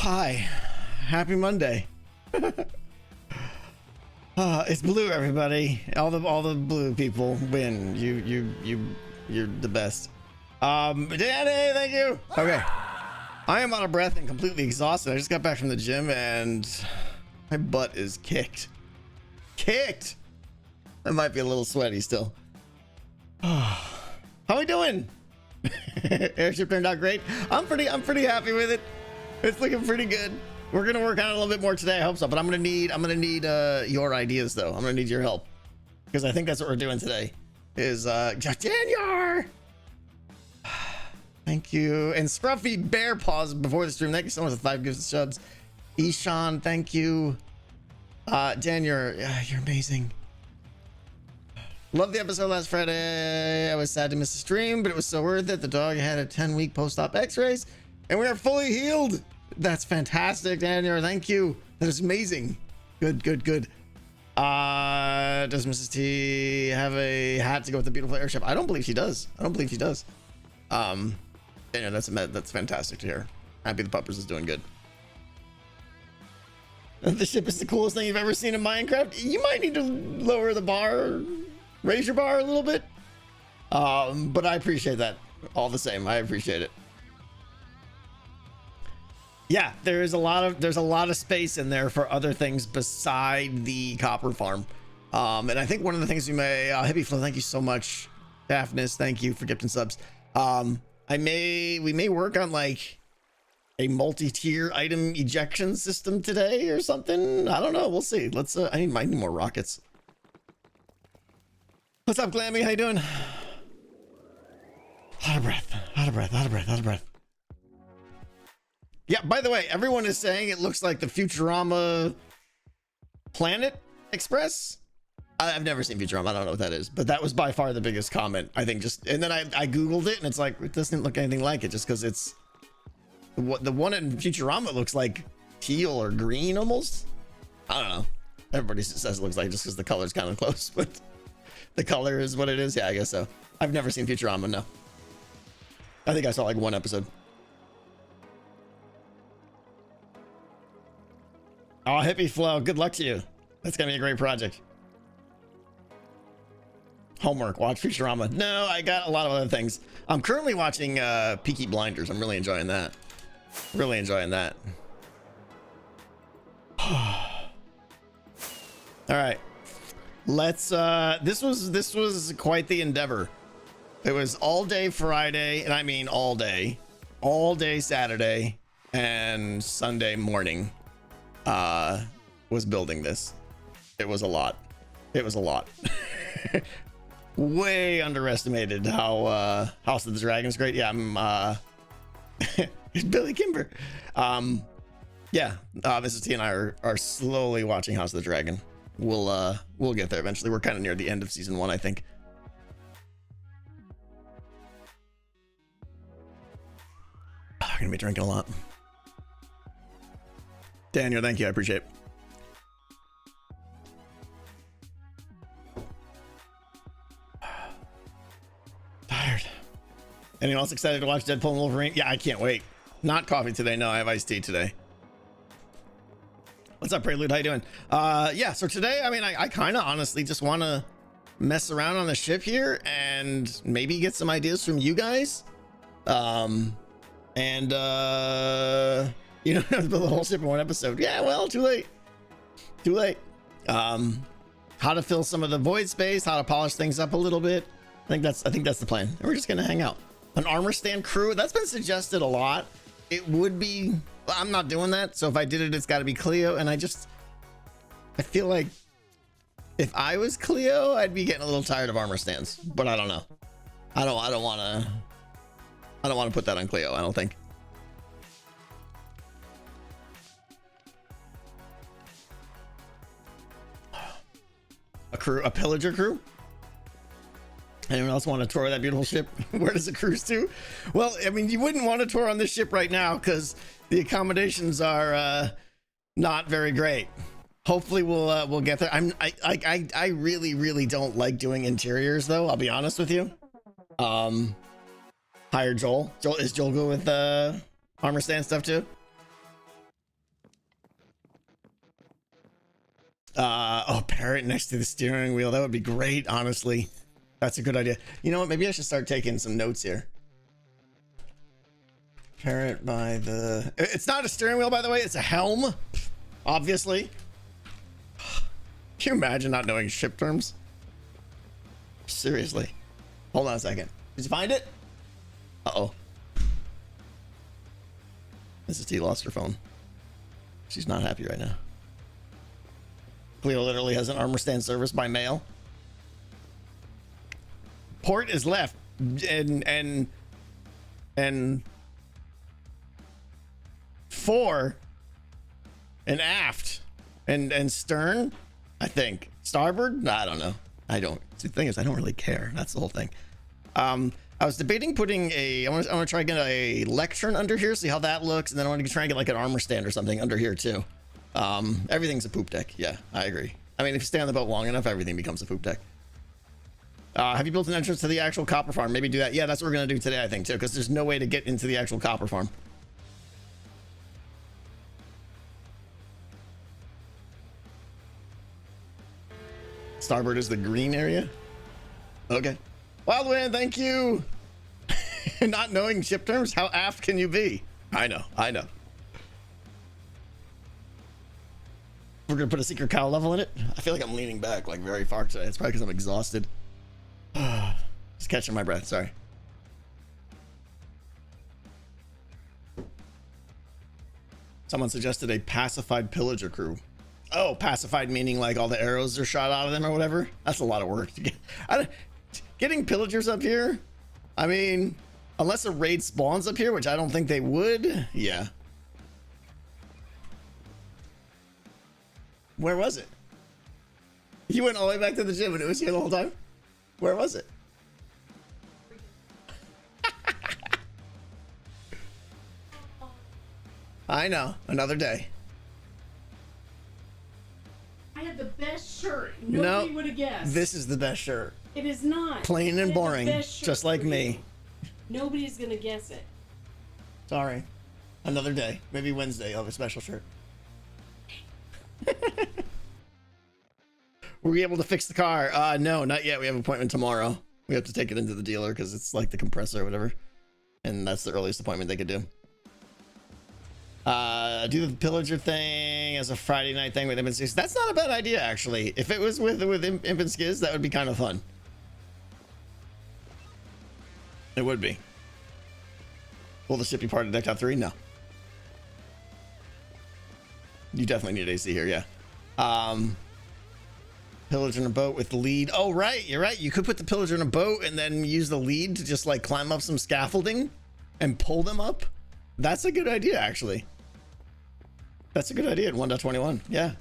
hi. Happy Monday. It's blue, everybody. All the blue people win. You're the best. Danny, thank you. Okay. I am out of breath and completely exhausted. I just got back from the gym and my butt is kicked. Kicked. I might be a little sweaty still. How are we doing? Airship turned out great. I'm pretty happy with it. It's looking pretty good. We're gonna work on it a little bit more today. I hope so. But I'm gonna need your ideas though. I'm gonna need your help because I think that's what we're doing today. Is Daniel. Thank you. And Scruffy Bear Paws before the stream. Thank you so much for 5 gifts and subs. Ishan, thank you. Dan, you're amazing. Love the episode last Friday. I was sad to miss the stream, but it was so worth it. The dog had a 10-week post-op x-rays and we are fully healed. That's fantastic, Daniel. Thank you. That is amazing. Good. Does Mrs. T have a hat to go with the beautiful airship? I don't believe she does. Daniel, that's fantastic to hear. Happy the puppers is doing good. The ship is the coolest thing you've ever seen in Minecraft. You might need to lower the bar, raise your bar a little bit. But I appreciate that all the same. I appreciate it. Yeah, there's a lot of space in there for other things beside the copper farm. And I think one of the things we may, Hippie Flow, thank you so much. Daphnis, thank you for gifting subs. We may work on like a multi-tier item ejection system today or something. I don't know. We'll see. Let's, I need more rockets. What's up, Glammy? How you doing? Out of breath. Yeah, by the way, everyone is saying it looks like the Futurama Planet Express. I've never seen Futurama. I don't know what that is, but that was by far the biggest comment. I think and then I Googled it and it's like, it doesn't look anything like it just because it's the one in Futurama looks like teal or green almost. I don't know. Everybody says it looks like just because the color's kind of close, but the color is what it is. Yeah, I guess so. I've never seen Futurama. No. I think I saw like one episode. Oh, Hippie Flow, good luck to you. That's gonna be a great project. Homework, watch Futurama. No, I got a lot of other things. I'm currently watching Peaky Blinders. I'm really enjoying that. All right, let's this was quite the endeavor. It was all day Friday, and I mean all day Saturday and Sunday morning. Was building this. It was a lot. Way underestimated how House of the Dragon is great. Yeah, I'm it's Billy Kimber. Yeah, Mrs. T and I are slowly watching House of the Dragon. We'll get there eventually. We're kind of near the end of season 1, I think. I'm gonna be drinking a lot. Daniel, thank you. I appreciate it. Tired. Anyone else excited to watch Deadpool and Wolverine? Yeah, I can't wait. Not coffee today. No, I have iced tea today. What's up, Prelude? How you doing? Yeah, so today, I mean, I kind of honestly just want to mess around on the ship here and maybe get some ideas from you guys. You know, build the whole ship in one episode. Yeah, well, too late. How to fill some of the void space, how to polish things up a little bit. I think that's the plan. And we're just gonna hang out. An armor stand crew, that's been suggested a lot. It would be, I'm not doing that. So if I did it, it's gotta be Cleo. And I feel like if I was Cleo, I'd be getting a little tired of armor stands, but I don't know. I don't want to put that on Cleo. I don't think. A pillager crew. Anyone else want to tour that beautiful ship? Where does it cruise to? Well, I mean, you wouldn't want to tour on this ship right now because the accommodations are not very great. Hopefully we'll get there. I really don't like doing interiors though. I'll be honest with you. Hire Joel. Is Joel good with armor stand stuff too? Oh, parrot next to the steering wheel. That would be great, honestly. That's a good idea. You know what? Maybe I should start taking some notes here. Parrot by the... It's not a steering wheel, by the way. It's a helm, obviously. Can you imagine not knowing ship terms? Seriously. Hold on a second. Did you find it? Uh-oh. Mrs. T lost her phone. She's not happy right now. Cleo literally has an armor stand service by mail. Port is left and fore and aft and stern, I think. Starboard? I don't know. I don't. The thing is, I don't really care. That's the whole thing. I was debating putting I want to try to get a lectern under here, see how that looks, and then I want to try and get like an armor stand or something under here too. Everything's a poop deck. Yeah, I agree. I mean, if you stay on the boat long enough, everything becomes a poop deck. Have you built an entrance to the actual copper farm? Maybe do that. Yeah, that's what we're gonna do today, I think, too, because there's no way to get into the actual copper farm. Starboard is the green area. Okay. Wildwind, thank you. Not knowing ship terms, how aft can you be? I know. We're gonna put a secret cow level in it. I feel like I'm leaning back like very far today. It's probably because I'm exhausted. Just catching my breath. Sorry. Someone suggested a pacified pillager crew. Oh, pacified meaning like all the arrows are shot out of them or whatever. That's a lot of work to get. Getting pillagers up here. I mean, unless a raid spawns up here, which I don't think they would. Yeah. Where was it? You went all the way back to the gym and it was here the whole time? Where was it? I know. Another day. I had the best shirt. Nobody would have guessed. This is the best shirt. It is not. Plain and boring. Just like me. Nobody's going to guess it. Sorry. Another day. Maybe Wednesday I'll have a special shirt. Were we able to fix the car? No, not yet. We have an appointment tomorrow. We have to take it into the dealer because it's like the compressor or whatever. And that's the earliest appointment they could do. Do the pillager thing as a Friday night thing with Imp and Skiz. That's not a bad idea, actually. If it was with Imp and Skiz, that would be kind of fun. It would be. Will the ship be part of Deck Top 3? No. You definitely need AC here, yeah. Pillager in a boat with the lead. Oh, right. You're right. You could put the pillager in a boat and then use the lead to just like climb up some scaffolding and pull them up. That's a good idea, actually. That's a good idea at 1.21. Yeah.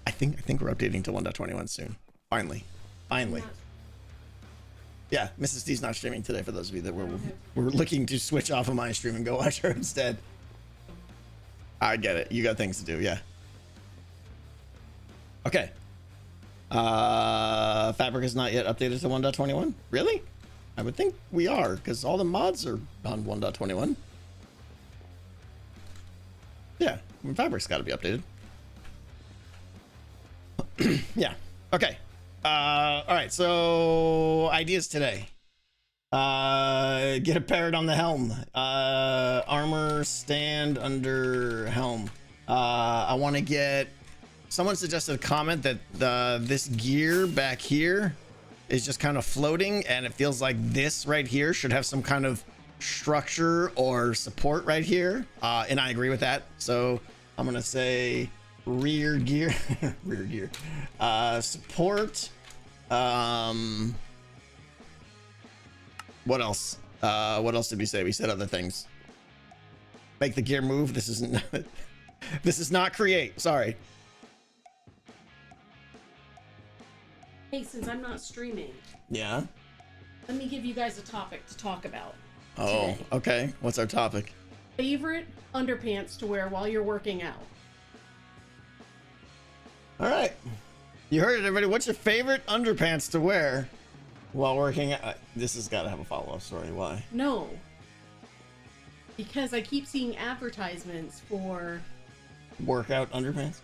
I think we're updating to 1.21 soon. Finally. Yeah, Mrs. D's not streaming today for those of you that were looking to switch off of my stream and go watch her instead. I get it. You got things to do, yeah. Okay. Fabric is not yet updated to 1.21. Really? I would think we are, because all the mods are on 1.21. Yeah, Fabric's got to be updated. Yeah. Okay. All right. So ideas today. Get a parrot on the helm. Armor stand under helm. I want to get. Someone suggested a comment that this gear back here is just kind of floating, and it feels like this right here should have some kind of structure or support right here. And I agree with that. So I'm gonna say rear gear, rear gear, support. What else? What else did we say? We said other things. Make the gear move. This isn't. This is not create. Sorry. Hey, since I'm not streaming. Yeah. Let me give you guys a topic to talk about. Oh, today. Okay. What's our topic? Favorite underpants to wear while you're working out. All right. You heard it, everybody. What's your favorite underpants to wear while working out? This has got to have a follow-up story. Why? No. Because I keep seeing advertisements for workout underpants.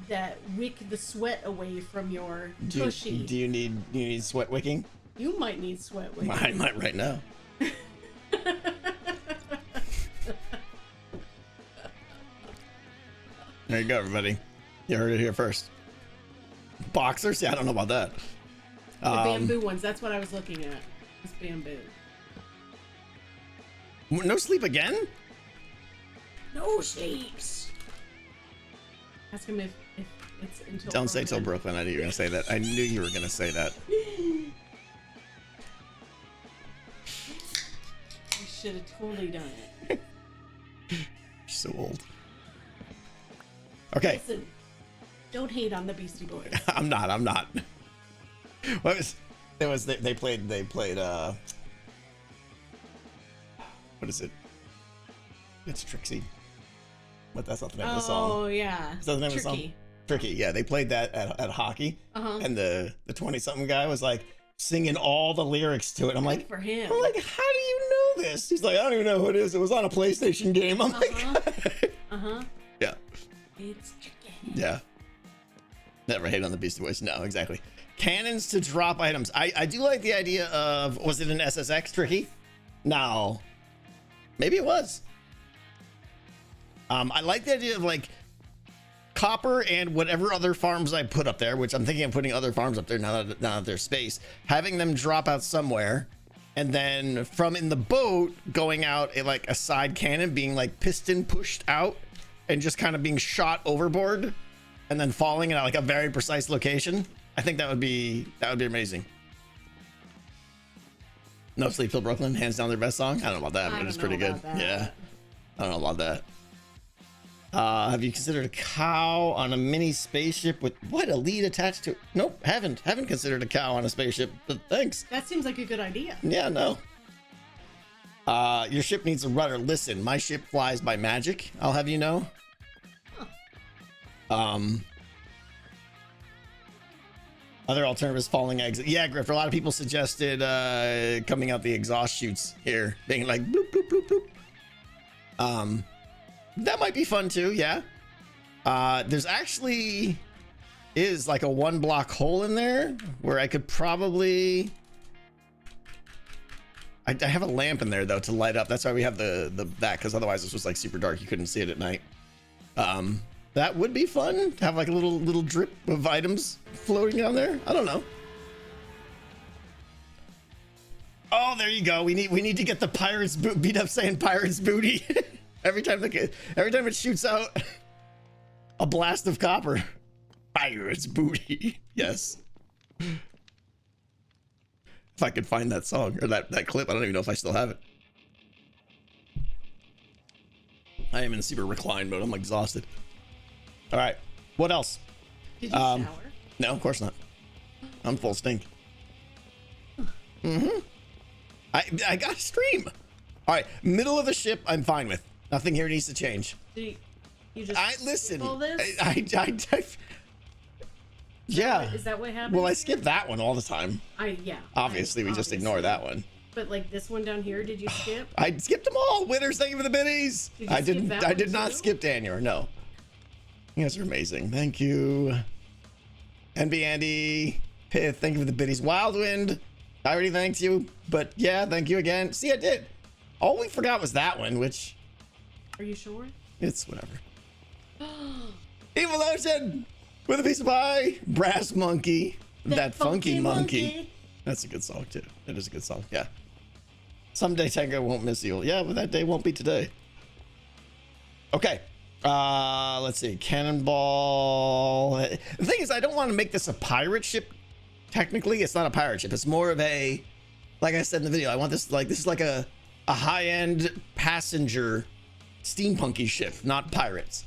that wick the sweat away from your Do tushy. you need sweat wicking? You might need sweat wicking. I might right now. There you go, everybody. You heard it here first. Boxers? Yeah, I don't know about that. The bamboo ones. That's what I was looking at. It's bamboo. No sleep again? No sleeps. Ask him if it's until. Don't say till Brooklyn. I knew you were gonna say that. I knew you were gonna say that. I should have totally done it. You're so old. Okay. Listen, don't hate on the Beastie Boys. I'm not. What was it was they played what is it? It's Trixie. But that's not the name of the song. Oh yeah. Is that the name of the song? Tricky. Yeah, they played that at hockey. And the 20-something guy was like singing all the lyrics to it. I'm like, for him. I'm like, how do you know this? He's like, I don't even know who it is. It was on a PlayStation game. I'm like, yeah. It's tricky. Yeah. Never hate on the Beastie Boys. No, exactly. Cannons to drop items. I do like the idea of, was it an SSX Tricky? No. Maybe it was. I like the idea of like copper and whatever other farms I put up there, which I'm thinking of putting other farms up there now that there's space, having them drop out somewhere, and then from in the boat going out like a side cannon being like piston pushed out and just kind of being shot overboard and then falling in like a very precise location. I think that would be amazing. No Sleep Till Brooklyn, hands down their best song. I don't know about that, but it's pretty good. Yeah. I don't know about that. Have you considered a cow on a mini spaceship with what, a lead attached to it? Nope, haven't considered a cow on a spaceship, but thanks. That seems like a good idea. Yeah, no. Your ship needs a rudder. Listen, my ship flies by magic, I'll have you know. Other alternatives, falling eggs. Yeah, Griff, a lot of people suggested coming out the exhaust chutes here, being like bloop, bloop, bloop, bloop. That might be fun too, yeah. There's actually is like a 1 block hole in there where I could probably... I have a lamp in there though to light up. That's why we have that, because otherwise this was like super dark. You couldn't see it at night. That would be fun to have like a little drip of items floating down there. I don't know. Oh, there you go. We need to get the pirates beat up saying pirates booty. every time it shoots out a blast of copper. Pirates booty. Yes. If I could find that song or that clip, I don't even know if I still have it. I am in super recline mode. I'm exhausted. All right. What else? Did you shower? No, of course not. I'm full stink. I got to stream. All right. Middle of the ship, I'm fine with. Nothing here needs to change. You just listen. all this? Yeah. Is that what happened? Well, I skip that one all the time. Yeah. Obviously, we just ignore that one. But like this one down here, did you skip? I skipped them all. Winners, thank you for the biddies. I did not skip Daniel. No. You guys are amazing. Thank you. NB Andy, Pith, thank you for the biddies. Wildwind, I already thanked you, but yeah, thank you again. See, I did. All we forgot was that one, which... Are you sure? It's whatever. Evil Ocean with a piece of pie. Brass Monkey. That funky monkey. That's a good song, too. It is a good song, yeah. Someday Tango won't miss you. Yeah, but that day won't be today. Okay. Let's see. Cannonball. The thing is, I don't want to make this a pirate ship. Technically, it's not a pirate ship. It's more of a, like I said in the video, I want this is like a high-end passenger steampunky ship, not pirates.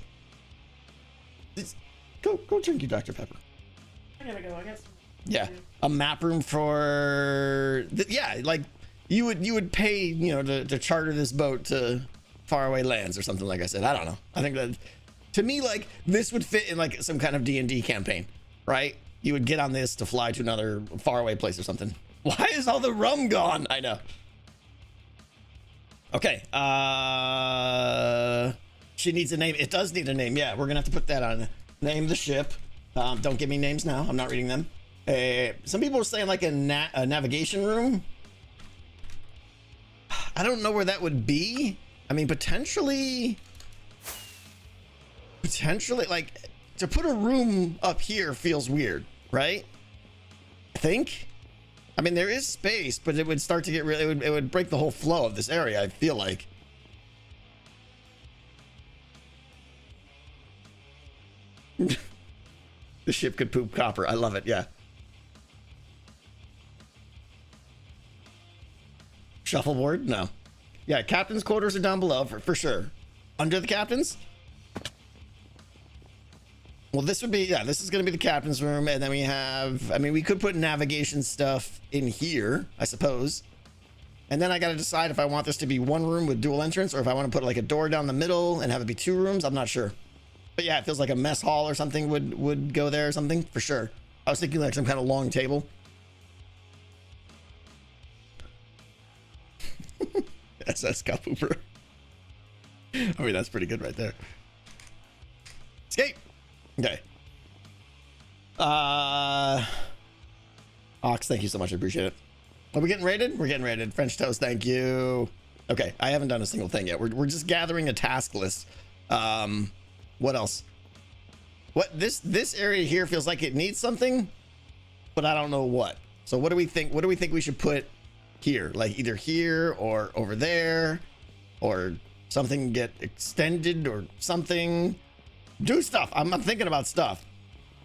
Go drink your Dr. Pepper. I gotta go. I got some. Yeah, a map room for like you would pay, you know, to charter this boat to faraway lands or something, like I said. I don't know. I think that to me, like, this would fit in like some kind of D&D campaign, right? You would get on this to fly to another faraway place or something. Why is all the rum gone? I know. Okay. She needs a name. It does need a name. Yeah, we're gonna have to put that on Name the ship. Don't give me names now. I'm not reading them. Some people were saying like a navigation room. I don't know where that would be. I mean, potentially, like, to put a room up here feels weird, right? I think. I mean, there is space, but it would start to get really, it would break the whole flow of this area, I feel like. The ship could poop copper. I love it. Yeah. Shuffleboard? No. Yeah, captain's quarters are down below for sure. Under the captain's? Well, this would be, yeah, this is going to be the captain's room. And then we have, I mean, we could put navigation stuff in here, I suppose. And then I got to decide if I want this to be one room with dual entrance or if I want to put like a door down the middle and have it be two rooms. I'm not sure. But yeah, it feels like a mess hall or something would go there or something for sure. I was thinking like some kind of long table. SS Cup Hooper. I mean, that's pretty good right there. Escape. Okay. Ox, thank you so much. I appreciate it. Are we getting rated? We're getting rated. French toast, thank you. Okay, I haven't done a single thing yet. We're just gathering a task list. What else? What this area here feels like it needs something, but I don't know what. So what do we think? What do we think we should put here? Like either here or over there, or something get extended or something. Do stuff. I'm thinking about stuff.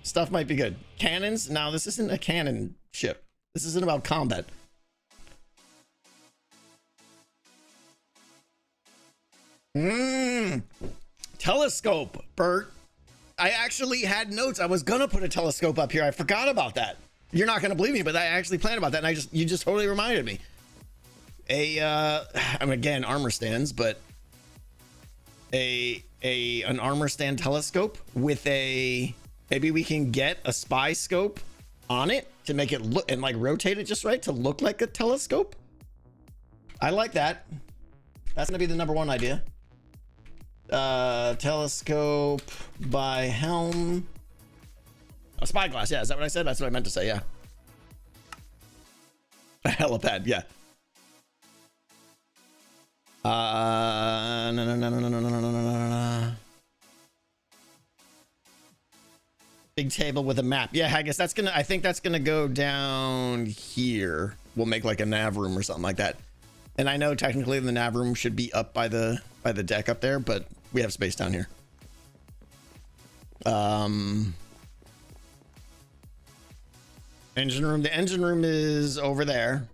Stuff might be good. Cannons? No, this isn't a cannon ship. This isn't about combat. Telescope, Bert. I actually had notes. I was gonna put a telescope up here. I forgot about that. You're not gonna believe me, but I actually planned about that, and you just totally reminded me. I mean, again, armor stands, but an armor stand telescope with maybe we can get a spy scope on it to make it look and like rotate it just right to look like a telescope. I like that. That's gonna be the number one idea. Telescope by helm. A spyglass, yeah, is that what I said? That's what I meant to say, yeah. A helipad, yeah. No. Big table with a map. Yeah, I guess I think that's gonna go down here. We'll make like a nav room or something like that. And I know technically the nav room should be up by the deck up there, but we have space down here. Engine room. The engine room is over there.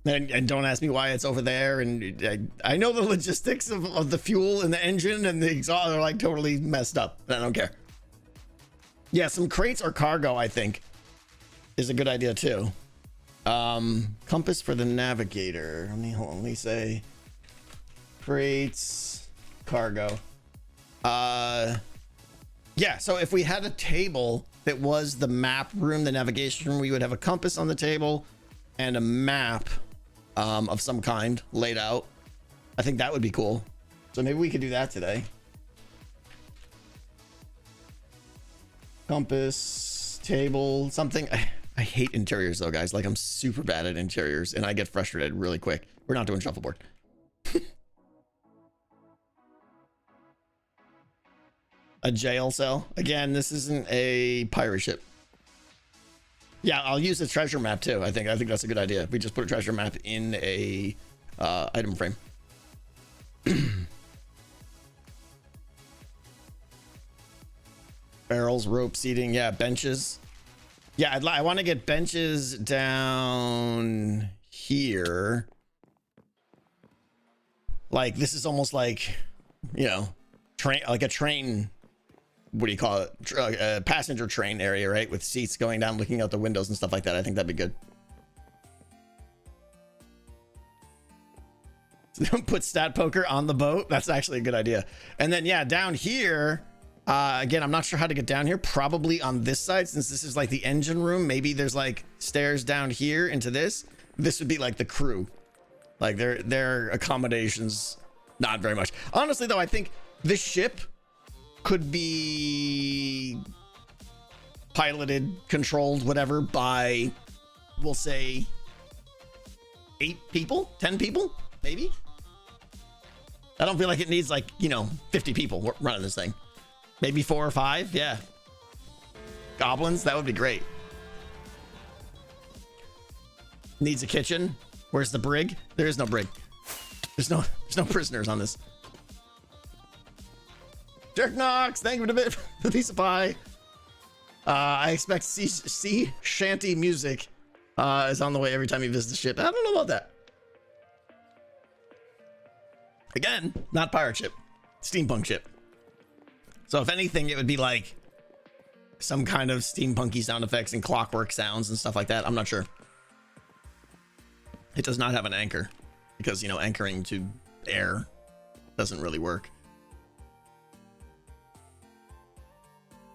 And don't ask me why it's over there. And I know the logistics of the fuel and the engine and the exhaust are like totally messed up. I don't care. Yeah, some crates or cargo, I think, is a good idea too. Compass for the navigator. Let me say crates, cargo. Yeah, so if we had a table that was the map room, the navigation room, we would have a compass on the table and a map of some kind laid out. I think that would be cool. So maybe we could do that today. Compass, table, something. I hate interiors though, guys. Like, I'm super bad at interiors and I get frustrated really quick. We're not doing shuffleboard. A jail cell. Again, this isn't a pirate ship. Yeah, I'll use the treasure map too. I think that's a good idea. We just put a treasure map in a item frame. Barrels, rope, seating. Yeah, benches. Yeah, I want to get benches down here. Like, this is almost like, you know, like a train. What do you call it? A passenger train area, right? With seats going down, looking out the windows and stuff like that. I think that'd be good. Put stat poker on the boat. That's actually a good idea. And then, yeah, down here, again, I'm not sure how to get down here. Probably on this side, since this is like the engine room. Maybe there's like stairs down here into this. This would be like the crew. Like their accommodations, not very much. Honestly, though, I think this ship could be piloted, controlled, whatever, by, we'll say, 8 people, 10 people, maybe. I don't feel like it needs, like, you know, 50 people running this thing. Maybe 4 or 5, yeah. Goblins, that would be great. Needs a kitchen. Where's the brig? There is no brig. There's no prisoners on this. Jerk Knox, thank you for the piece of pie. I expect sea shanty music is on the way every time you visit the ship. I don't know about that. Again, not pirate ship, steampunk ship. So if anything, it would be like some kind of steampunky sound effects and clockwork sounds and stuff like that. I'm not sure. It does not have an anchor because, you know, anchoring to air doesn't really work.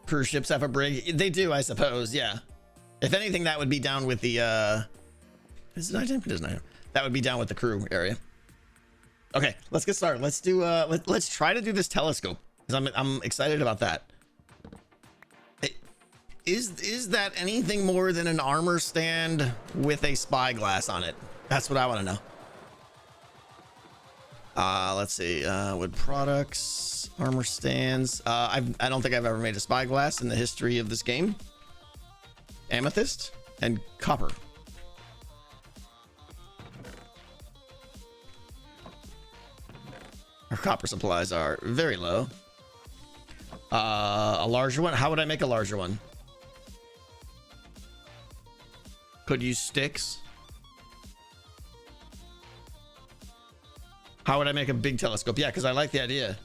Cruise ships have a brig. They do, I suppose. Yeah. If anything, that would be down with the, is it nighttime? It is nighttime. That would be down with the crew area. Okay, let's get started. Let's do, let's try to do this telescope because I'm excited about that. Is that anything more than an armor stand with a spyglass on it? That's what I want to know. Let's see. Wood products, armor stands. I don't think I've ever made a spyglass in the history of this game. Amethyst and copper. Our copper supplies are very low. A larger one. How would I make a larger one? Could use sticks. How would I make a big telescope? Yeah, because I like the idea.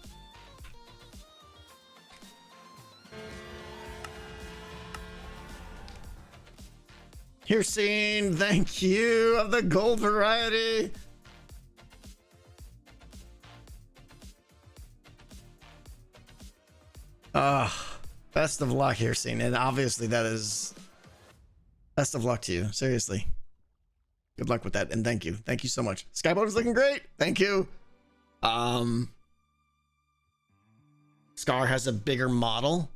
Here, scene. Thank you of the gold variety. Best of luck here, scene. And obviously that is best of luck to you. Seriously. Good luck with that. And thank you. Thank you so much. Skyboat is looking great. Thank you. Scar has a bigger model.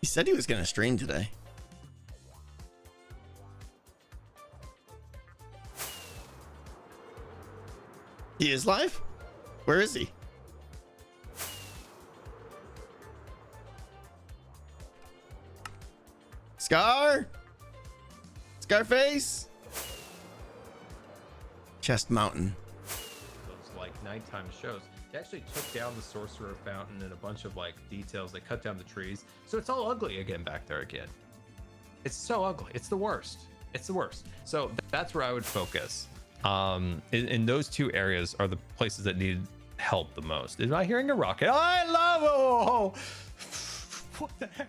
He said he was going to stream today. He is live? Where is he? Scar? Scarface? Chest Mountain. Those like nighttime shows. They actually took down the sorcerer fountain and a bunch of like details. They cut down the trees, so it's all ugly again back there again. It's so ugly. It's the worst. It's the worst. So that's where I would focus. In those 2 areas are the places that need help the most. Am I hearing a rocket? I love it. What the heck?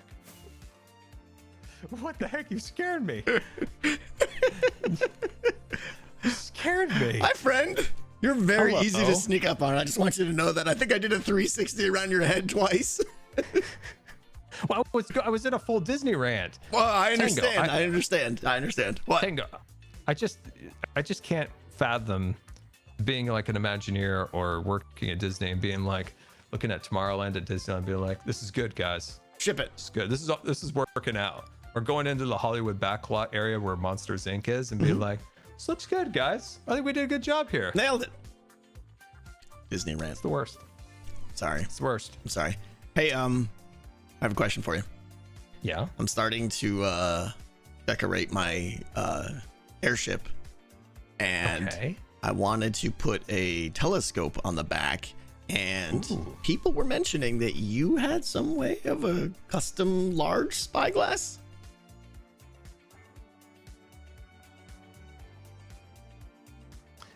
What the heck? You scared me. You scared me. Hi, friend. You're very Hello. easy to sneak up on. I just want you to know that. I think I did a 360 around your head twice. Well, I was in a full Disney rant. Well, I understand. Tango, I understand. What? Tango, I just can't fathom being like an Imagineer or working at Disney and being like looking at Tomorrowland at Disneyland and being like, this is good, guys. Ship it. It's good. This is working out. Or going into the Hollywood backlot area where Monsters Inc. is and being like, this looks good, guys. I think we did a good job here. Nailed it. Disney rant. It's the worst. Sorry. It's the worst. I'm sorry. Hey, I have a question for you. Yeah. I'm starting to decorate my airship, and Okay. I wanted to put a telescope on the back, and people were mentioning that you had some way of a custom large spyglass.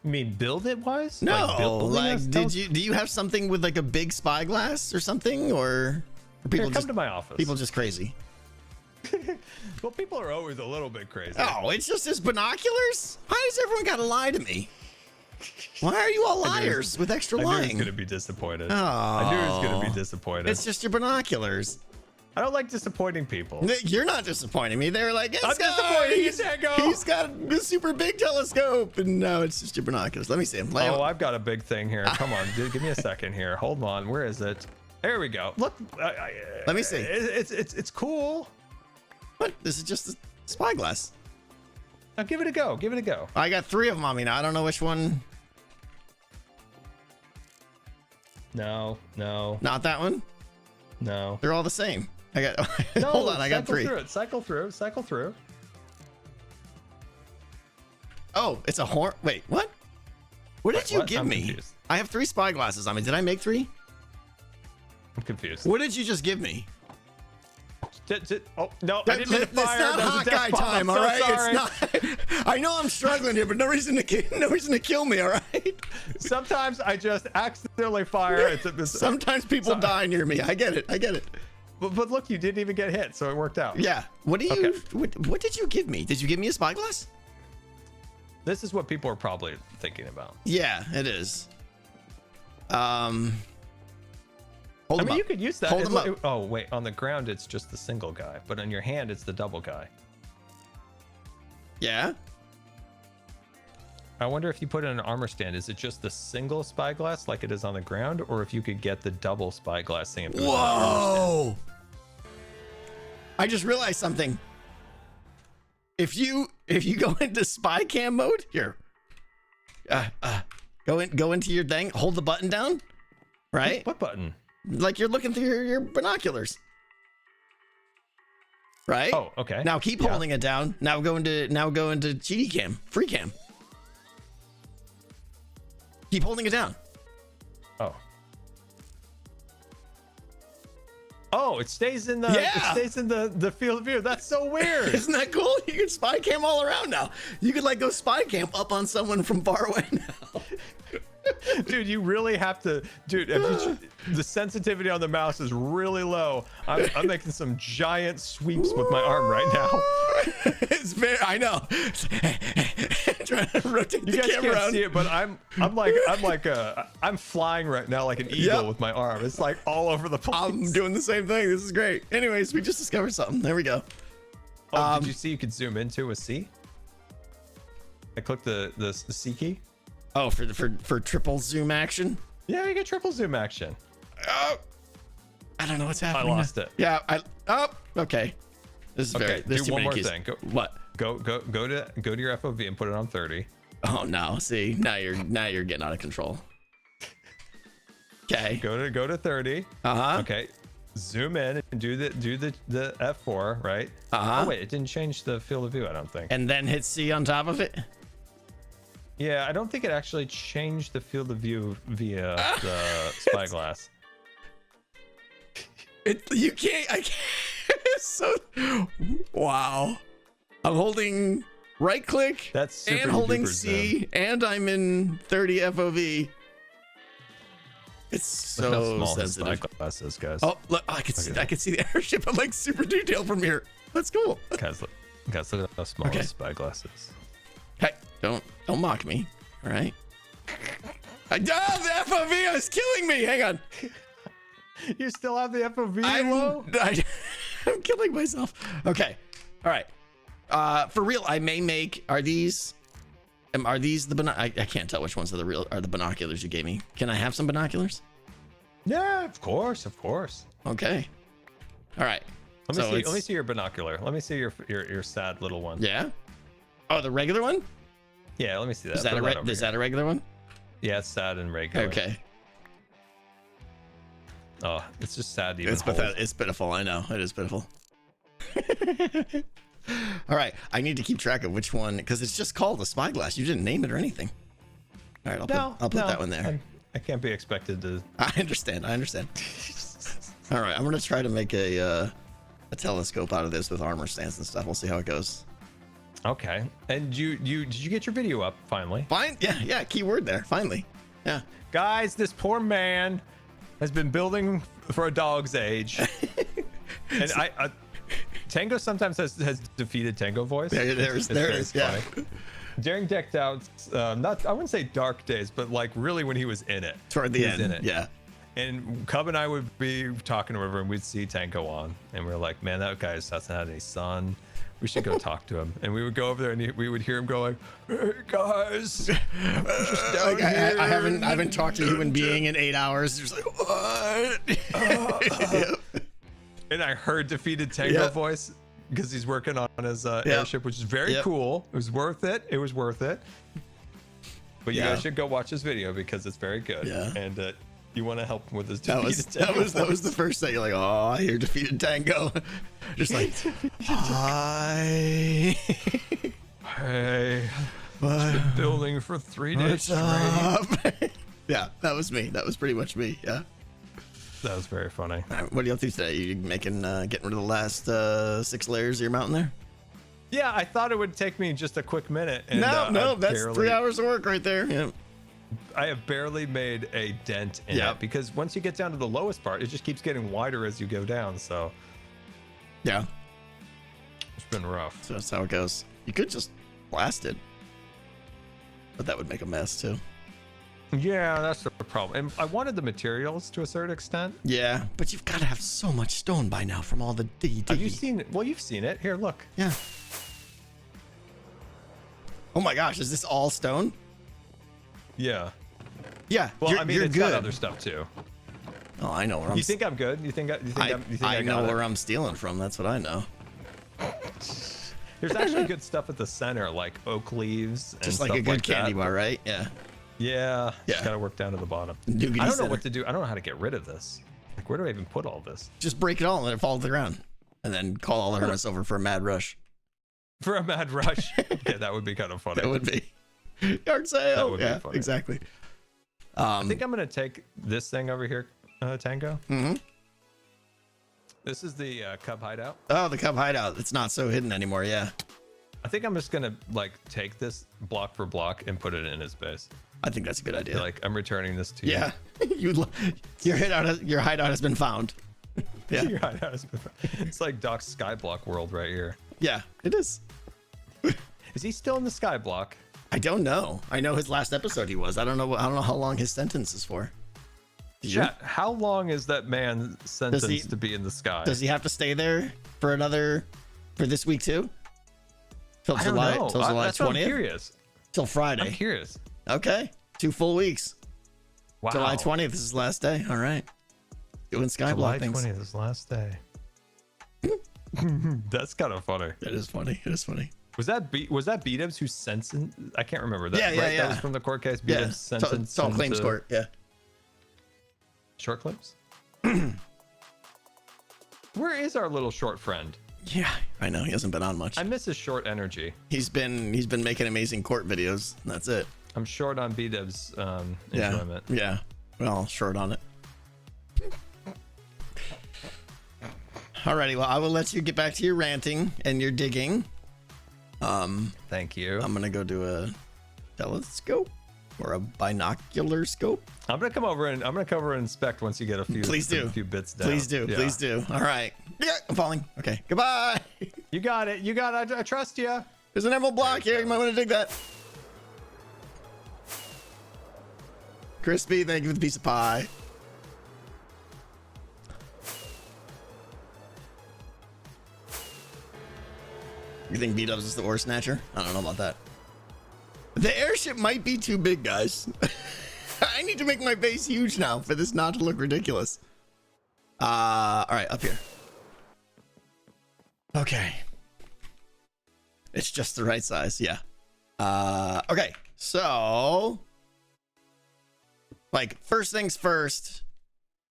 You mean build it wise? No, do you have something with like a big spyglass or something, or are people Here, come to my office. people just crazy? Well, people are always a little bit crazy. Oh, it's just his binoculars? Why does everyone gotta lie to me? Why are you all liars with extra I knew lying? he was gonna be disappointed. Oh, I knew he was gonna be disappointed. it's just your binoculars. I don't like disappointing people. You're not disappointing me. They're like, I'm disappointed. He's got a super big telescope, and no, it's just your binoculars. Let me see him. Oh, I've got a big thing here. Come on, dude, give me a second here. Hold on. Where is it? There we go. Look, let me see. It's cool. What? This is just a spyglass. Now give it a go. Give it a go. I got 3 of them on me now. I don't know which one. No. Not that one. No. They're all the same. I got. No, Hold on. I got 3. Cycle through. Oh, it's a horn. Wait, what? What did you give I'm me? confused. I have 3 spyglasses on me. Did I make 3? I'm confused. What did you just give me? Oh no! I didn't mean to It's fire. not That was a death Hawkeye bomb. time, I'm all so right? sorry. It's not. I know I'm struggling here, but no reason to kill me, all right? Sometimes I just accidentally fire. Sometimes people die near me. I get it. But look, you didn't even get hit, so it worked out. Yeah. What do you? Okay. What did you give me? Did you give me a spyglass? This is what people are probably thinking about. Yeah, it is. Hold I him mean, up. you could use that. Hold him up. Oh wait, on the ground it's just the single guy, but on your hand it's the double guy. Yeah. I wonder if you put it in an armor stand, is it just the single spyglass like it is on the ground, or if you could get the double spyglass thing? Whoa! I just realized something. If you go into spy cam mode, here, go into your thing, hold the button down, right? What button? Like you're looking through your binoculars, right? Oh, okay. Now keep holding it down. Now go into GD cam, free cam. Keep holding it down. Oh, it stays in the the field of view. That's so weird. Isn't that cool? You can spy cam all around now. You could like go spy cam up on someone from far away now. Dude, you really have to, dude. The sensitivity on the mouse is really low. I'm making some giant sweeps with my arm right now. It's very. I know. Trying to rotate You the guys camera can't around. see it, but I'm flying right now like an eagle with my arm. It's like all over the place. I'm doing the same thing. This is great. Anyways, we just discovered something. There we go. Oh, did you see you could zoom into a C? I clicked the C key. Oh, for triple zoom action. Yeah, you get triple zoom action. Oh, I don't know what's happening. I lost it. Yeah. Okay. This is Okay, there's do too one many more keys. thing. What? Go to your FOV and put it on 30. Oh no! See, now you're getting out of control. Okay. Go to 30. Okay. Zoom in and do the F4, right? Oh wait, it didn't change the field of view, I don't think. And then hit C on top of it. Yeah, I don't think it actually changed the field of view via the spyglass. You can't. I can't. It's so. Wow. I'm holding right click. That's super and holding duper C, zoom. and I'm in 30 FOV. It's Look how so small his sensitive. spyglass is, guys. Oh, look! I can see. I can see the airship. I'm like super detailed from here. That's cool. Guys, look at how small his spyglass is. Hey, don't mock me. All right. The FOV is killing me. Hang on. You still have the FOV low? I'm killing myself. Okay. All right. For real, I may make. Are these the I can't tell which ones are the binoculars you gave me. Can I have some binoculars? Yeah, of course. Okay. All right. Let me see your binocular. Let me see your sad little one. Yeah. Oh, the regular one? Yeah, let me see that. Is that a regular one? Yeah, it's sad and regular. Okay. Oh, it's just sad to even It's hold. pathetic. It's pitiful. I know. It is pitiful. All right. I need to keep track of which one, because it's just called a spyglass. You didn't name it or anything. All right. I'll put that one there. I can't be expected to. I understand. All right. I'm going to try to make a telescope out of this with armor stands and stuff. We'll see how it goes. Okay. And did you get your video up finally? Fine. Yeah. Keyword there. Finally. Yeah. Guys, this poor man has been building for a dog's age. And Tango sometimes has defeated Tango voice. There is. Yeah. Funny. During Decked Out, not I wouldn't say dark days, but like really when he was in it. Toward the end. In it. Yeah. And Cub and I would be talking to her and we'd see Tango on. And we are like, man, that guy just hasn't had any sun. We should go talk to him. And we would go over there and we would hear him going, hey guys, I'm just down Like, here. I haven't talked to a human being in 8 hours. Just like, what? And I heard defeated Tango voice because he's working on his airship, which is very cool. It was worth it. It was worth it. But you guys should go watch this video because it's very good. Yeah. And you want to help him with his defeated Tango. That was the first thing. You're like, oh, I hear defeated Tango. Just like, hi. Hey. Been building for 3 days straight. Yeah, that was me. That was pretty much me. Yeah. That was very funny. What are you up to today? You making getting rid of the last 6 layers of your mountain there? Yeah, I thought it would take me just a quick minute. And, no, that's 3 hours of work right there. Yeah. I have barely made a dent in it because once you get down to the lowest part, it just keeps getting wider as you go down. So, yeah, it's been rough. So that's how it goes. You could just blast it, but that would make a mess too. Yeah, that's the problem. And I wanted the materials to a certain extent. Yeah, but you've got to have so much stone by now from all the diggy. Have you seen it? Well, you've seen it. Here, look. Yeah. Oh my gosh, is this all stone? Yeah. Yeah. Well, I mean, you're it's good. got other stuff too. Oh, I know where I'm. You think I'm good? You think I know where I'm stealing from. That's what I know. There's actually good stuff at the center, like oak leaves and just like stuff a good like candy that. bar, right? Yeah. Yeah. Just gotta work down to the bottom. I don't know what to do. I don't know how to get rid of this. Like, where do I even put all this? Just break it all and let it fall to the ground, and then call all the hermits over for a mad rush. For a mad rush. Okay, that would be kind of funny. That would be. Yard sale. That would be yeah, funny. Exactly. I think I'm gonna take this thing over here, Tango. Mm-hmm. This is the Cub hideout. Oh, the Cub hideout. It's not so hidden anymore. Yeah. I think I'm just gonna like take this block for block and put it in his base. I think that's a good idea. Like I'm returning this to you. Yeah. Your hideout has been found. Yeah. Your hideout has been found. It's like Doc's Skyblock world right here. Yeah, it is. Is he still in the Skyblock? I don't know. I know his last episode he was. I don't know how long his sentence is for. Yeah. How long is that man sentenced to be in the sky? Does he have to stay there for this week too? Till July 20th? I'm curious. Till Friday. I'm curious. Okay. 2 full weeks. Wow. July 20th is his last day. All right. Doing Skyblock things. July 20th is his last day. That's kind of funny. It is funny. It is funny. Was that B-Dubs who sentenced? I can't remember that. Yeah. That was from the court case. B-Dubs sentenced. It's all claims court. Yeah. Short clips. Where is our little short friend? Yeah, I know he hasn't been on much. I miss his short energy. He's been making amazing court videos. And that's it. I'm short on B-Dubs enjoyment. Yeah. Well, short on it. Alrighty, well, I will let you get back to your ranting and your digging. Thank you. I'm gonna go do a telescope or a binocular scope. I'm gonna come over and inspect once you get a few. Please do. A few bits down. Please do. Yeah. Please do. All right. Yeah, I'm falling. Okay. Goodbye. You got it. You got it. I trust you. There's an emerald block here. You might want to dig that. Crispy, thank you for the piece of pie. You think B-Dubs is the ore snatcher? I don't know about that. The airship might be too big, guys. I need to make my base huge now for this not to look ridiculous. All right, up here. Okay. It's just the right size, yeah. Okay, so... like, first things first,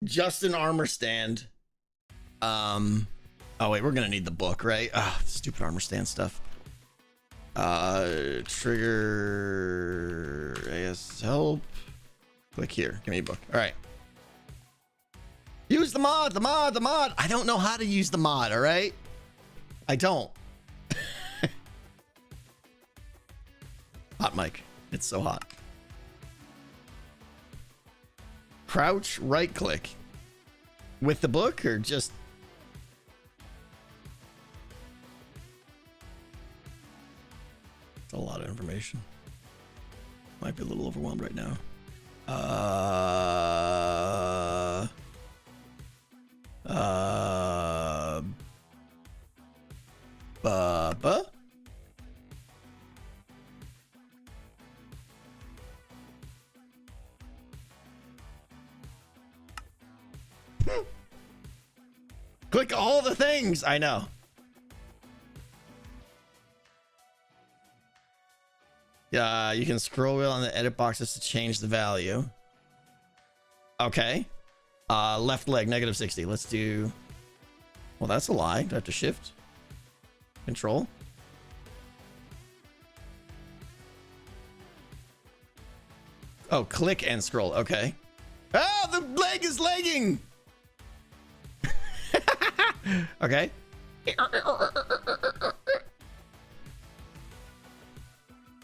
just an armor stand. Oh wait, we're gonna need the book, right? Ah, stupid armor stand stuff. Trigger AS help. Click here. Give me a book. All right. Use the mod. I don't know how to use the mod. All right. I don't. Hot mic. It's so hot. Crouch, right click. With the book or just... It's a lot of information. Might be a little overwhelmed right now. Bubba? Click all the things. I know. Yeah, you can scroll wheel on the edit boxes to change the value. Okay. Left leg, -60. Let's do... Well, that's a lie. Do I have to shift? Control? Oh, click and scroll. Okay. Oh, the leg is lagging! Okay.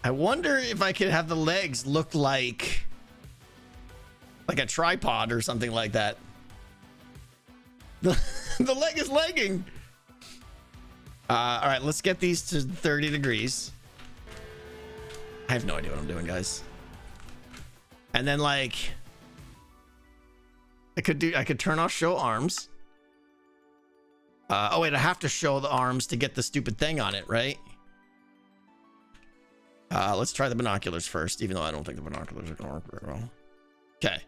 I wonder if I could have the legs look like a tripod or something like that. The leg is lagging. All right, let's get these to 30 degrees. I have no idea what I'm doing, guys. And then like I could turn off show arms. Oh wait, I have to show the arms to get the stupid thing on it, right? Let's try the binoculars first, even though I don't think the binoculars are gonna work very well. Okay.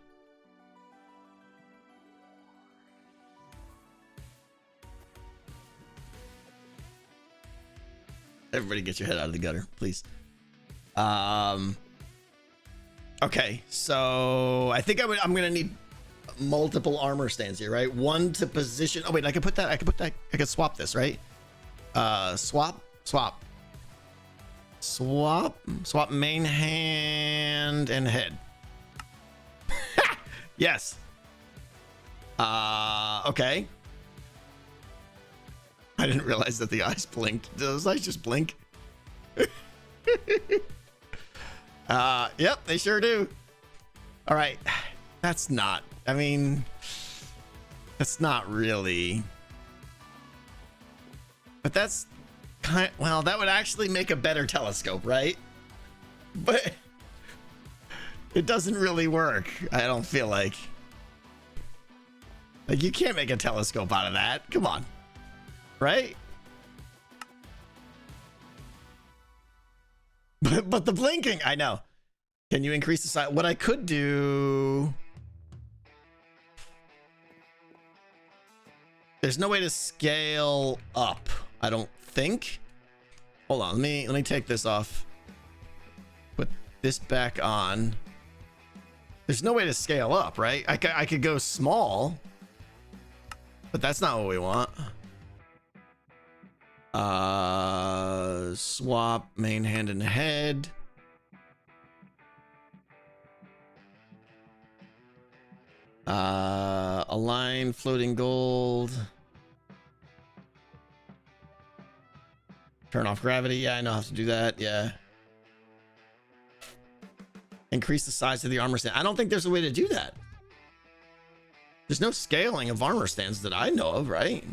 Everybody get your head out of the gutter, please. Okay, so I think I'm gonna need multiple armor stands here, right? One to position. Oh wait, I could swap this, right? Swap main hand and head. Yes. Okay. I didn't realize that the eyes blinked. Do those eyes just blink? Yep, they sure do. All right. That's not, I mean, that's not really, but that's kind of, well, that would actually make a better telescope, right? But it doesn't really work. I don't feel like you can't make a telescope out of that. Come on. Right? But the blinking, I know. Can you increase the size? What I could do, there's no way to scale up, I don't think. Hold on, let me take this off. Put this back on. There's no way to scale up, right? I could go small, but that's not what we want. Swap main hand and head. Align floating gold. Turn off gravity. Yeah, I know how to do that. Yeah. Increase the size of the armor stand. I don't think there's a way to do that. There's no scaling of armor stands that I know of, right?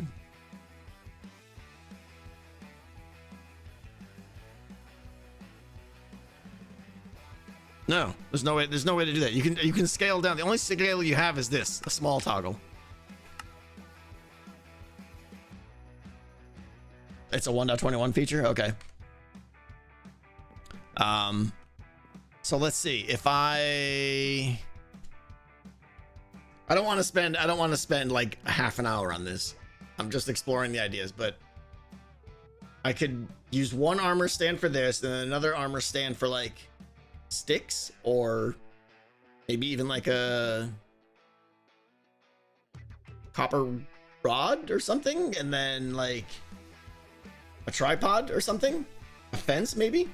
No, there's no way to do that. You can scale down. The only scale you have is this, a small toggle. It's a 1.21 feature. Okay. So let's see. If I don't want to spend like half an hour on this. I'm just exploring the ideas, but I could use one armor stand for this and then another armor stand for like sticks, or maybe even like a copper rod or something, and then like a tripod or something, a fence, maybe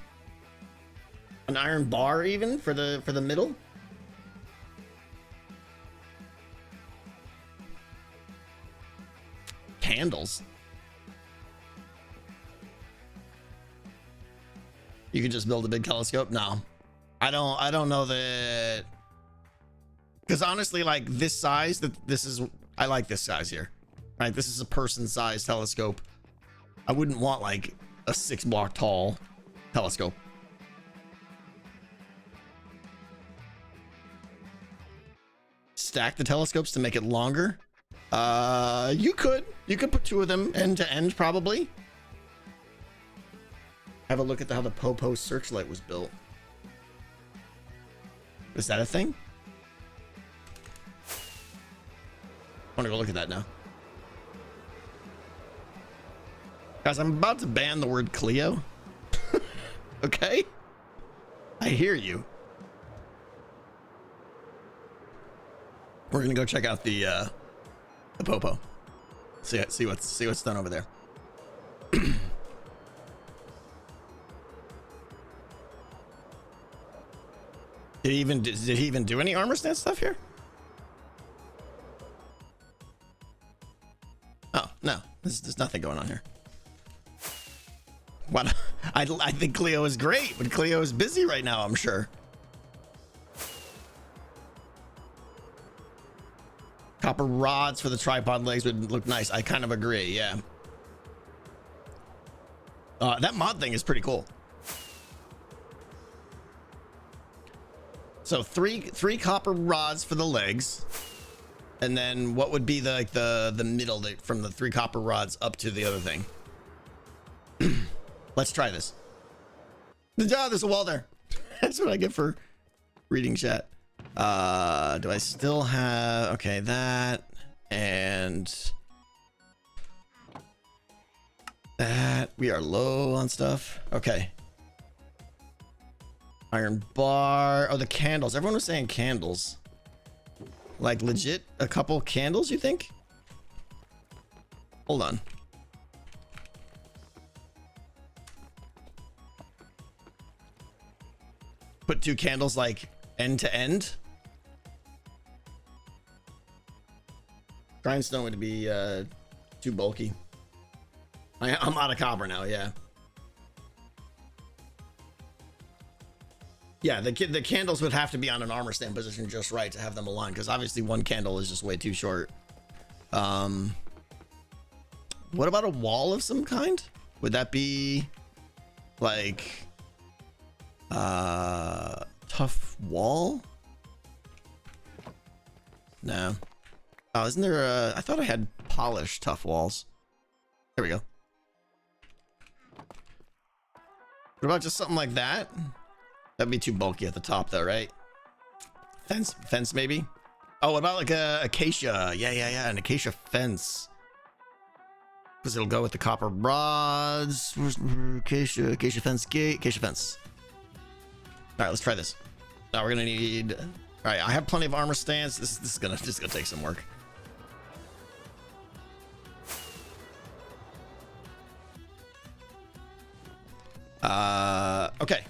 an iron bar even for the middle. Candles. You could just build a big telescope. No, I don't know that, because honestly, like this size, I like this size here, right? This is a person-sized telescope. I wouldn't want like a 6 block tall telescope. stack the telescopes to make it longer? You could put 2 of them end to end probably. Have a look at how the Popo searchlight was built. Is that a thing? I want to go look at that now. Guys, I'm about to ban the word Cleo. Okay? I hear you. We're gonna go check out the Popo. See what's done over there. Did he even do any armor stance stuff here? Oh no, there's nothing going on here. What? I think Cleo is great, but Cleo is busy right now, I'm sure. Copper rods for the tripod legs would look nice. I kind of agree, yeah. That mod thing is pretty cool. So three copper rods for the legs, and then what would be the middle from the 3 copper rods up to the other thing? Let's try this. Oh, there's a wall there. That's what I get for reading chat. Do I still have, okay, that and that. We are low on stuff. Okay. Iron bar. Oh, the candles. Everyone was saying candles. Like legit a couple candles, you think? Hold on. Put 2 candles like end to end. Grindstone would be too bulky. I'm out of copper now, yeah. Yeah, the candles would have to be on an armor stand position just right to have them aligned, because obviously 1 candle is just way too short. What about a wall of some kind? Would that be like tough wall? No. Oh, isn't there a, I thought I had polished tough walls. There we go. What about just something like that? That'd be too bulky at the top though, right? Fence maybe? Oh, what about like a acacia? Yeah, an acacia fence. Because it'll go with the copper rods. Acacia fence gate, acacia fence. All right, let's try this. Now we're gonna need, all right, I have plenty of armor stands. This is gonna take some work. Okay.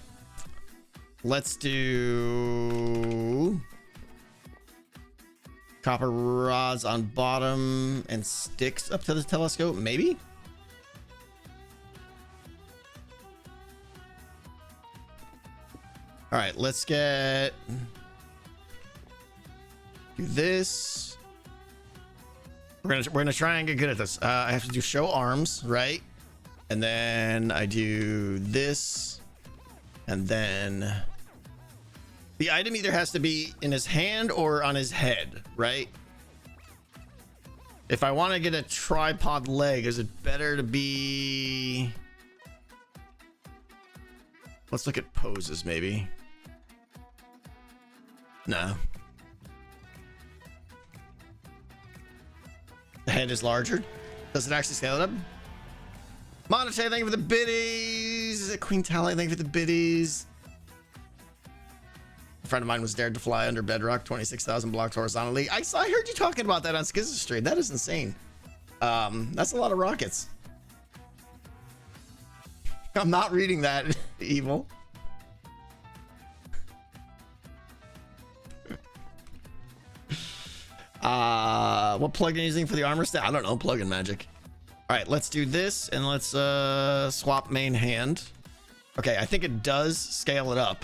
Let's do copper rods on bottom and sticks up to the telescope, maybe? All right, let's do this. We're gonna try and get good at this. I have to do show arms, right? And then I do this, and then the item either has to be in his hand or on his head, right? If I want to get a tripod leg, is it better to be... Let's look at poses, maybe. No. The head is larger. Does it actually scale it up? Monte, thank you for the biddies. Queen Tally, thank you for the biddies. A friend of mine was dared to fly under bedrock 26,000 blocks horizontally. I heard you talking about that on Skizzy Street. That is insane. That's a lot of rockets. I'm not reading that, Evil. What plugin are you using for the armor stat? I don't know, plugin magic. All right, let's do this and let's swap main hand. Okay, I think it does scale it up.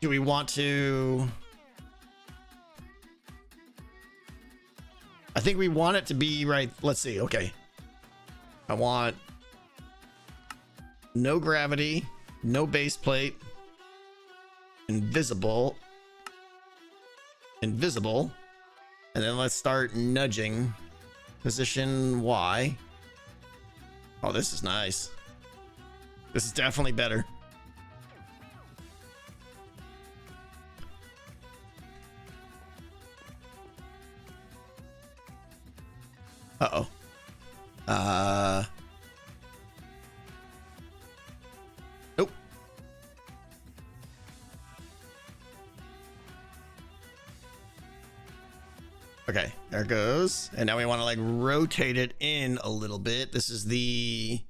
Do we want to... I think we want it to be right. Let's see. Okay. I want no gravity, no base plate, invisible, And then let's start nudging. Position Y. Oh, this is nice. This is definitely better. Uh-oh. Nope. Okay, there it goes. And now we want to like rotate it in a little bit. This is the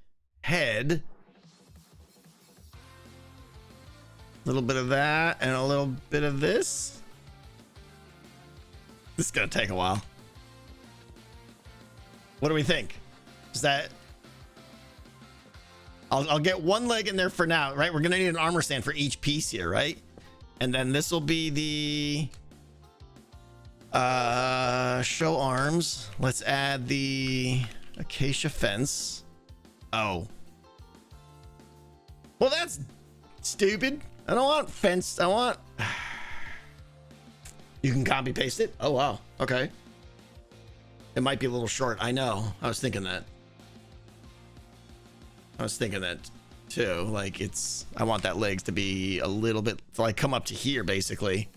head. A little bit of that and a little bit of this. This is gonna take a while. What do we think? Is that... I'll get one leg in there for now, right? We're gonna need an armor stand for each piece here, right? And then this will be the show arms. Let's add the acacia fence. Oh. Well, that's stupid. I don't want fence. I want... You can copy paste it? Oh, wow. Okay. It might be a little short. I know. I was thinking that. Too. Like, it's... I want that legs to be a little bit... like, come up to here, basically.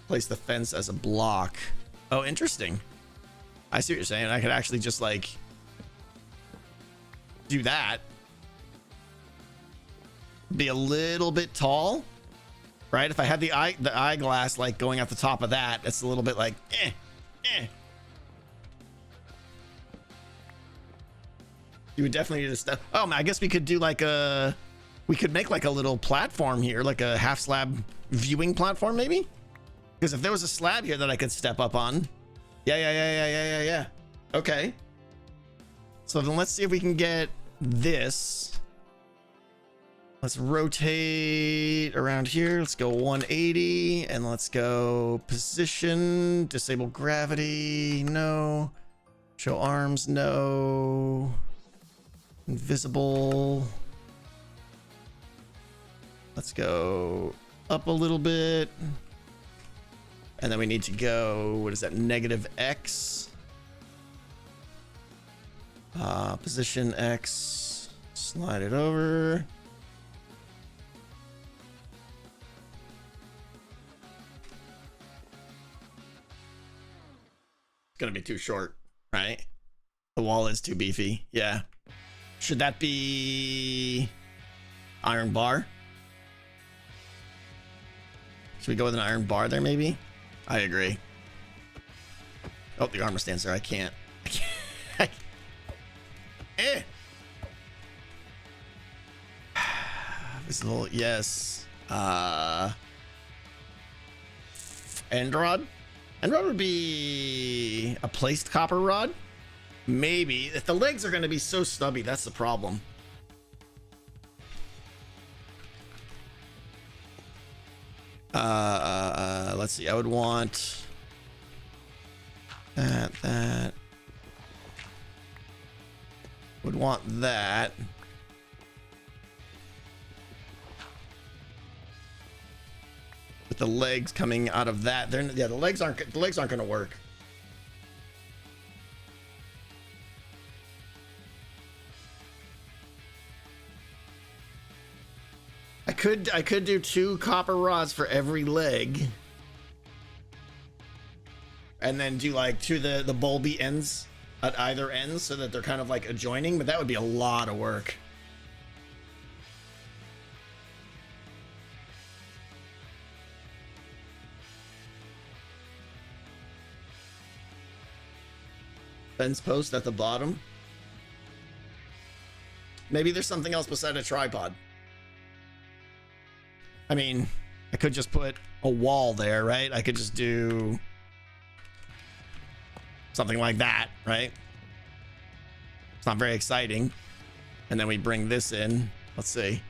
Place the fence as a block. Oh, interesting. I see what you're saying. I could actually just, like... do that. Be a little bit tall. Right? If I had the eyeglass like going at the top of that, it's a little bit like You would definitely need to step. Oh, I guess we could do like a... we could make like a little platform here, like a half slab viewing platform maybe? Because if there was a slab here that I could step up on. Yeah. Okay. So then let's see if we can get this. Let's rotate around here. Let's go 180 and let's go position, disable gravity, no. Show arms, no. Invisible. Let's go up a little bit. And then we need to go, what is that, -X. Position X, slide it over. Gonna be too short, right? The wall is too beefy. Yeah. Should that be iron bar? Should we go with an iron bar there maybe? I agree. Oh, the armor stands there. I can't. Visible, yes. End rod? End rod would be a placed copper rod? Maybe. If the legs are going to be so stubby, that's the problem. Let's see. I would want that. Would want that. With the legs coming out of that, the legs aren't going to work. I could do 2 copper rods for every leg, and then do like the bulby ends at either end so that they're kind of like adjoining, but that would be a lot of work. Fence post at the bottom. Maybe there's something else beside a tripod. I mean, I could just put a wall there, right? I could just do something like that, right? It's not very exciting. And then we bring this in. Let's see.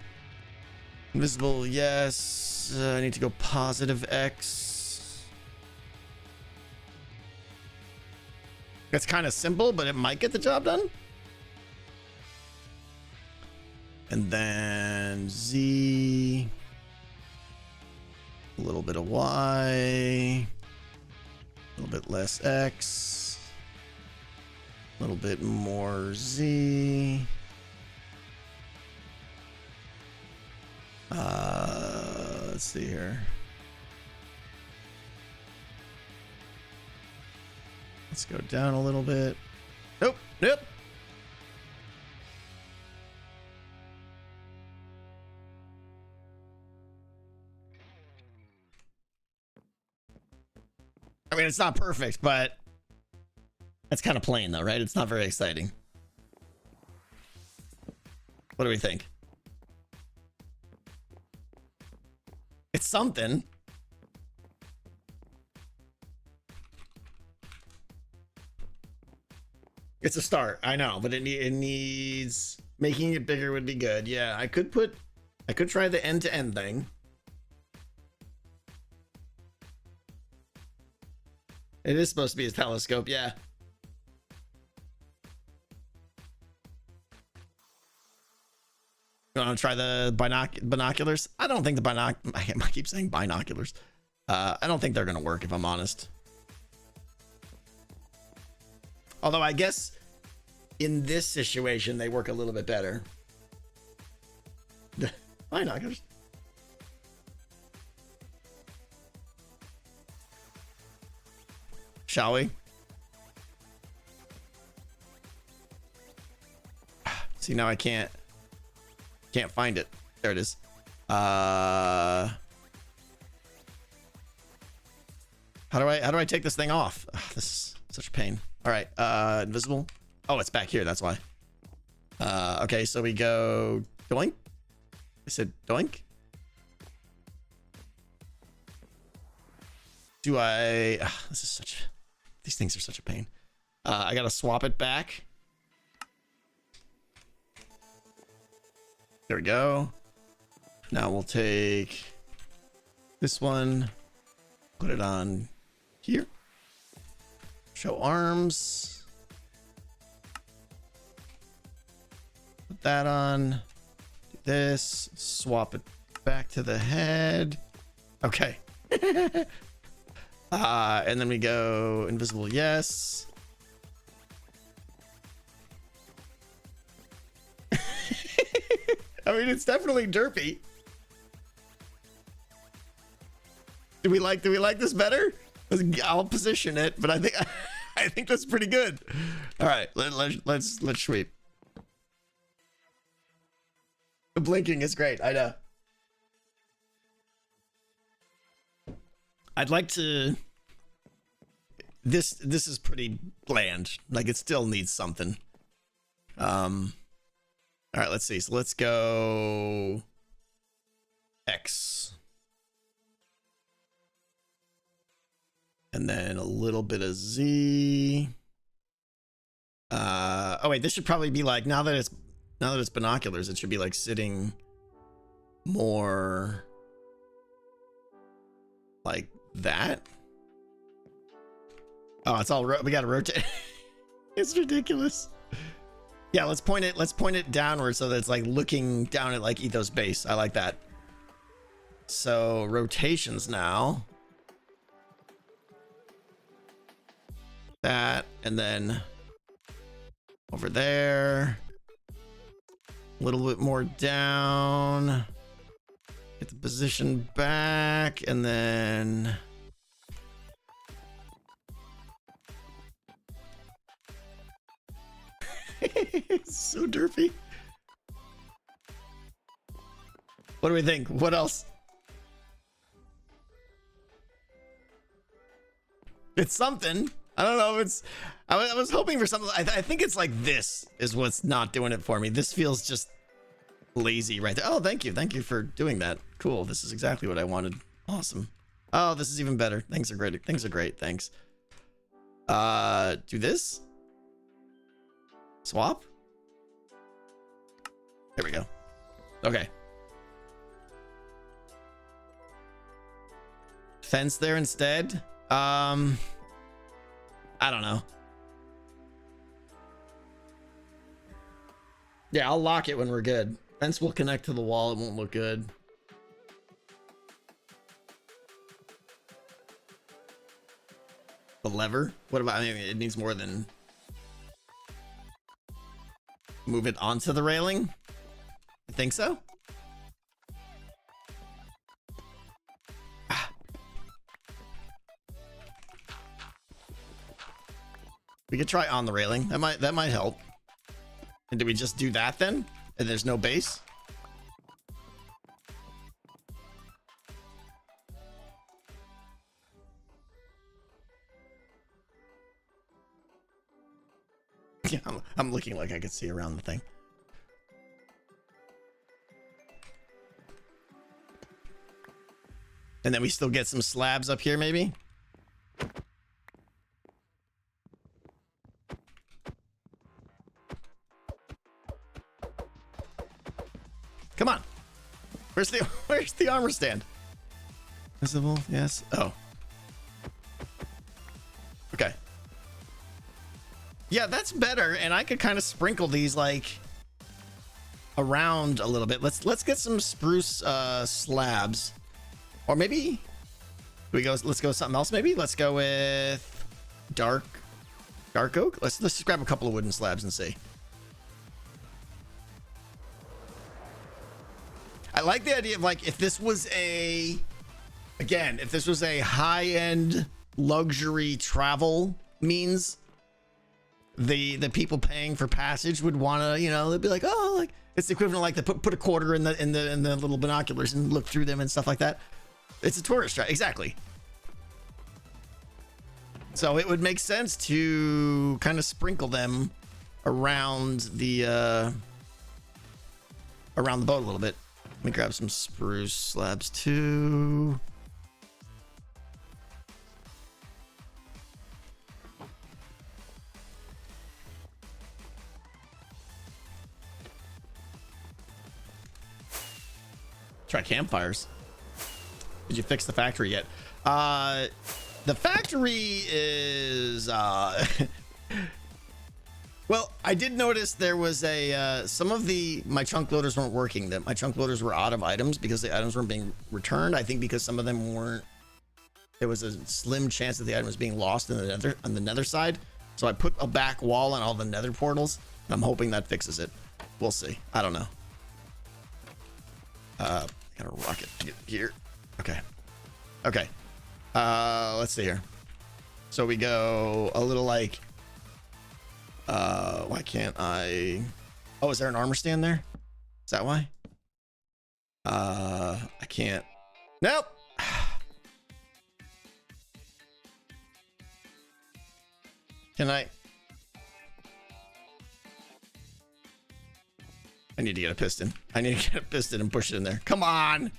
Invisible, yes. I need to go +X. It's kind of simple, but it might get the job done. And then then Z, a little bit of Y, a little bit less X, a little bit more Z. Let's see here. Let's go down a little bit. Nope, nope. I mean, it's not perfect, but that's kind of plain though, right? It's not very exciting. What do we think? It's something. It's a start, I know, but it needs, making it bigger would be good. Yeah, I could try the end-to-end thing. It is supposed to be a telescope, yeah. You want to try the binoculars? I don't think the I keep saying binoculars. I don't think they're going to work, if I'm honest. Although I guess in this situation, they work a little bit better. Binoculars. Shall we? See, now I can't find it. There it is. How do I take this thing off? Ugh, this is such a pain. All right, invisible. Oh, it's back here. That's why. Okay, so we go doink. I said doink. Do I? This is such. These things are such a pain. I gotta swap it back. There we go. Now we'll take this one, put it on here. Show arms. Put that on. Do this. Swap it back to the head. Okay. And then we go invisible, yes. I mean, it's definitely derpy. Do we like this better? I'll position it, but I think that's pretty good. All right, let's sweep. The blinking is great. I know. I'd like to. This is pretty bland. Like, it still needs something. All right, let's see. So let's go X. And then a little bit of Z. Oh wait, this should probably be like, now that it's binoculars, it should be like sitting more like that. Oh, it's all we gotta rotate. It's ridiculous. Yeah, let's point it downward so that it's like looking down at like Ethos base. I like that. So rotations now. That, and then over there. A little bit more down. Get the position back, and then it's so derpy. What do we think? What else? It's something. I don't know if it's. I was hoping for something. I think it's like this is what's not doing it for me. This feels just lazy right there. Oh, thank you. Thank you for doing that. Cool. This is exactly what I wanted. Awesome. Oh, this is even better. Things are great. Things are great. Thanks. Do this. Swap. There we go. Okay. Fence there instead. I don't know. Yeah, I'll lock it when we're good. Fence will connect to the wall. It won't look good. The lever? What about, I mean, it needs more than move it onto the railing? I think so. We could try on the railing. That might help. And do we just do that then? And there's no base? Yeah, I'm looking like I could see around the thing. And then we still get some slabs up here, maybe? Come on. Where's the armor stand? Visible, yes. Oh. Okay. Yeah, that's better, and I could kind of sprinkle these like around a little bit. Let's get some spruce slabs. Or maybe let's go with something else maybe. Let's go with dark oak. Let's just grab a couple of wooden slabs and see. I like the idea of like if this was a high-end luxury travel means, the people paying for passage would want to, you know, they'd be like, oh, like it's the equivalent of like to put a quarter in the little binoculars and look through them and stuff like that. It's a tourist trap, exactly. So it would make sense to kind of sprinkle them around the boat a little bit. Let me grab some spruce slabs too. Try campfires. Did you fix the factory yet? The factory is well, I did notice there was a some of my chunk loaders weren't working. That my chunk loaders were out of items because the items weren't being returned. I think because some of them weren't. There was a slim chance that the item was being lost on the nether side. So I put a back wall on all the nether portals. And I'm hoping that fixes it. We'll see. I don't know. Got a rocket to get here. Okay. Okay. Let's see here. So we go a little like, why can't I? Oh, is there an armor stand there? Is that why? I can't. Nope. Can I need to get a piston. I need to get a piston and push it in there. Come on.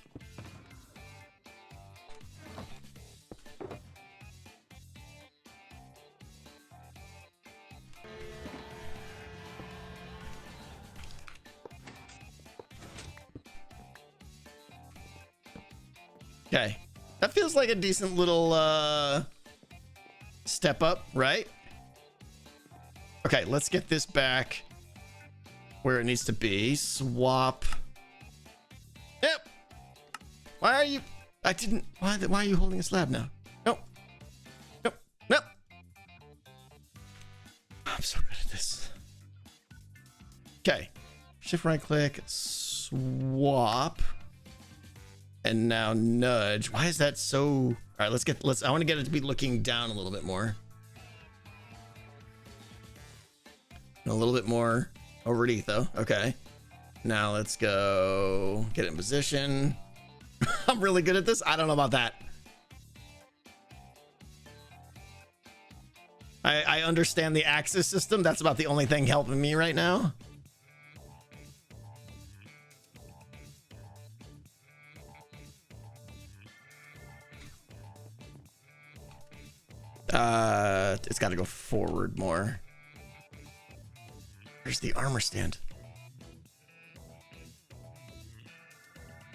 Okay. That feels like a decent little step up, right? Okay, let's get this back where it needs to be. Swap. Yep. Why are you? I didn't. Why are you holding a slab now? Nope. Nope. Nope. I'm so good at this. Okay. Shift right click. Swap. And now nudge. Why is that so? All right, I want to get it to be looking down a little bit more. And a little bit more overneath though. Okay. Now let's go get it in position. I'm really good at this. I don't know about that. I understand the axis system. That's about the only thing helping me right now. It's got to go forward more. Where's the armor stand?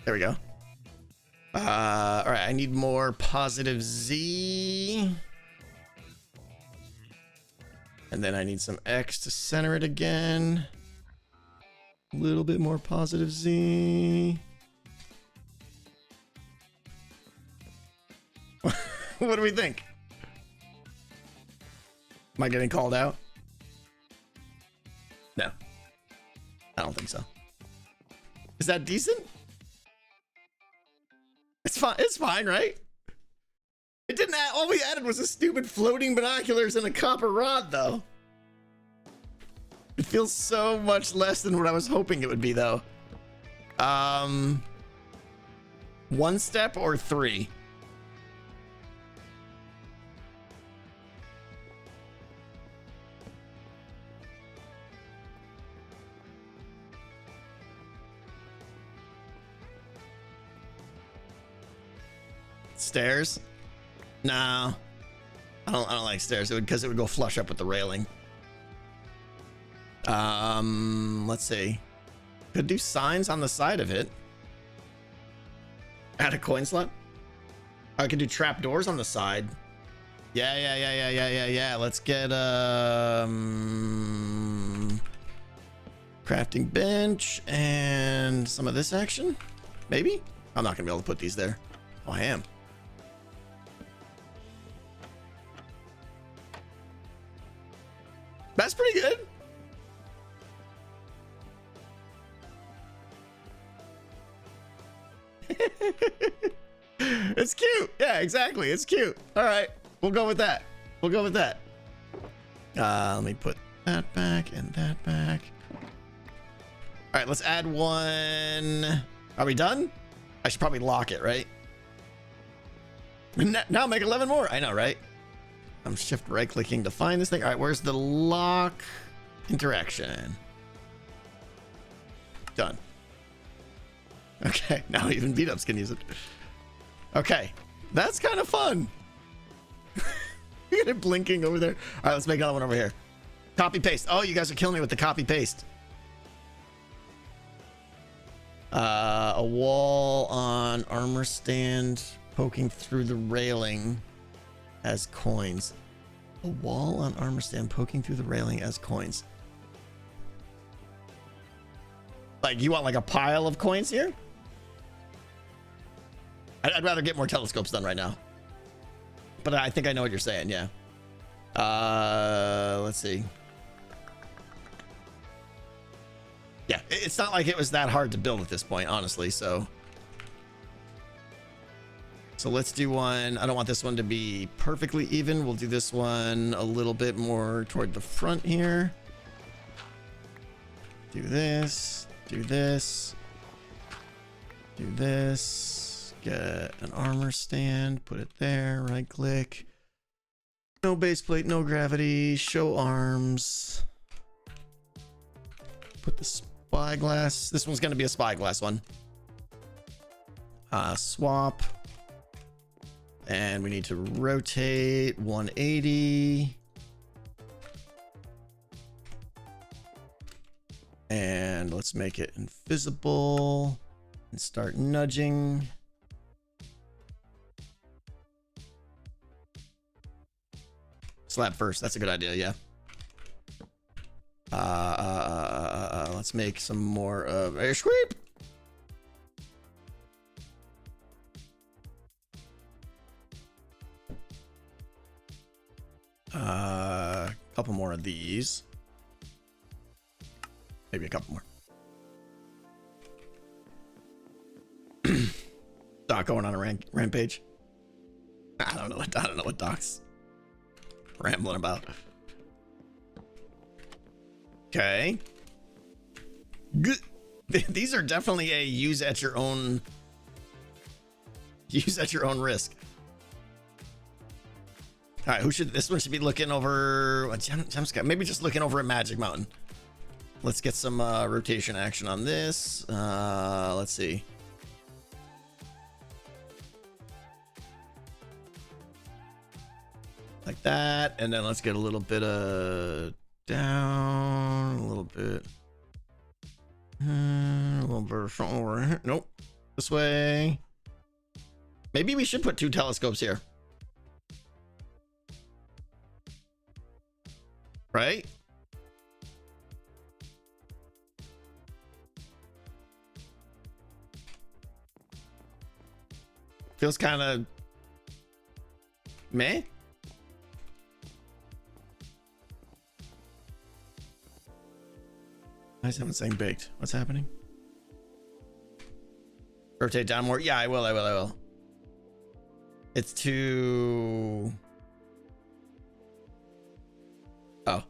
There we go. All right, I need more positive Z. And then I need some X to center it again. A little bit more positive Z. What do we think? Am I getting called out? No. I don't think so. Is that decent? It's fine. It's fine, right? It didn't add, all we added was a stupid floating binoculars and a copper rod, though. It feels so much less than what I was hoping it would be, though. 1 step or 3? Stairs? No. I don't like stairs. It would, because it would go flush up with the railing. Let's see. Could do signs on the side of it. Add a coin slot. I could do trap doors on the side. Yeah. Let's get crafting bench and some of this action. Maybe? I'm not gonna be able to put these there. Oh, I am. That's pretty good. It's cute. Yeah, exactly. It's cute. All right. We'll go with that. We'll go with that. Let me put that back and that back. All right, let's add one. Are we done? I should probably lock it, right? Now make 11 more. I know, right? I'm shift right clicking to find this thing. All right, where's the lock interaction? Done. Okay, now even beat ups can use it. Okay, that's kind of fun. Look at it blinking over there. All right, let's make another one over here. Copy paste. Oh, you guys are killing me with the copy paste. A wall on armor stand poking through the railing as coins. A wall on armor stand poking through the railing as coins. Like, you want like a pile of coins here? I'd rather get more telescopes done right now. But I think I know what you're saying, yeah. Let's see. Yeah, it's not like it was that hard to build at this point, honestly, so let's do one. I don't want this one to be perfectly even. We'll do this one a little bit more toward the front here. Do this, do this, do this. Get an armor stand, put it there, right click. No base plate, no gravity, show arms. Put the spyglass. This one's going to be a spyglass one. Swap. And we need to rotate 180. And let's make it invisible and start nudging. Slap first. That's a good idea. Yeah. Let's make some more of Airship. A couple more of these. Maybe a couple more. Doc going on a rampage. I don't know what Doc's rambling about. Okay. Good. These are definitely a use at your own risk. All right, this one should be looking over. Maybe just looking over at Magic Mountain. Let's get some rotation action on this. Let's see. Like that, and then let's get a little bit of down, a little bit of something over here. Nope, this way. Maybe we should put 2 telescopes here, right? Feels kind of meh. Why is someone saying baked? What's happening? Rotate down more. Yeah, I will. It's too... Oh.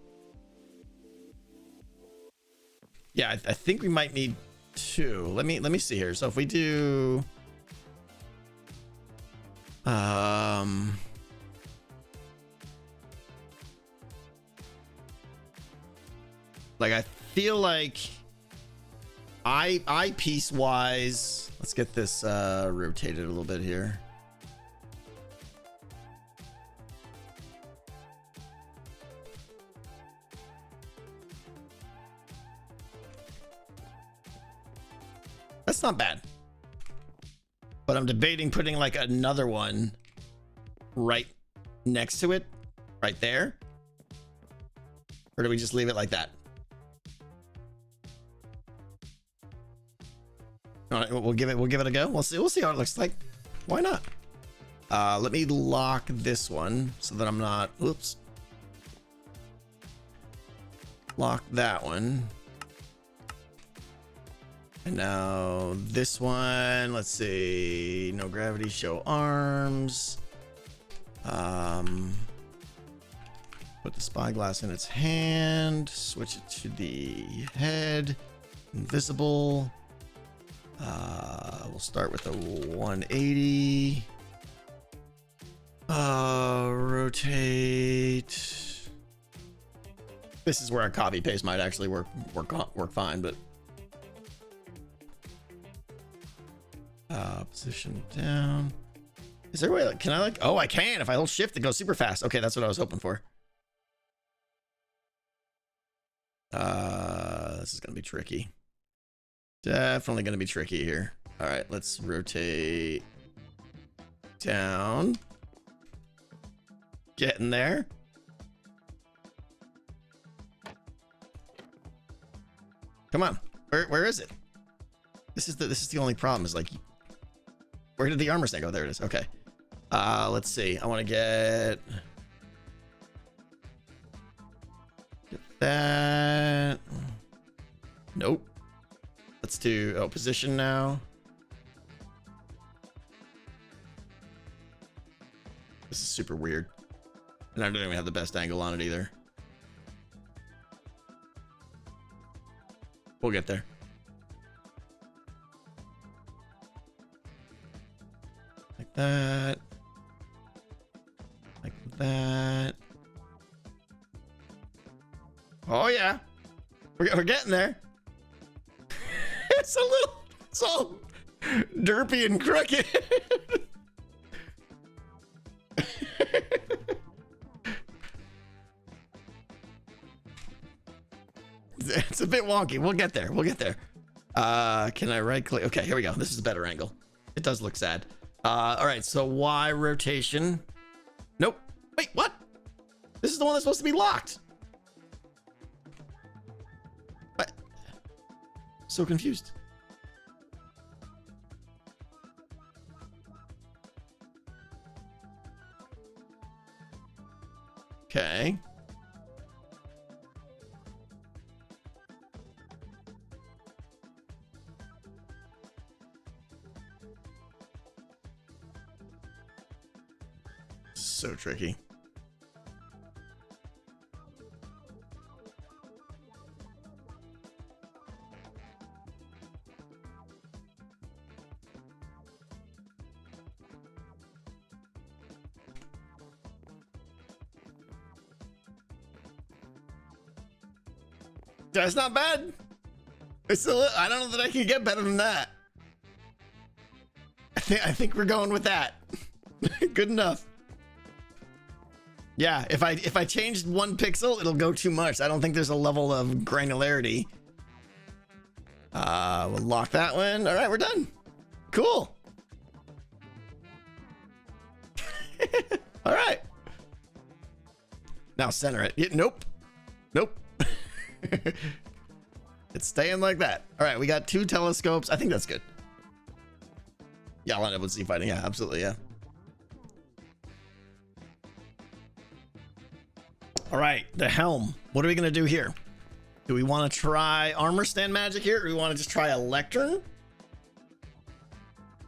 Yeah, I think we might need two. Let me see here. So if we do... Like, I feel like eyepiece wise, let's get this rotated a little bit here. That's not bad. But I'm debating putting like another one right next to it, right there. Or do we just leave it like that? All right, we'll give it a go. We'll see how it looks like. Why not? Let me lock this one so that I'm not, oops. Lock that one. And now this one, let's see, no gravity, show arms. Put the spyglass in its hand, switch it to the head, invisible. We'll start with a 180. Rotate. This is where a copy paste might actually work fine, but position down. Is there a way, like, can I like, oh, I can. If I hold shift, it goes super fast. Okay, that's what I was hoping for. This is gonna be tricky. Definitely gonna be tricky here. All right, let's rotate down. Getting there. Come on. Where is it? This is the only problem, is like, where did the armor stand go? There it is. Okay. Let's see. I want to get that. Nope. Let's do position now. This is super weird. And I don't even have the best angle on it either. We'll get there. Like that. Like that. Oh yeah. We're getting there. It's all derpy and crooked. It's a bit wonky. We'll get there. Can I right click? Okay, here we go. This is a better angle. It does look sad. All right, so Y rotation. Nope. Wait, what? This is the one that's supposed to be locked. What? So confused. Okay. So tricky. That's not bad. It's I don't know that I can get better than that. I think we're going with that. Good enough. Yeah, if I changed 1 pixel, it'll go too much. I don't think there's a level of granularity. We'll lock that one. All right, we're done. Cool. All right. Now center it. Yeah, nope. It's staying like that. All right, we got 2 telescopes. I think that's good. Yeah, I'll end up with sea fighting. Yeah, absolutely. Yeah. All right, the helm. What are we gonna do here? Do we want to try armor stand magic here? Or do we want to just try a lectern?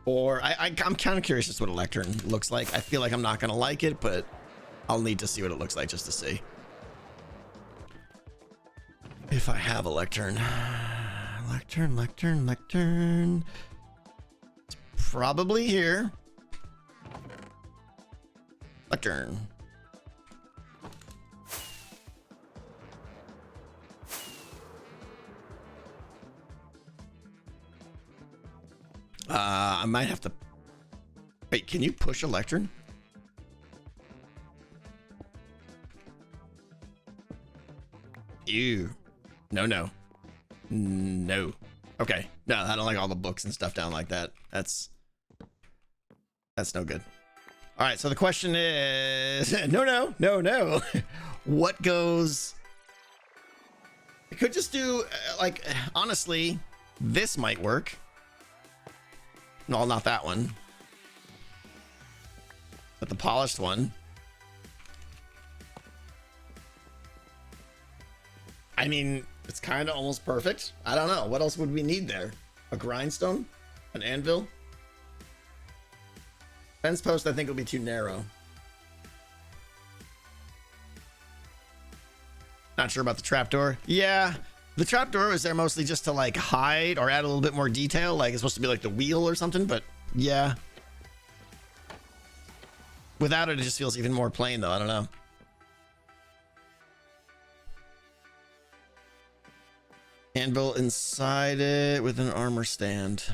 Or I'm kind of curious as to what a lectern looks like. I feel like I'm not gonna like it, but I'll need to see what it looks like just to see. If I have a lectern. Lectern. It's probably here. Lectern. I might have to... Wait, can you push a lectern? Ew. No. Okay. No, I don't like all the books and stuff down like that. That's no good. All right, so the question is... No. What goes... I could just do, like, honestly, this might work. No, not that one. But the polished one. I mean, it's kind of almost perfect. I don't know. What else would we need there? A grindstone? An anvil? Fence post, I think, will be too narrow. Not sure about the trapdoor. Yeah, the trapdoor is there mostly just to like hide or add a little bit more detail. Like it's supposed to be like the wheel or something, but yeah. Without it, it just feels even more plain though. I don't know. Anvil inside it with an armor stand.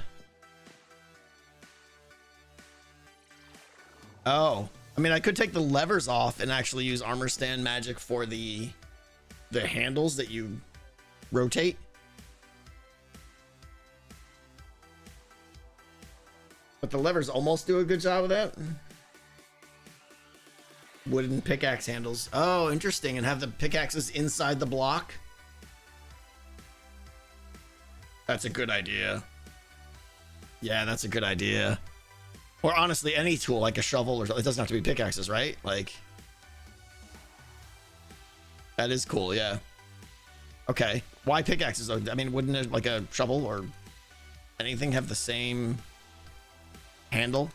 Oh, I mean, I could take the levers off and actually use armor stand magic for the handles that you rotate. But the levers almost do a good job of that. Wooden pickaxe handles. Oh, interesting. And have the pickaxes inside the block. That's a good idea. Yeah, that's a good idea. Or honestly, any tool like a shovel or it doesn't have to be pickaxes, right? Like that is cool, yeah. Okay. Why pickaxes though? I mean, wouldn't it like a shovel or anything have the same handle?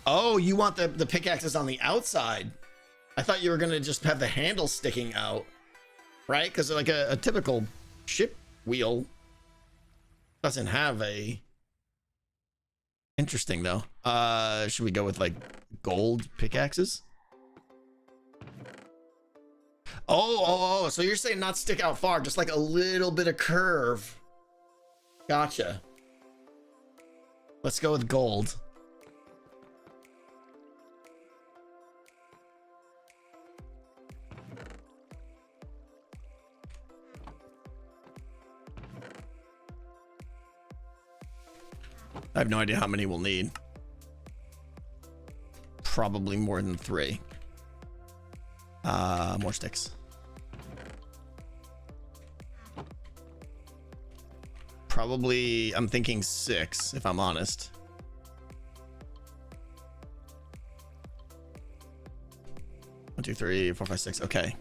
Oh, you want the pickaxes on the outside. I thought you were gonna just have the handle sticking out, right? Because like a typical ship wheel doesn't have a... Interesting though. Should we go with like gold pickaxes? Oh, so you're saying not stick out far, just like a little bit of curve. Gotcha. Let's go with gold. I have no idea how many we'll need. Probably more than 3. More sticks. Probably, I'm thinking 6, if I'm honest. One, 2, 3, 4, 5, 6. Okay.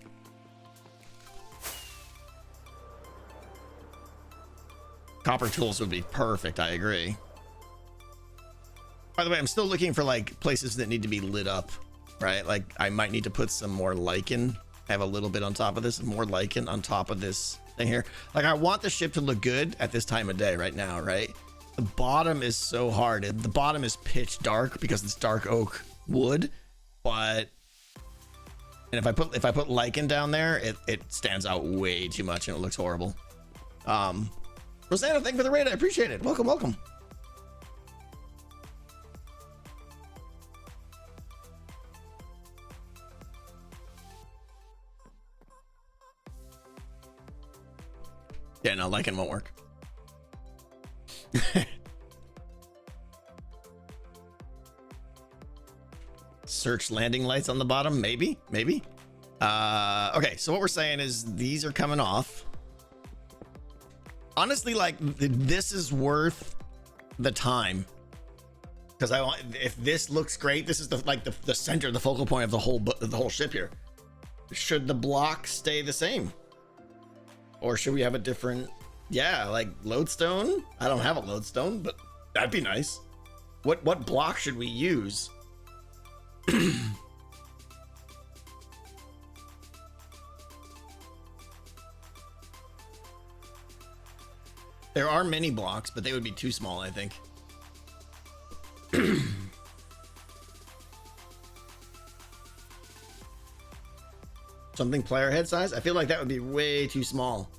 Copper tools would be perfect. I agree. By the way, I'm still looking for like places that need to be lit up, right? Like I might need to put some more lichen. I have a little bit on top of this, more lichen on top of this thing here. Like I want the ship to look good at this time of day right now, right? The bottom is so hard. The bottom is pitch dark because it's dark oak wood, and if I put lichen down there, it stands out way too much and it looks horrible. Rosanna, thank you for the raid. I appreciate it. Welcome. Yeah, no, lichen won't work. Search landing lights on the bottom, maybe. Okay, so what we're saying is these are coming off. Honestly, like this is worth the time. Because I want, if this looks great, this is the center, the focal point of the whole ship here. Should the block stay the same, or should we have a different? Yeah, like lodestone. I don't have a lodestone, but that'd be nice. What block should we use? There are mini blocks, but they would be too small, I think. Something player head size? I feel like that would be way too small.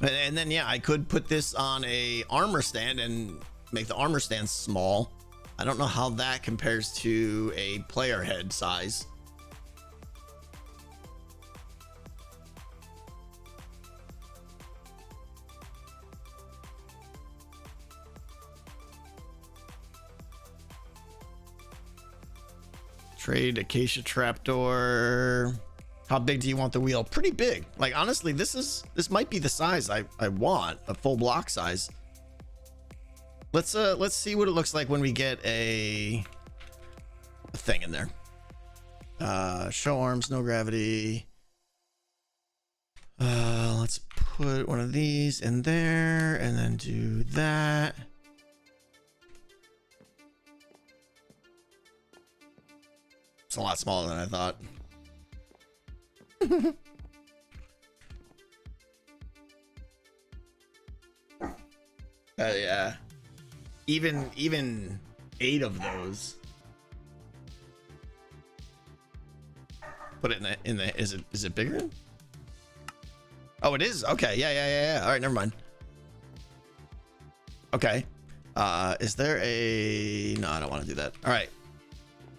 And then, yeah, I could put this on a armor stand and make the armor stand small. I don't know how that compares to a player head size. Trade acacia trapdoor. How big do you want the wheel? Pretty big. Like honestly, this might be the size I want, a full block size. Let's see what it looks like when we get a thing in there. Show arms, no gravity. Let's put one of these in there and then do that. It's a lot smaller than I thought. Yeah. Even 8 of those. Put it in the is it bigger? Oh, it is. Okay. Yeah. All right, never mind. Okay. Is there a no, I don't want to do that. All right.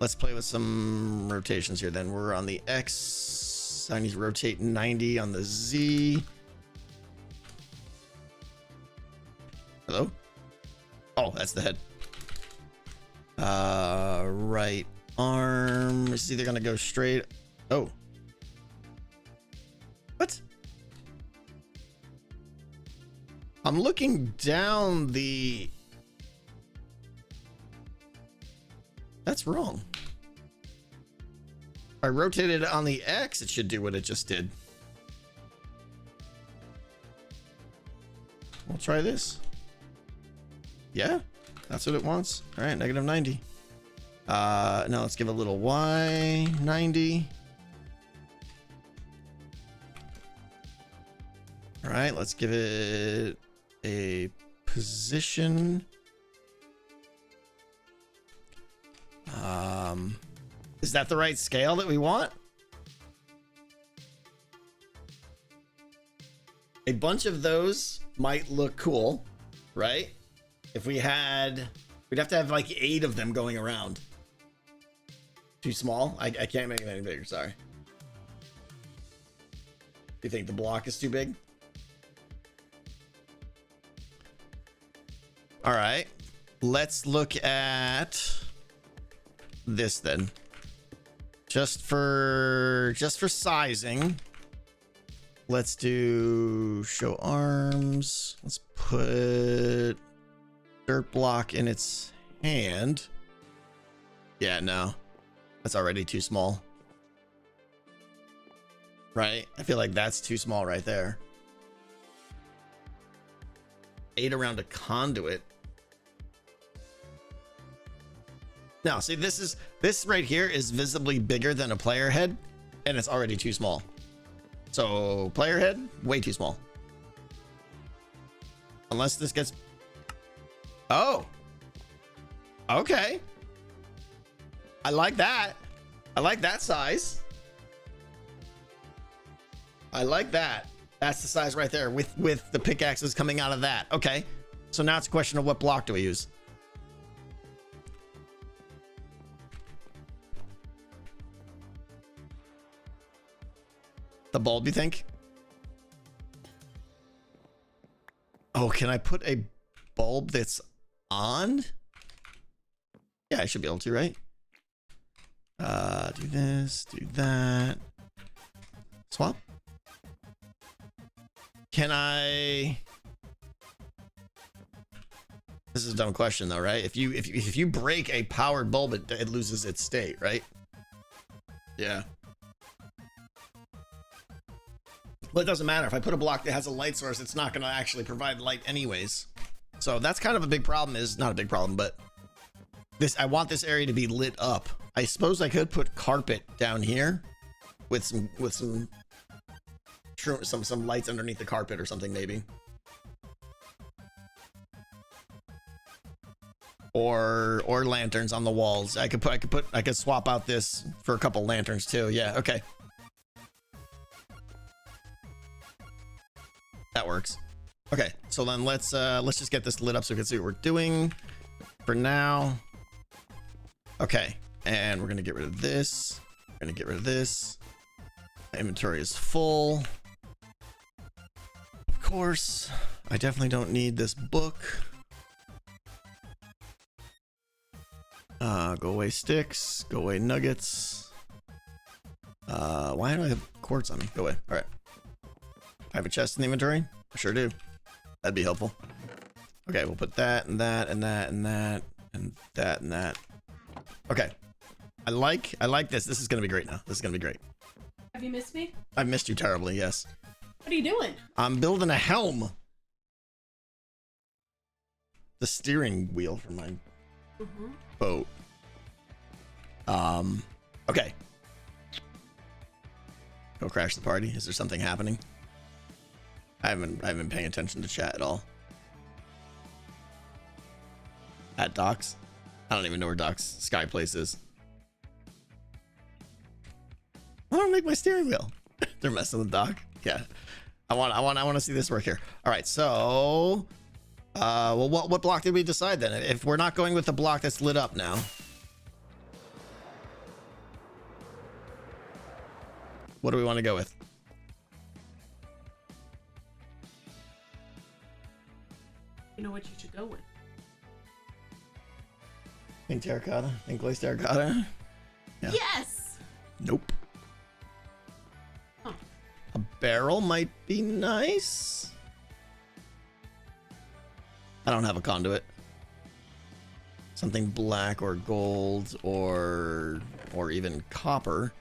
Let's play with some rotations here then. We're on the X. I need to rotate 90 on the Z. Hello? Oh, that's the head. Right arm is either gonna go straight. Oh. What? I'm looking down the... That's wrong. I rotated it on the X, it should do what it just did. We'll try this. Yeah, that's what it wants. All right, negative 90. Now let's give a little Y, 90. All right, let's give it a position. Is that the right scale that we want? A bunch of those might look cool, right? If we had, we'd have to have like 8 of them going around. Too small? I can't make it any bigger, sorry. Do you think the block is too big? All right, let's look at this then. Just for sizing, let's do show arms. Let's put dirt block in its hand. Yeah, no, that's already too small. Right? I feel like that's too small right there. 8 around a conduit. Now, see, this right here is visibly bigger than a player head, and it's already too small. So player head, way too small. Unless this gets... Oh. Okay. I like that. I like that size. I like that. That's the size right there with the pickaxes coming out of that. Okay. So now it's a question of what block do we use? The bulb, you think? Oh, can I put a bulb that's on? Yeah, I should be able to, right? Do this, do that. Swap? Can I... This is a dumb question though, right? If you break a powered bulb, it loses its state, right? Yeah. Well, it doesn't matter. If I put a block that has a light source, it's not going to actually provide light anyways. So that's kind of a big problem. Is not a big problem, but this, I want this area to be lit up. I suppose I could put carpet down here with some lights underneath the carpet or something, maybe. Or lanterns on the walls. I could swap out this for a couple lanterns too. Yeah, okay. That works. Okay, so then let's just get this lit up so we can see what we're doing for now. Okay, and we're gonna get rid of this. We're gonna get rid of this. My inventory is full. Of course, I definitely don't need this book. Go away sticks, go away nuggets. Why do I have quartz on me? Go away. All right. I have a chest in the inventory. I sure do. That'd be helpful. Okay, we'll put that and that and that and that and that and that. Okay. I like this. This is gonna be great now. This is gonna be great. Have you missed me? I've missed you terribly, yes. What are you doing? I'm building a helm. The steering wheel for my boat. Okay. Go crash the party. Is there something happening? I haven't been paying attention to chat at all. At docks? I don't even know where docks Sky Place is. I want to make my steering wheel. They're messing with the dock. Yeah. I want to see this work here. All right, so well, what block did we decide then? If we're not going with the block that's lit up now, what do we want to go with? You know what you should go with? Think terracotta? Think glazed terracotta? Yeah. Yes! Nope. Huh. A barrel might be nice. I don't have a conduit. Something black or gold or even copper.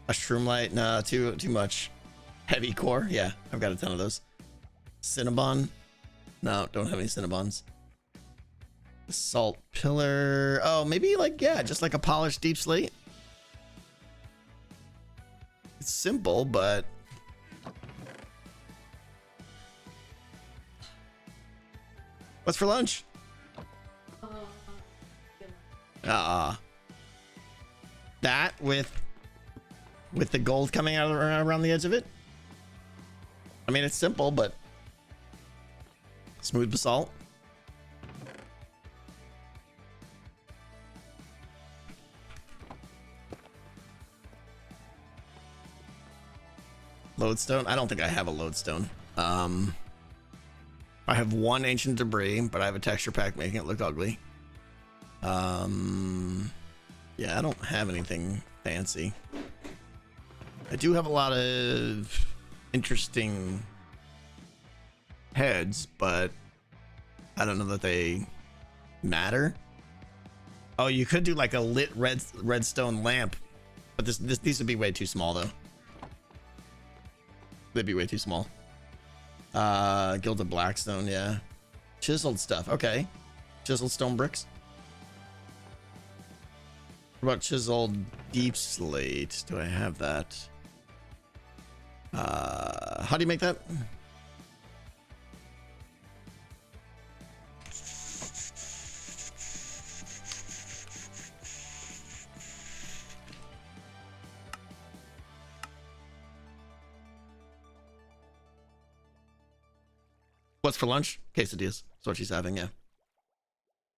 A shroom light? Nah, too much. Heavy core? Yeah, I've got a ton of those. Cinnabon? No, don't have any Cinnabons. Salt pillar. Oh, maybe like, yeah, just like a polished deep slate. It's simple, but what's for lunch? That with the gold coming out around the edge of it. I mean, it's simple, but smooth basalt. Lodestone? I don't think I have a lodestone. I have one ancient debris, but I have a texture pack making it look ugly. Yeah, I don't have anything fancy. I do have a lot of interesting heads, but I don't know that they matter. Oh, you could do like a lit redstone lamp, but these would be way too small though. They'd be way too small. Gilded blackstone, yeah. Chiseled stuff, okay. Chiseled stone bricks. What about chiseled deep slate? Do I have that? How do you make that? What's for lunch? Quesadillas. That's what she's having, yeah.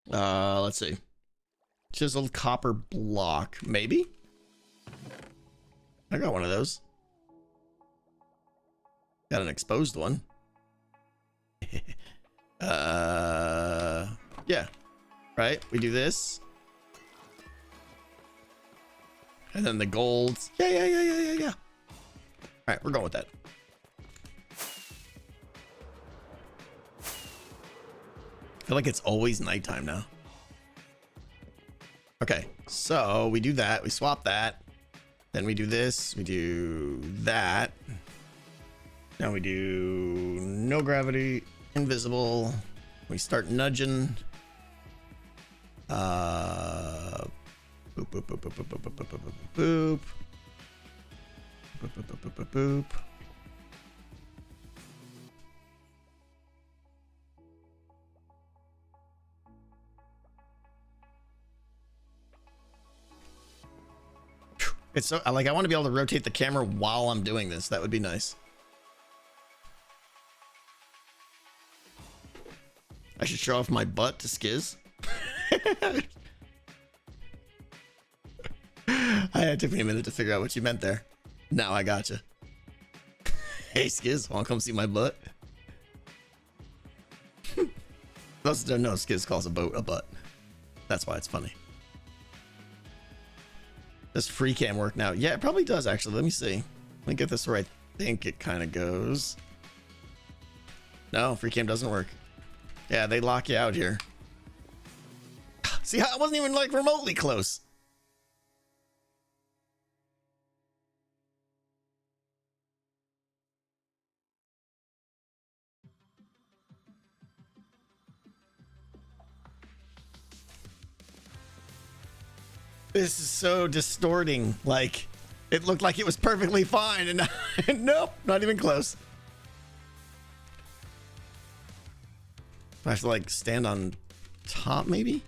Let's see. Chiseled copper block, maybe? I got one of those. Got an exposed one. Yeah. right? We do this. And then the gold. Yeah. All right, we're going with that. I feel like it's always nighttime now. Okay, so we do that. We swap that. Then we do this. We do that. Now we do no gravity, invisible. We start nudging. Boop, boop, boop, boop, boop, boop, boop, boop, boop, boop. Boop, boop, boop, boop, boop, boop. It's so like I want to be able to rotate the camera while I'm doing this. That would be nice. I should show off my butt to Skiz. It took me a minute to figure out what you meant there. Now I gotcha. Hey Skiz, wanna come see my butt? Those who don't know, Skiz calls a boat a butt. That's why it's funny. Does free cam work now? Yeah, it probably does actually. Let me see. Let me get this where I think it kind of goes. No, free cam doesn't work. Yeah, they lock you out here. See, I wasn't even like remotely close. This is so distorting. Like, it looked like it was perfectly fine, and nope, not even close. I have to like stand on top, maybe?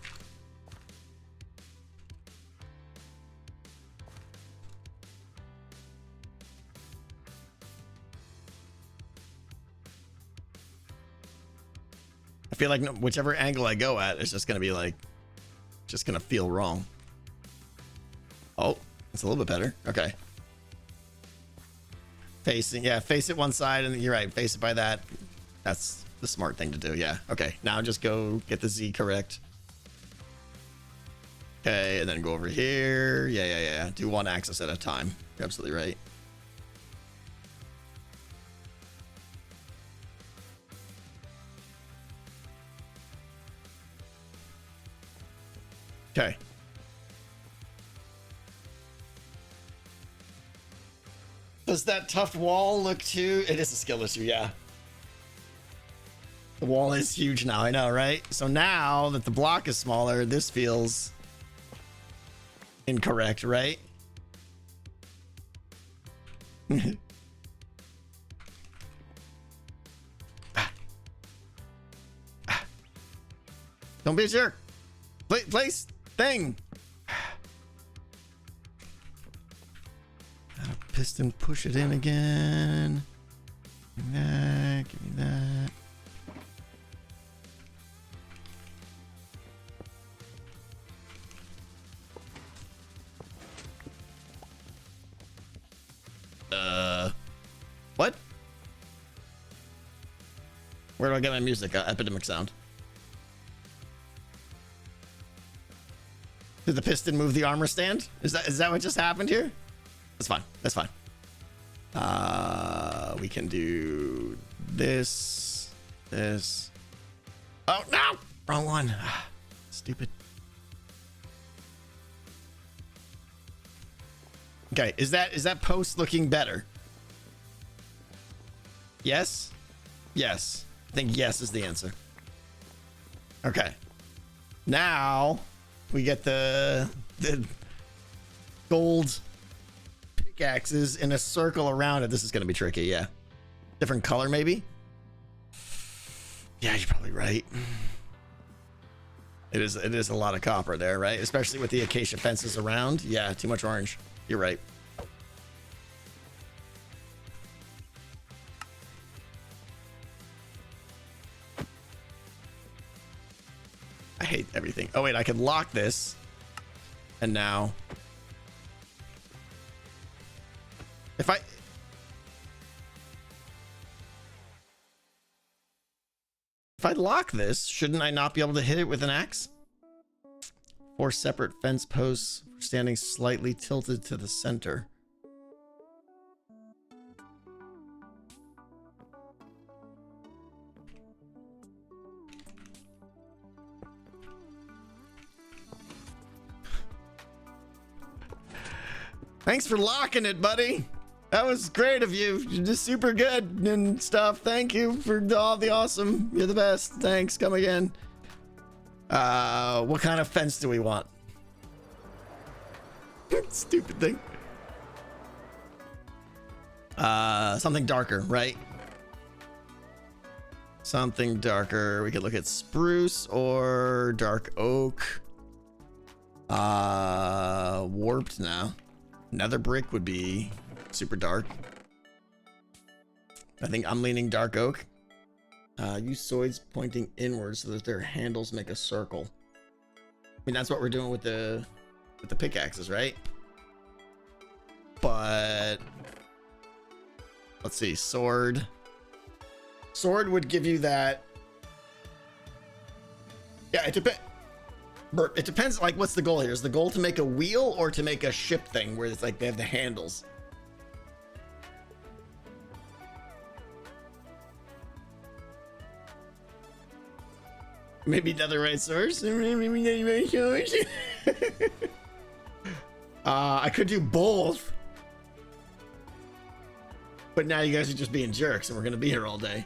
I feel like whichever angle I go at, it's just gonna be like, just gonna feel wrong. Oh, it's a little bit better. Okay. Facing, yeah, face it one side, and you're right, face it by that. That's the smart thing to do, yeah. Okay, now just go get the Z correct. Okay, and then go over here. Yeah. Do one axis at a time. You're absolutely right. Okay. Does that tough wall look too? It is a skill issue, yeah. The wall is huge now, I know, right? So now that the block is smaller, this feels incorrect, right? Don't be a jerk. Place thing. Piston, push it in again. Give me that. Give me that. What? Where do I get my music? Epidemic sound. Did the piston move the armor stand? Is that what just happened here? That's fine. That's fine. We can do this. This. Oh no! Wrong one. Stupid. Okay, is that post looking better? Yes? Yes. I think yes is the answer. Okay. Now we get the gold pickaxes in a circle around it. This is going to be tricky, yeah. Different color maybe? Yeah, you're probably right. It is a lot of copper there, right? Especially with the acacia fences around. Yeah, too much orange. You're right. I hate everything. Oh wait, I can lock this. And now if I lock this, shouldn't I not be able to hit it with an axe? 4 separate fence posts standing slightly tilted to the center. Thanks for locking it, buddy. That was great of you. You're just super good and stuff. Thank you for all the awesome. You're the best. Thanks. Come again. What kind of fence do we want? Stupid thing. Something darker, right? Something darker. We could look at spruce or dark oak. Warped now. Nether brick would be super dark. I think I'm leaning dark oak. Use swords pointing inwards so that their handles make a circle. I mean, that's what we're doing with the pickaxes, right? But let's see, sword. Sword would give you that. Yeah, it depends. It depends, like, what's the goal here? Is the goal to make a wheel or to make a ship thing where it's like they have the handles? Maybe netherite source. I could do both. But now you guys are just being jerks and we're going to be here all day.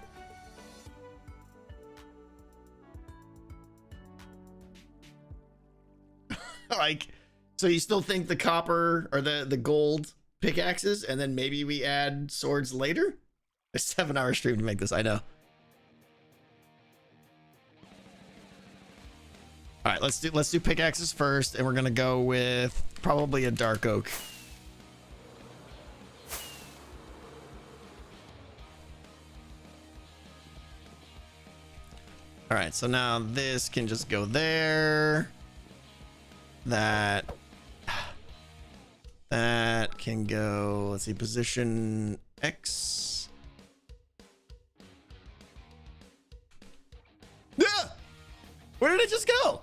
Like, so you still think the copper or the gold pickaxes, and then maybe we add swords later? A 7-hour stream to make this, I know. All right, let's do pickaxes first, and we're gonna go with probably a dark oak. All right, so now this can just go there. That can go, let's see, position X. Yeah! Where did it just go?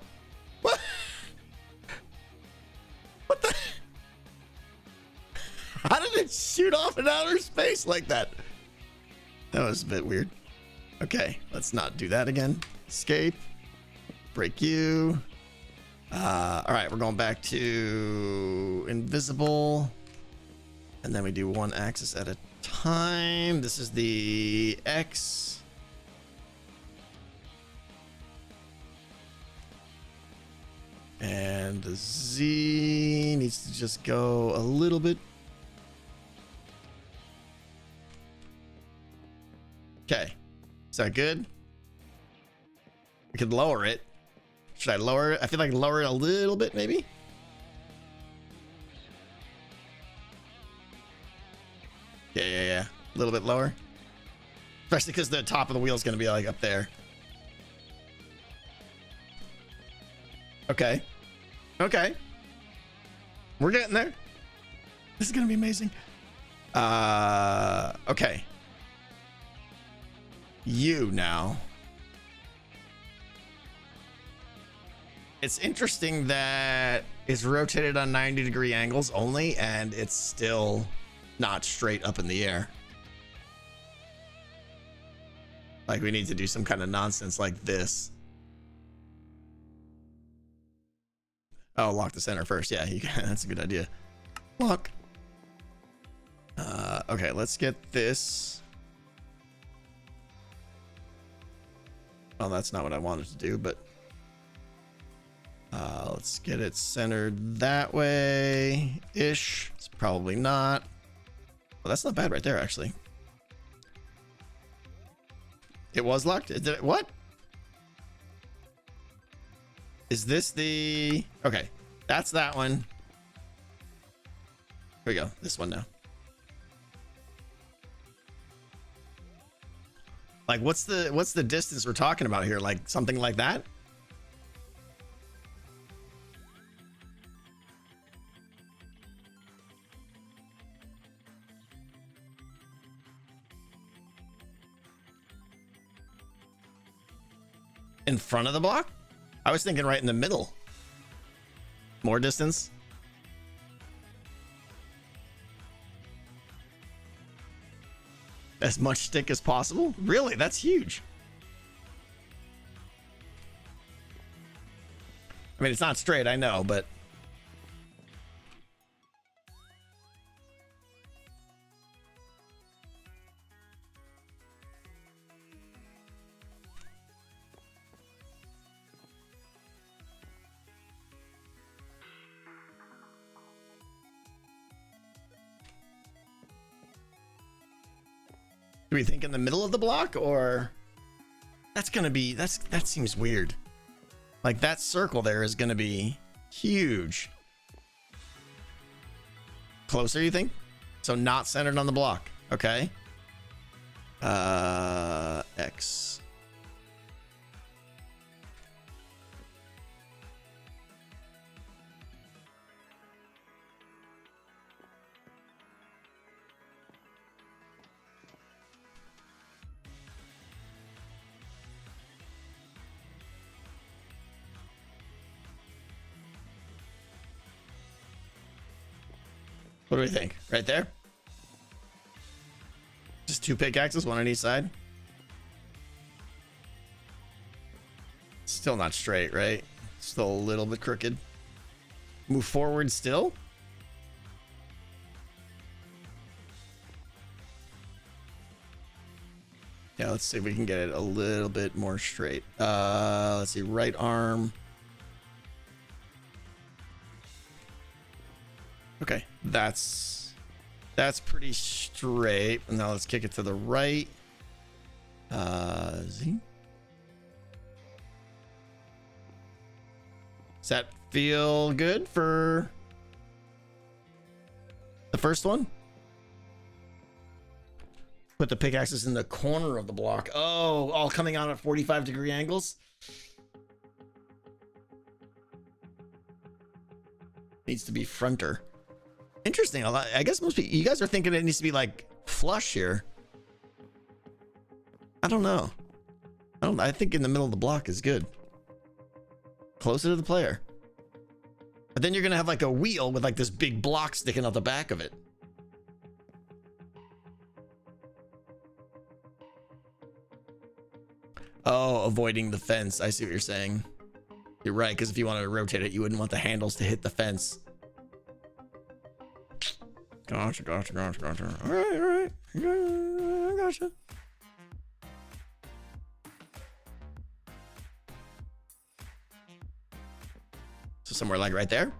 What? What the? How did it shoot off in outer space like that? That was a bit weird. Okay, let's not do that again. Escape. Break you. All right, we're going back to invisible, and then we do one axis at a time. This is the X. And the Z needs to just go a little bit. Okay, is that good? We could lower it. Should I lower it? I feel like lower it a little bit, maybe. Yeah. A little bit lower. Especially because the top of the wheel is going to be like up there. Okay. We're getting there. This is going to be amazing. Okay. You now. It's interesting that it's rotated on 90-degree angles only, and it's still not straight up in the air. Like, we need to do some kind of nonsense like this. Oh, lock the center first. Yeah, that's a good idea. Lock. Okay, let's get this. Well, that's not what I wanted to do, but let's get it centered that way-ish. It's probably not. Well, that's not bad right there, actually. It was locked? Did it, what? Is this the... Okay, that's that one. Here we go. This one now. Like, what's the distance we're talking about here? Like, something like that? In front of the block? I was thinking right in the middle. More distance? As much stick as possible? Really? That's huge. I mean, it's not straight, I know, but... Do we think in the middle of the block, or that's gonna be, that seems weird. Like that circle there is gonna be huge. Closer, you think? So not centered on the block. Okay. X. What do we think? Right there? Just 2 pickaxes, 1 on each side. Still not straight, right? Still a little bit crooked. Move forward still? Yeah, let's see if we can get it a little bit more straight. Let's see, right arm. Okay, that's pretty straight. Now let's kick it to the right. Z. Does that feel good for the first one? Put the pickaxes in the corner of the block. Oh, all coming out at 45-degree angles. Needs to be fronter. Interesting. I guess most people, you guys are thinking it needs to be like flush here. I don't know. I think in the middle of the block is good. Closer to the player. But then you're going to have like a wheel with like this big block sticking out the back of it. Oh, avoiding the fence. I see what you're saying. You're right, because if you wanted to rotate it, you wouldn't want the handles to hit the fence. Gotcha. All right. I gotcha. So somewhere like right there?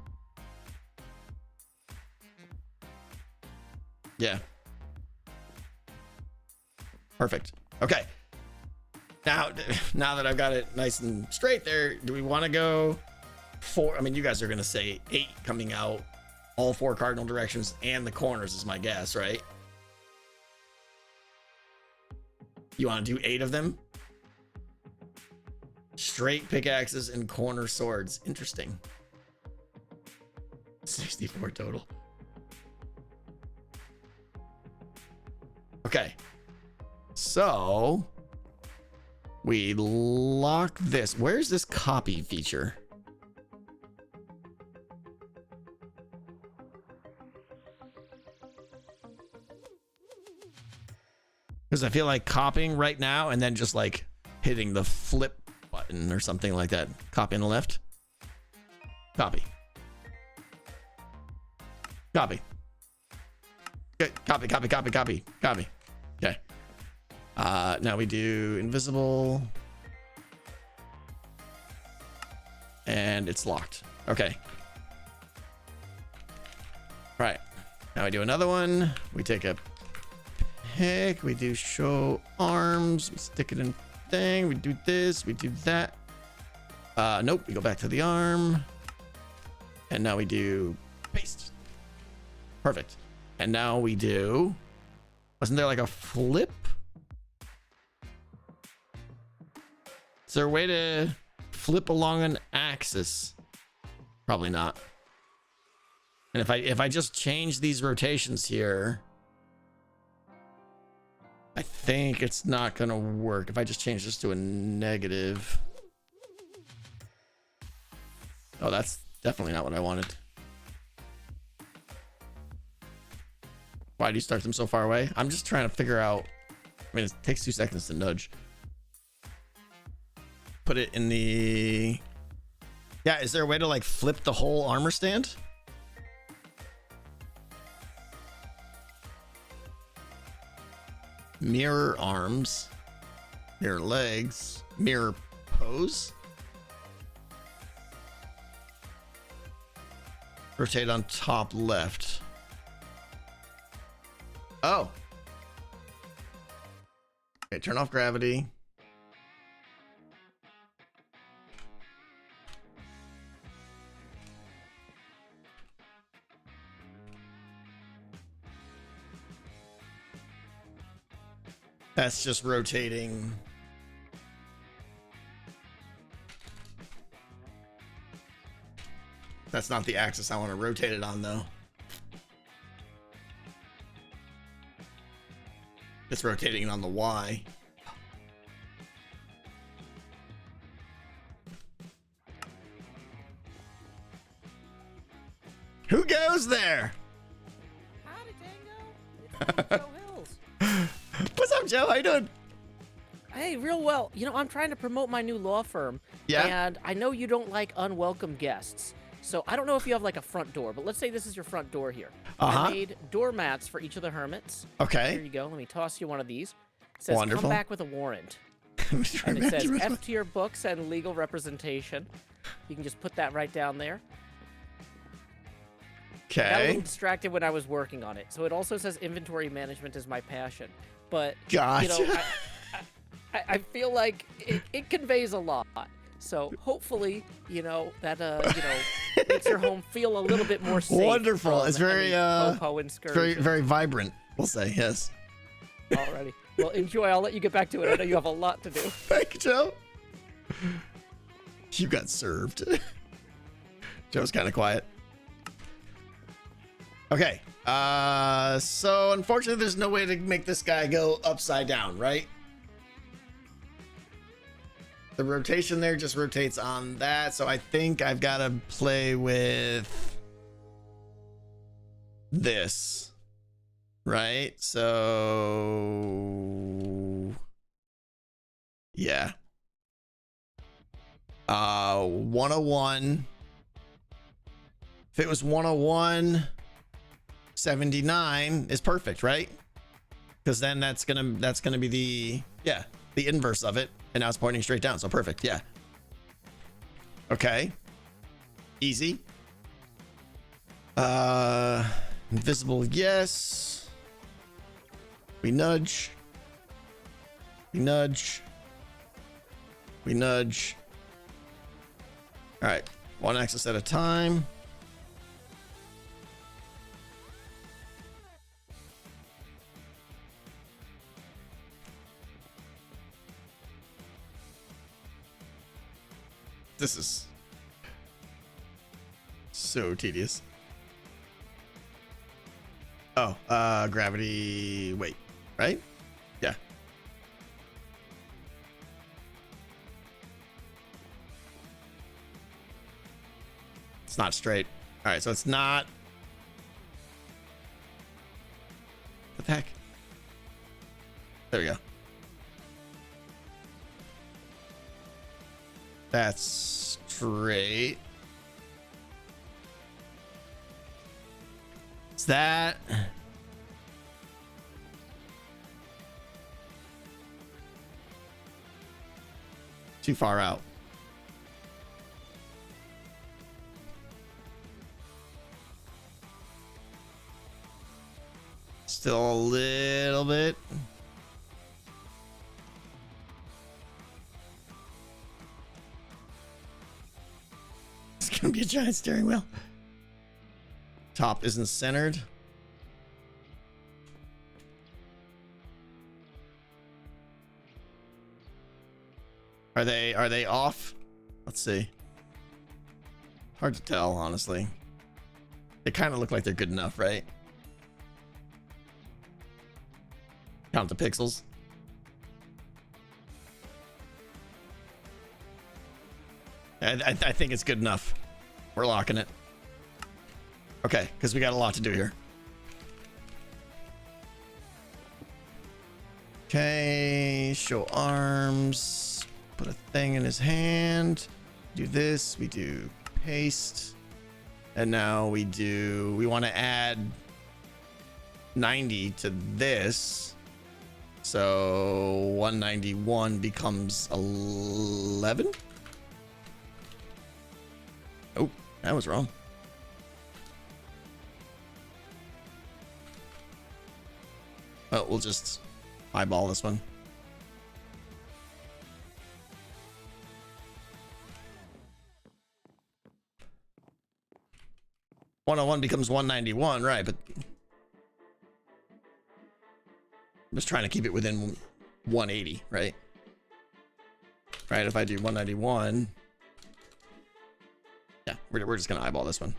Yeah. Perfect. Okay. Now that I've got it nice and straight there, do we want to go 4? I mean, you guys are going to say 8 coming out. All 4 cardinal directions and the corners is my guess, right? You want to do 8 of them? Straight pickaxes and corner swords. Interesting. 64 total. Okay. So we lock this. Where's this copy feature? Because I feel like copying right now and then just like hitting the flip button or something like that. Copy on the left. Copy. Copy. Okay. Copy. Okay. Now we do invisible. And it's locked. Okay. Right. Now we do another one. We take a pick. We do show arms. We stick it in thing. We do this. We do that. Nope. We go back to the arm. And now we do paste. Perfect. And now we do... Wasn't there like a flip? Is there a way to flip along an axis? Probably not. And if I just change these rotations here, I think it's not gonna work. If I just change this to a negative. Oh, that's definitely not what I wanted. Why do you start them so far away? I'm just trying to figure out. I mean, it takes 2 seconds to nudge. Put it in the... Yeah, is there a way to like flip the whole armor stand? Mirror arms. Mirror legs. Mirror pose. Rotate on top left. Oh. Okay, turn off gravity. That's just rotating. That's not the axis I want to rotate it on, though. It's rotating it on the Y. Who goes there? Howdy, Tango. It's Joe Hills. What's up, Joe? How you doing? Hey, real well. I'm trying to promote my new law firm. Yeah? And I know you don't like unwelcome guests. So I don't know if you have like a front door, but let's say this is your front door here. Uh-huh. I made doormats for each of the hermits. Okay. Here you go. Let me toss you one of these. It says, Wonderful. come back with a warrant. And it says F to your books and legal representation. You can just put that right down there. I got a Okay. little distracted when I was working on it. So it also says inventory management is my passion. But, Gotcha. I feel like it conveys a lot. So hopefully, that, makes your home feel a little bit more safe. Wonderful. It's very, very, very vibrant, we'll say. Yes. Alrighty. Well, enjoy. I'll let you get back to it. I know you have a lot to do. Thank you, Joe. You got served. Joe's kind of quiet. Okay. So unfortunately, there's no way to make this guy go upside down, right? The rotation there just rotates on that. So I think I've got to play with this, right? So yeah. 101. If it was 101, 79 is perfect, right? Because then that's gonna be the inverse of it, and now it's pointing straight down. So perfect, yeah. Okay, easy. Invisible, yes. We nudge. We nudge. We nudge. All right, one axis at a time. This is so tedious. Oh, gravity, wait, right? Yeah. It's not straight. All right, so it's not. What the heck? There we go. That's straight. Is that? Too far out. Still a little bit. It's gonna be a giant steering wheel. Top isn't centered. Are they off? Let's see. Hard to tell, honestly. They kind of look like they're good enough, right? Count the pixels. I think it's good enough. we're locking it. Okay, because we got a lot to do here. Okay, show arms. Put a thing in his hand. Do this. We do paste. And now we want to add 90 to this. So 191 becomes 11. Oh, that was wrong. Well, we'll just eyeball this one. $101 becomes 191, right? But I'm just trying to keep it within 180, right? Right, if I do 191, yeah, we're just gonna eyeball this one.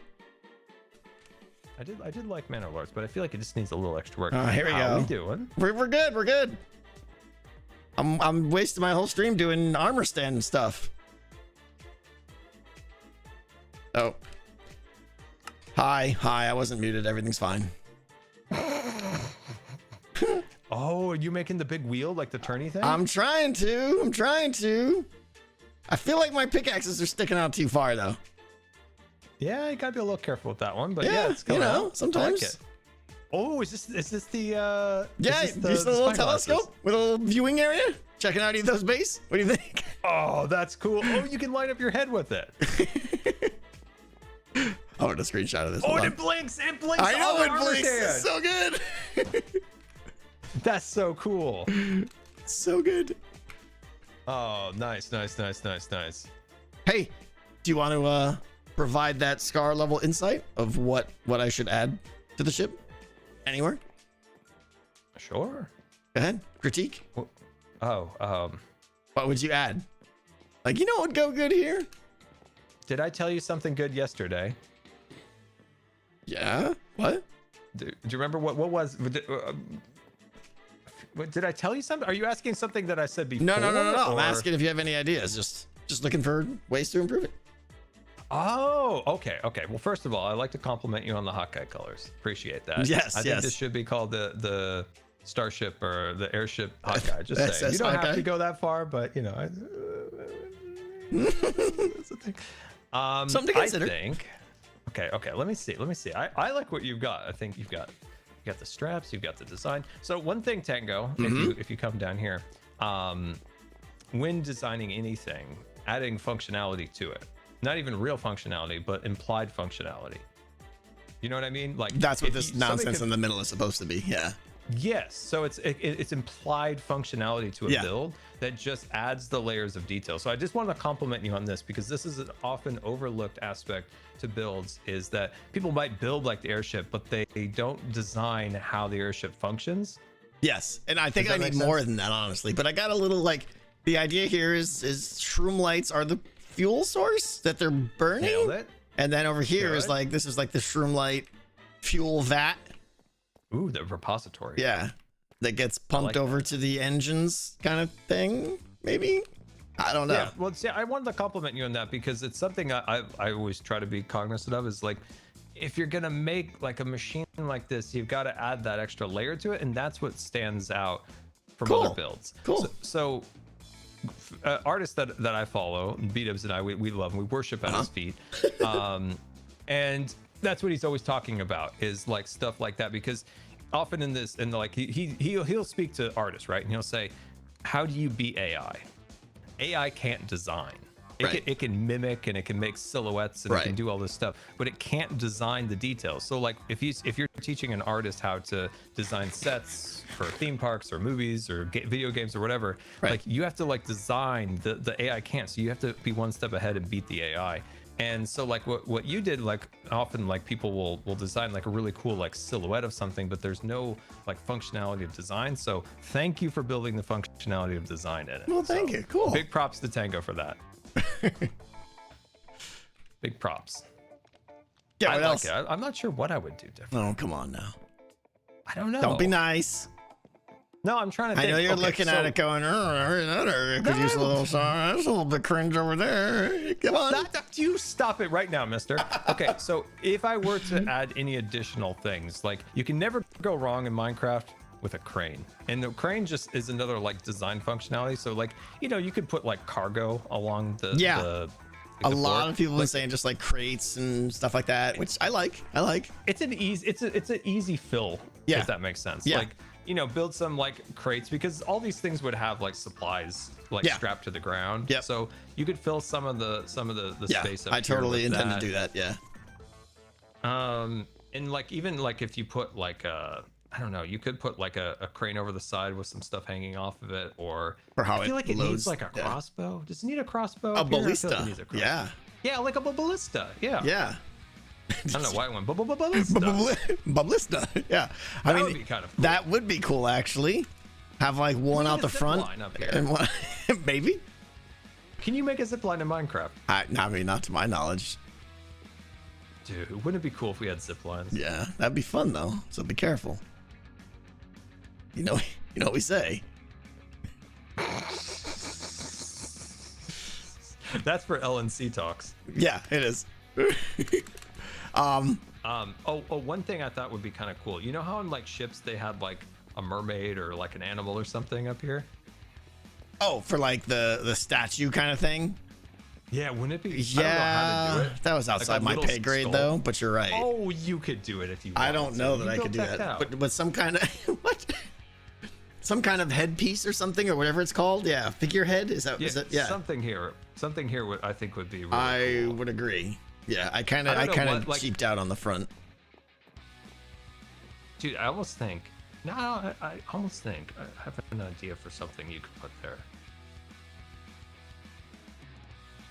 I did like Manor Lords, but I feel like it just needs a little extra work. Here we go. How we doing? We're good. We're good. I'm wasting my whole stream doing armor stand stuff. Oh. Hi. I wasn't muted. Everything's fine. Oh, are you making the big wheel like the turny thing? I'm trying to. I feel like my pickaxes are sticking out too far though. Yeah, you gotta be a little careful with that one, but yeah, it's you coming know, out. sometimes. I like it. Oh, is this the yeah, is this just a little spy glasses? telescope with a little viewing area. Checking out those base. What do you think? Oh, that's cool. Oh, you can light up your head with it. Oh, a screenshot of this. Oh, Hold and on. it blinks. It blinks. I know on it the armor blinks. stand. It's so good. That's so cool. So good. Oh, nice. Hey, do you want to provide that scar level insight of what I should add to the ship? Anywhere? Sure. Go ahead. Critique. Oh, What would you add? Like, you know what would go good here? did I tell you something good yesterday? Yeah. What? Do you remember what was? Did I tell you something? Are you asking something that I said before? No. I'm or- asking if you have any ideas. Just looking for ways to improve it. Oh, okay. Well, first of all, I'd like to compliment you on the Hawkeye colors. Appreciate that. Yes, I think this should be called the Starship or the Airship Hawkeye. Just saying. SS You don't Hawkeye. have to go that far, but you know, that's the thing. Something to consider. I think. Okay. Let me see. I like what you've got. I think you got the straps. You've got the design. So one thing, Tango, if you come down here, when designing anything, adding functionality to it. Not even real functionality, but implied functionality. You know what I mean? Like That's what if this somebody nonsense could- in the middle is supposed to be. Yeah. Yes, so it's implied functionality to a Yeah. build that just adds the layers of detail. So I just want to compliment you on this because this is an often overlooked aspect to builds is that people might build like the airship, but they don't design how the airship functions. Yes, and I think Does I that need make more sense? than that, honestly. But I got a little like the idea here is shroom lights are the fuel source that they're burning, Nailed it. and then over here is Good. like this is like the shroom light fuel vat. Ooh, the repository. Yeah, that gets pumped like over to the engines, kind of thing. Maybe I don't know. Yeah, well, see, I wanted to compliment you on that because it's something I always try to be cognizant of is like, if you're gonna make like a machine like this, you've got to add that extra layer to it, and that's what stands out from Cool. other builds. Cool. So artists that I follow, B-Dubs and I, we love him, we worship at his feet, and that's what he's always talking about is like stuff like that because often in this and like he'll speak to artists, right, and he'll say, how do you beat AI can't design. Right. It can mimic and it can make silhouettes and it can Right. do all this stuff, but it can't design the details. So like if you're teaching an artist how to design sets for theme parks or movies or video games or whatever, Right. like you have to like design the AI can't. So you have to be one step ahead and beat the AI. And so like what you did, like often like people will design like a really cool like silhouette of something, but there's no like functionality of design. So thank you for building the functionality of design in it. Well, thank So, you. Cool. Big props to Tango for that. Big props. Yeah. I What like else? it. I'm not sure what I would do different. Oh, come on now. I don't know. Don't be nice. No, I'm trying to I think. know you're Okay, looking so- at it going, oh, that area could use a little song. That's a little bit cringe over there. Come on. You stop it right now, mister. Okay, so if I were to add any additional things, like you can never go wrong in Minecraft with a crane. And the crane just is another like design functionality. So like, you know, you could put like cargo along the A lot of people are saying just like crates and stuff like that, which I like. It's an easy fill, Yeah. if that makes sense. Yeah. Like, you know, build some like crates because all these things would have like supplies like strapped to the ground. Yep. So you could fill some of the space up I totally here with intend that. to do that. Yeah. And like even like if you put like I don't know, you could put like a crane over the side with some stuff hanging off of it, or how I feel it like it loads, needs like a yeah. crossbow. Does it need a crossbow? A up here? I feel like ballista. it needs a crossbow. Yeah. Yeah, like a ballista. Yeah. Yeah. I don't know why I went ballista. Ballista. Yeah. I That mean, would be kind of cool. that would be cool actually. Have like one Make out a the zip front line up here. and one, maybe. Can you make a zip line in Minecraft? I mean, not to my knowledge. Dude, wouldn't it be cool if we had zip lines? Yeah, that'd be fun though. So be careful. You know what we say. That's for LNC talks. Yeah, it is. One thing I thought would be kind of cool. You know how in like ships they had like a mermaid or like an animal or something up here? Oh, for like the statue kind of thing. Yeah, wouldn't it be? Yeah, I don't know how to do it. that was outside a my little pay grade skull. though. But you're right. Oh, you could do it if you. I wanted don't to. know You that I go could do check that. out. But some kind of what? Some kind of headpiece or something or whatever it's called. Yeah, figurehead. Is that? Yeah. Something here would I think would be really I cool. would agree. Yeah, I kind I of don't know what, like- cheaped out on the front. Dude, I almost think. No, I almost think I have an idea for something you could put there.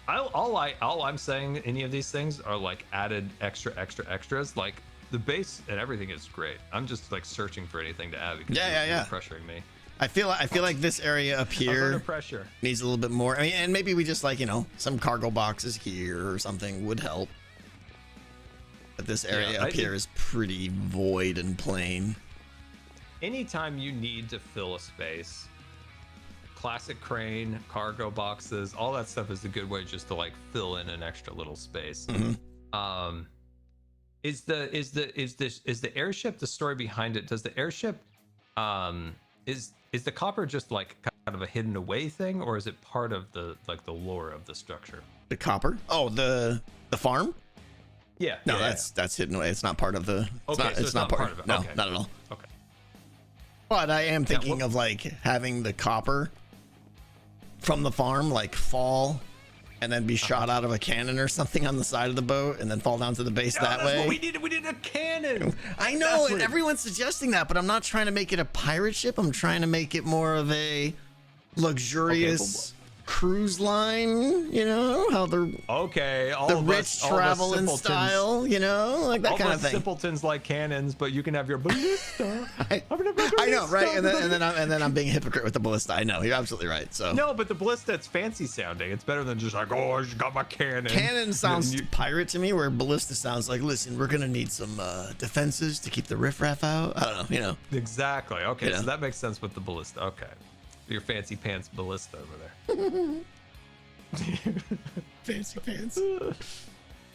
All I'm saying, any of these things are like added extras. Like the base and everything is great. I'm just like searching for anything to add because you're pressuring me. I feel like this area up I'm under here pressure. needs a little bit more. I mean, and maybe we just like, some cargo boxes here or something would help. But this area up here is pretty void and plain. Anytime you need to fill a space, classic crane, cargo boxes, all that stuff is a good way just to like fill in an extra little space. Mm-hmm. Is the airship the story behind it? Does the airship is the copper just like kind of a hidden away thing, or is it part of the lore of the structure? The copper? Oh, the farm? Yeah. No, yeah, that's hidden away. It's not part of the. It's not part of it. No, Okay. not at all. Okay. But I am thinking of like having the copper from the farm like fall and then be shot out of a cannon or something on the side of the boat and then fall down to the base that that's way. what we needed. We needed a cannon. I know, and everyone's suggesting that, but I'm not trying to make it a pirate ship. I'm trying to make it more of a luxurious cruise line, how the rich travel in style, like that kind of thing. Simpletons like cannons, but you can have your ballista. I know, right? And then I'm being a hypocrite with the ballista. I know, you're absolutely right. So no, but the ballista, it's fancy sounding. It's better than just like, oh, I just got my cannon. Cannon sounds pirate to me, where ballista sounds like, listen, we're gonna need some defenses to keep the riffraff out. I don't know, Exactly. Okay, so that makes sense with the ballista. Okay. Your fancy pants ballista over there. Fancy pants.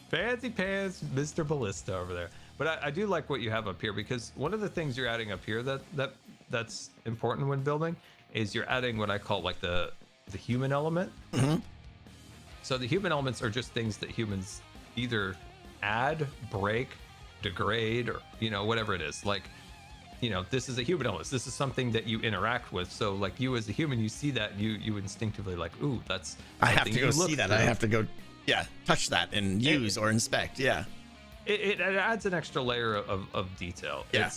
Fancy pants, Mr. Ballista over there. But I do like what you have up here, because one of the things you're adding up here that's important when building is you're adding what I call like the human element. Mm-hmm. So the human elements are just things that humans either add, break, degrade, or whatever it is. Like, this is a human element. This is something that you interact with. So like you as a human, you see that, you instinctively like, ooh, that's I have to go look see that. through. I have to go touch that and use or inspect. Yeah. It adds an extra layer of detail. Yeah.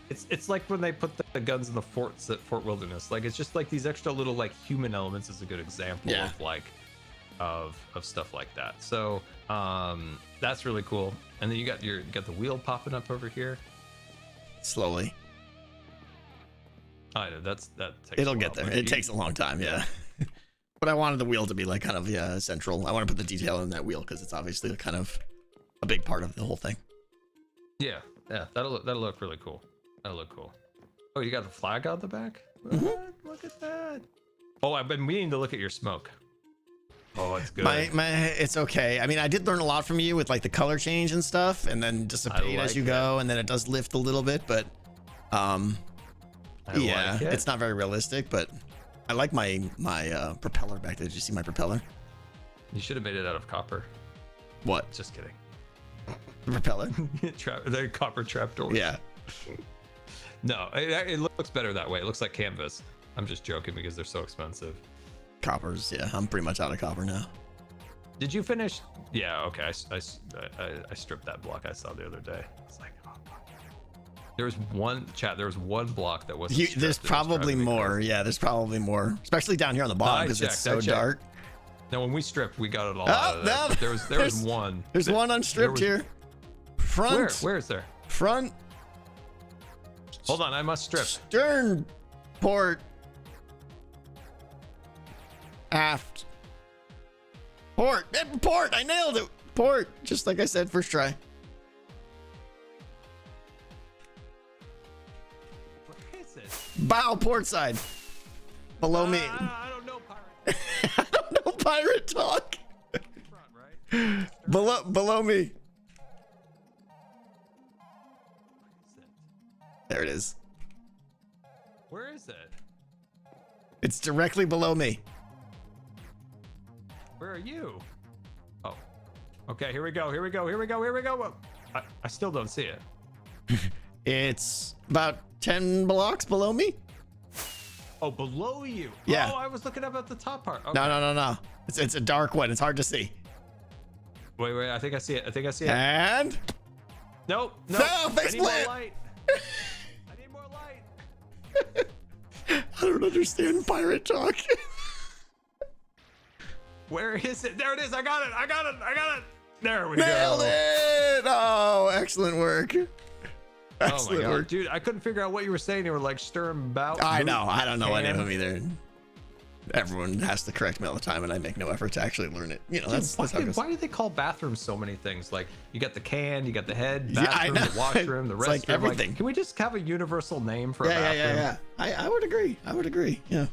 It's like when they put the guns in the forts at Fort Wilderness. Like, it's just like these extra little like human elements is a good example of like of stuff like that. So that's really cool. And then you got the wheel popping up over here. Slowly. I know that takes. It'll get there. It takes a long time, yeah. But I wanted the wheel to be like kind of central. I want to put the detail in that wheel because it's obviously kind of a big part of the whole thing. Yeah, that'll look really cool. That'll look cool. Oh, you got the flag on the back? What? Look at that. Oh, I've been meaning to look at your smoke. Oh, it's good. It's okay. I mean, I did learn a lot from you with like the color change and stuff, and then dissipate as you go, and then it does lift a little bit, but yeah, it's not very realistic. But I like my propeller back there. Did you see my propeller? You should have made it out of copper. What? Just kidding. The propeller? The copper trapdoor. Yeah. No, it looks better that way. It looks like canvas. I'm just joking because they're so expensive. Coppers, yeah. I'm pretty much out of copper now. Did you finish? Yeah, okay. I stripped that block I saw the other day. It's like, oh, there was one block that wasn't stripped. There's probably more. Yeah, there's probably more, especially down here on the bottom because it's so dark. Now, when we stripped, we got it all out of there. But there was one. There's one unstripped here. Front. Where is there? Front. Hold on, I must strip. Stern port. Aft. Port. Port. I nailed it. Port. Just like I said, first try. What is it? Bow port side. Below me. I don't know pirate. I don't know pirate talk. Front, right? Below me. There it is. Where is it? It's directly below me. Where are you? Oh. Okay, here we go. Whoa. I still don't see it. It's about 10 blocks below me. Oh, below you. Yeah. Oh, I was looking up at the top part. Okay. No. It's a dark one. It's hard to see. Wait. I think I see it. And Nope. No, I face need more plant. light. I need more light. I don't understand pirate talk. Where is it? There it is. I got it. There we Nailed go. it. Oh, excellent work. Oh my God, dude! I couldn't figure out what you were saying. You were like stirring about. I know. I don't know any of them either. Everyone has to correct me all the time, and I make no effort to actually learn it. You know, that's how it goes. Why do they call bathrooms so many things? Like you got the can, you got the head, Yeah, I bathroom, know. the washroom, the It's restroom. like everything. Like, can we just have a universal name for a bathroom? Yeah. I would agree. Yeah.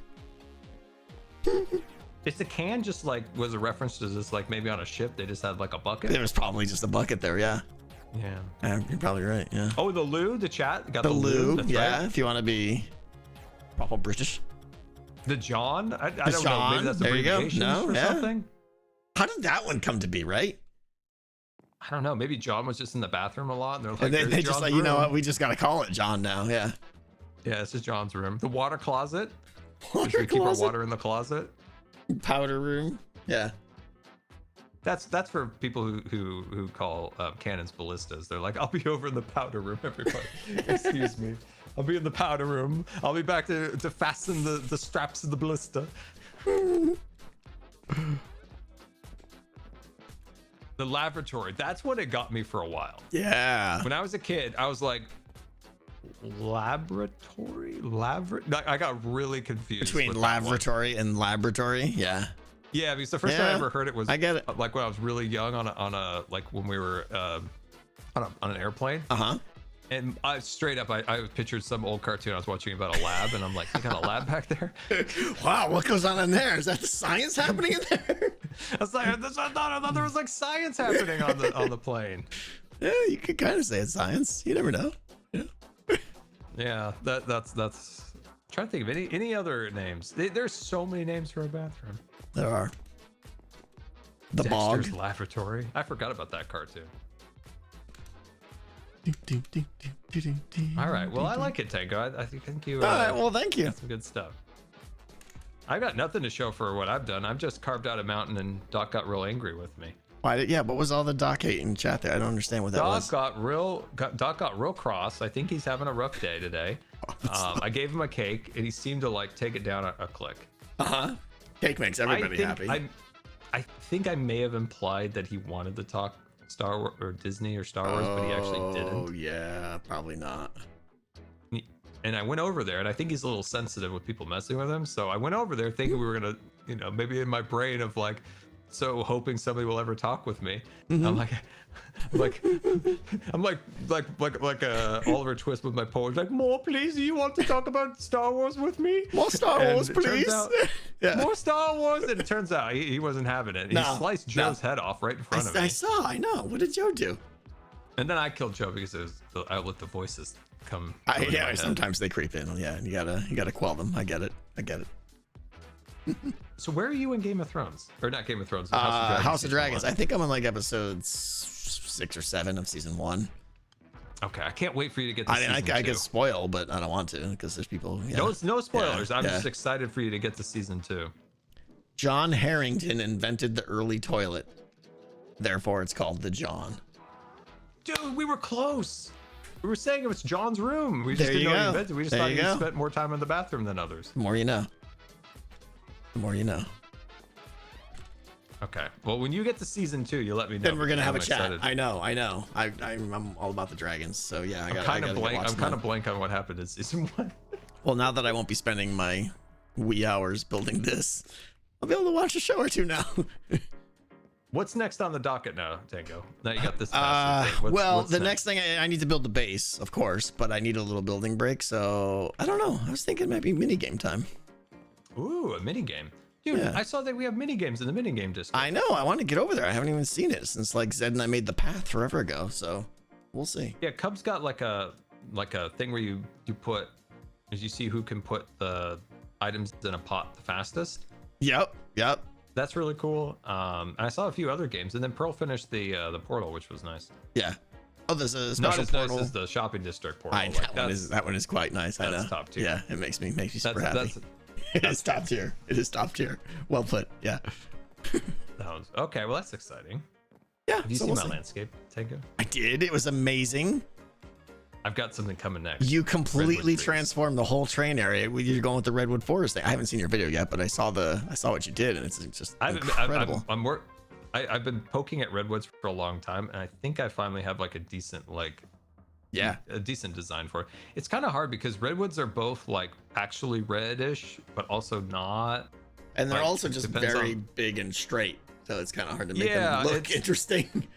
Is the can just like was a reference to just like maybe on a ship they just had like a bucket? There was probably just a bucket there. Yeah. Yeah. You're probably right. Yeah. Oh, the loo, the chat got The the loo. loo. That's Yeah. right. If you want to be proper British. The John. I don't know. John, Maybe that's there you go. abbreviations No, or yeah. something. How did that one come to be? Right. I don't know. Maybe John was just in the bathroom a lot, and they're like, And they "There's just John's like, you know room." what? We just got to call it John now. Yeah. Yeah, this is John's room. The water closet. Water We keep our closet. water in the closet. Powder room. Yeah. That's for people who call cannons ballistas. They're like, I'll be over in the powder room, everybody. Excuse me. I'll be in the powder room. I'll be back to fasten the straps of the ballista. The laboratory. That's what it got me for a while. Yeah. When I was a kid, I was like, laboratory? I got really confused. Between with that one. laboratory and laboratory. Yeah. Yeah, because the first time I Yeah, ever heard it was I get it. like when I was really young on a like when we were on an airplane. Uh-huh. And I straight up, I pictured some old cartoon I was watching about a lab, and I'm like, you got a lab back there? Wow, what goes on in there? Is that the science happening in there? I was like, that's what I thought there was like science happening on the plane. Yeah, you could kind of say it's science. You never know. Yeah. Yeah, that's. I'm trying to think of any other names. There's so many names for a bathroom. There are. The Dexter's bog. Laboratory. I forgot about that cartoon. All right. Well, I like it, Tango. I think you. All right. Well, thank you. got some good stuff. I got nothing to show for what I've done. I've just carved out a mountain, and Doc got real angry with me. Why? Yeah. What was all the Doc hate in chat there? I don't understand what that was. Doc got real cross. I think he's having a rough day today. I gave him a cake, and he seemed to like take it down a click. Cake makes everybody happy. I think I may have implied that he wanted to talk Star Wars or Disney or Star Wars, but he actually didn't. Oh yeah, probably not. And I went over there, and I think he's a little sensitive with people messing with him. So I went over there thinking we were gonna, maybe in my brain of like, so hoping somebody will ever talk with me. Mm-hmm. I'm like Oliver Twist with my poem. Like, more, please. Do you want to talk about Star Wars with me? More Star And Wars, it turns please. out- Yeah. More Star Wars, and it turns out he wasn't having it. He No, sliced Joe's head off right in front of me. I saw. I know. What did Joe do? And then I killed Joe because I let the voices come. into my head. Sometimes they creep in. Yeah, you gotta quell them. I get it. So where are you in Game of Thrones? Or not Game of Thrones? House of season Dragons. 1? I think I'm on like episode 6 or 7 of season 1. Okay, I can't wait for you to get to I mean, season I 2. could spoil, but I don't want to because there's people. Yeah. No spoilers. I'm yeah. just excited for you to get to season 2. John Harrington invented the early toilet. Therefore, it's called the John. Dude, we were close. We were saying it was John's room. We just There didn't you know he go. invented it. We just There thought you he go. spent more time in the bathroom than others. The more you know. The more you know. Okay. Well, when you get to season 2, you let me know. Then we're gonna have a I'm chat. excited. I know. I'm all about the dragons. So yeah, I'm kind of blank on what happened in season 1. Well, now that I won't be spending my wee hours building this, I'll be able to watch a show or two now. What's next on the docket now, Tango? Now you got this. massive thing. What's the next thing I need to build the base, of course, but I need a little building break. So I don't know. I was thinking it might be mini game time. Ooh, a mini game. Dude, Yeah. I saw that we have mini games in the mini game district. I know. I want to get over there. I haven't even seen it since like Zed and I made the path forever ago. So we'll see. Yeah, Cub's got like a thing where you put, as you see who can put the items in a pot the fastest. Yep. That's really cool. And I saw a few other games, and then Pearl finished the Portal, which was nice. Yeah. Oh, there's a Not special as portal. nice as the shopping district portal. That one is quite nice. I know. that's top tier. Yeah, it makes me super happy. That's It is top tier. It is top tier. Well put. Yeah. okay. Well, that's exciting. Yeah. Have you so seen we'll my see. landscape, Tango? I did. It was amazing. I've got something coming next. You completely Redwood trees. transformed the whole train area. You're going with the redwood forest thing. I haven't seen your video yet, but I saw what you did, and it's just incredible. I've been poking at redwoods for a long time, and I think I finally have like a decent design for it. It's kind of hard because redwoods are both like actually reddish, but also not. And they're like, also just depends very on- big and straight, so it's kind of hard to make Yeah, them look interesting.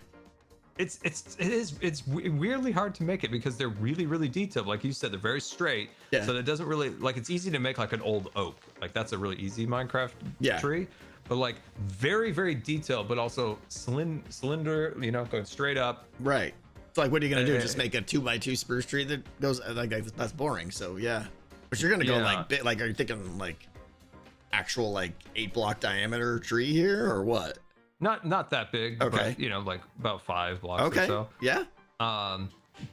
It's weirdly hard to make it because they're really, really detailed. Like you said, they're very straight. Yeah. So that doesn't really like, it's easy to make like an old oak. Like that's a really easy Minecraft Yeah. tree. But like very, very detailed, but also cylinder, going straight up. Right. It's like, what are you gonna do? Just make a 2x2 spruce tree that goes like that's boring. So yeah. But you're gonna go like are you thinking like actual like 8-block diameter tree here or what? Not that big. Okay. But, like about 5 blocks Okay. or so. Yeah.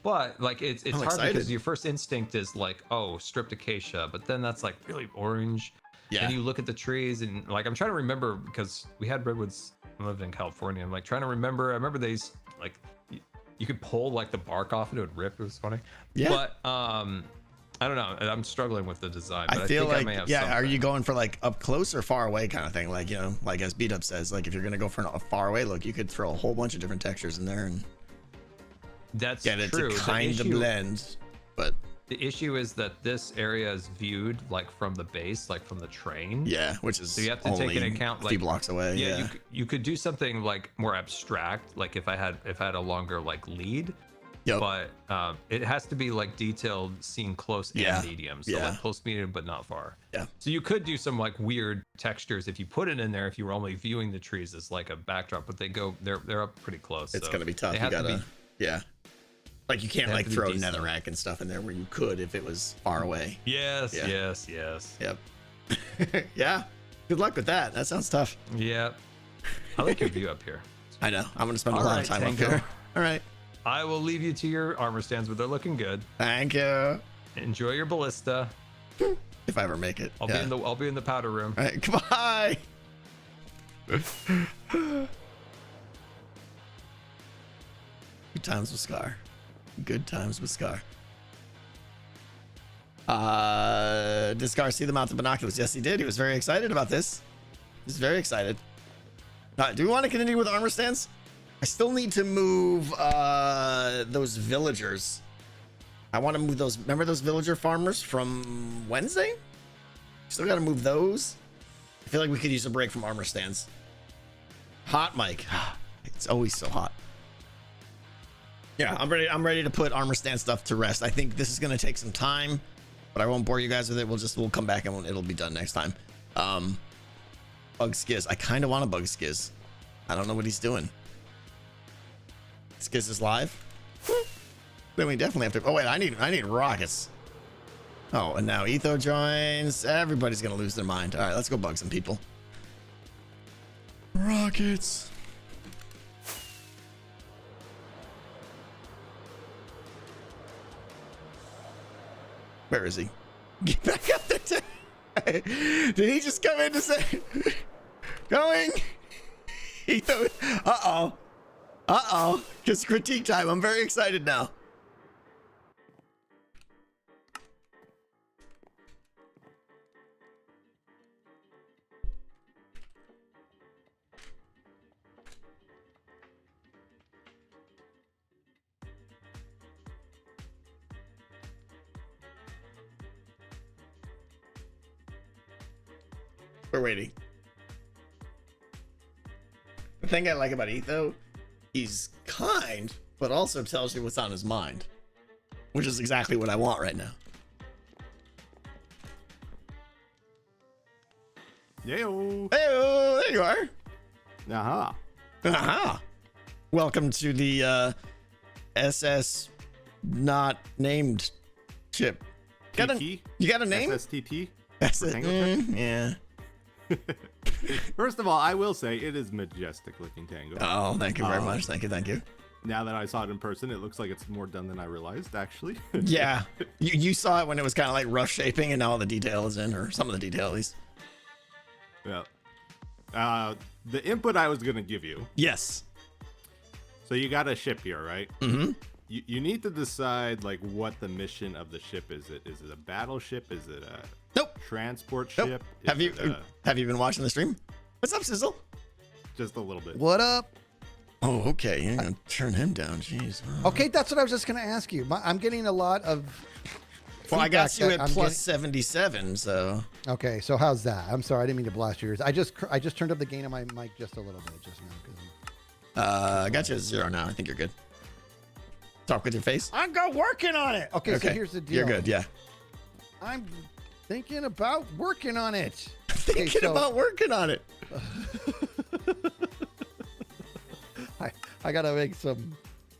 But like it's I'm hard excited. because your first instinct is like, oh, stripped acacia, but then that's like really orange. Yeah. And you look at the trees and like I'm trying to remember because we had redwoods. I lived in California. I'm like trying to remember. I remember these like you could pull like the bark off and it would rip. It was funny. Yeah. But I don't know. I'm struggling with the design. But I feel think like I may have are something. you going for like up close or far away kind of thing? Like, like as Beat Up says, like if you're gonna go for a far away look, you could throw a whole bunch of different textures in there and That's get it true. to kind of blend. But The issue is that this area is viewed like from the base, like from the train. yeah, which is So you have to take only into account a few like blocks away. Yeah. You could do something like more abstract, like if I had a longer like lead. Yep. But it has to be like detailed, seen close Yeah. and medium. So Yeah. like close, medium, but not far. Yeah. So you could do some like weird textures if you put it in there. If you were only viewing the trees as like a backdrop, but they're up pretty close. It's so gonna be tough. they You have to gotta, be- yeah. Like you can't They have like to be throw decent. netherrack and stuff in there where you could if it was far away. Yes, Yeah. yes. Yep. Yeah. Good luck with that. That sounds tough. Yeah. I like your view up here. I know. I'm gonna spend a All lot right, of time Tango. up here. All right. I will leave you to your armor stands, but they're looking good. Thank you. Enjoy your ballista. If I ever make it. I'll yeah. be in the powder room. All right. Goodbye. Good times with Scar. Good times with Scar. Did Scar see the mountain binoculars? Yes, he did. He was very excited about this. He's very excited. Do we want to continue with armor stands? I still need to move those villagers. I want to move those. Remember those villager farmers from Wednesday? Still got to move those. I feel like we could use a break from armor stands. Hot mic. It's always so hot. Yeah, I'm ready to put armor stand stuff to rest. I think this is gonna take some time, but I won't bore you guys with it. We'll come back and it'll be done next time. Bug Skiz. I kind of want to bug Skiz. I don't know what he's doing. Skiz is live. Then we definitely have to. Oh wait, I need rockets. Oh, and now Etho joins. Everybody's gonna lose their mind. All right, let's go bug some people. Rockets. Where is he? Get back up there. Did he just come in to say going? Etho. Uh-oh. Just critique time. I'm very excited now. We're waiting. The thing I like about Etho, he's kind, but also tells you what's on his mind, which is exactly what I want right now. Yo. Hey, there you are. Aha. Aha. Welcome to the SS not named ship. TT? You got a name? SSTT? That's it. Tango ship? Yeah. First of all, I will say it is majestic looking tango. Oh, thank you very much. Thank you. Now that I saw it in person, it looks like it's more done than I realized, actually. Yeah. You saw it when it was kind of like rough shaping, and now all the detail is in, or some of the detail at least. Yeah. The input I was going to give you. Yes. So you got a ship here, right? Mm-hmm. You need to decide like what the mission of the ship is. Is it a battleship? Is it a transport Nope. ship? Have you been watching the stream? What's up, Sizzle? Just a little bit. What up? Oh, okay. You're gonna turn him down. Jeez. Okay, that's what I was just going to ask you. I'm getting a lot of. Well, I got feedback you that at I'm plus 77, so. Okay, so how's that? I'm sorry, I didn't mean to blast your ears. I just turned up the gain of my mic just a little bit just now. I got you at 0 now. I think you're good. Talk with your face. I'm working on it. Okay, so here's the deal. You're good, yeah. I'm thinking about working on it. Thinking about working on it. I gotta make some.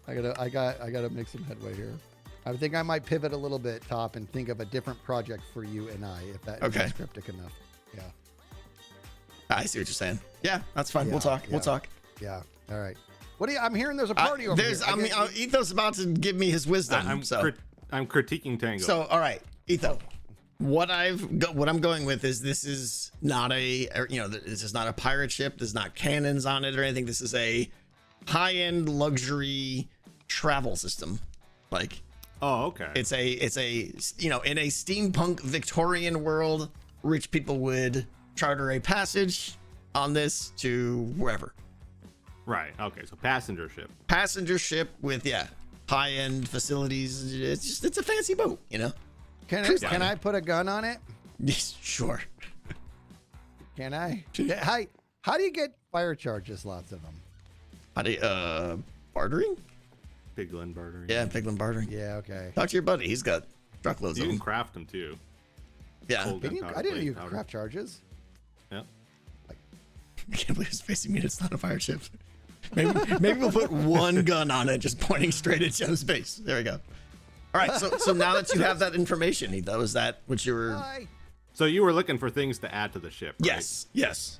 I gotta make some headway here. I think I might pivot a little bit, Top, and think of a different project for you and I, if that's cryptic enough. Yeah. I see what you're saying. Yeah, that's fine. We'll talk. We'll talk. Yeah. All right. What do you? I'm hearing there's a party over here. I mean, Etho's about to give me his wisdom. I'm critiquing Tango. So, all right, Etho. What I'm going with is this is not this is not a pirate ship. There's not cannons on it or anything. This is a high-end luxury travel system. Like, oh, okay. It's a in a steampunk Victorian world, rich people would charter a passage on this to wherever. Right. Okay. So passenger ship. Passenger ship with high-end facilities. It's a fancy boat, you know. Can I put a gun on it? Sure. Can I? How do you get fire charges? Lots of them. How do you, bartering? Piglin bartering. Yeah, Piglin bartering. Yeah, okay. Talk to your buddy. He's got truckloads You of can them. craft them too. Yeah. Cold gun powder, I didn't know blade you could powder. craft charges. Yeah. I can't believe it's facing me. It's not a fire ship. Maybe we'll put one gun on it, just pointing straight at Joe's face. There we go. All right. So now that you have that information, Etho, is that what you were? So you were looking for things to add to the ship, right? Yes.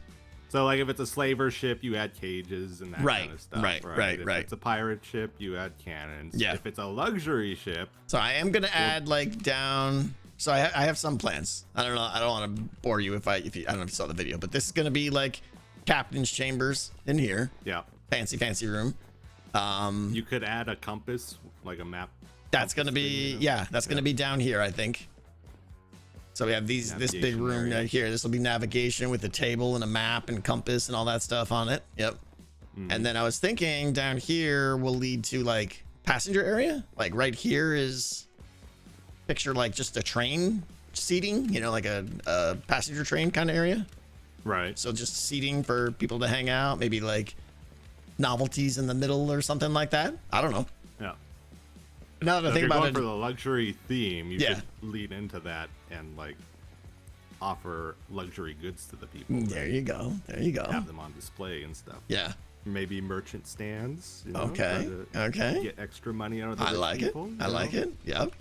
So like if it's a slaver ship, you add cages and that kind of stuff. Right. If it's a pirate ship, you add cannons. Yeah. If it's a luxury ship. So I am gonna add like down. So I have some plans. I don't know. I don't want to bore you if you I don't know if you saw the video, but this is gonna be like captain's chambers in here. Yeah. Fancy room. You could add a compass, like a map. That's gonna be that's gonna be down here, I think. So we have this big room right here. This will be navigation with a table and a map and compass and all that stuff on it. Yep. Mm-hmm. And then I was thinking down here will lead to like passenger area. Like right here is picture like just a train seating, like a passenger train kind of area. Right. So just seating for people to hang out, maybe like novelties in the middle or something like that. I don't know. Yeah. Now that I So if think you're about going it, for the luxury theme, you Yeah. could lead into that and like offer luxury goods to the people. there you go. There you go. Have them on display and stuff. Yeah. Maybe merchant stands. You know, Okay. try to Okay. Get extra money out of the I rich like it. people, I you like know? it. Yep.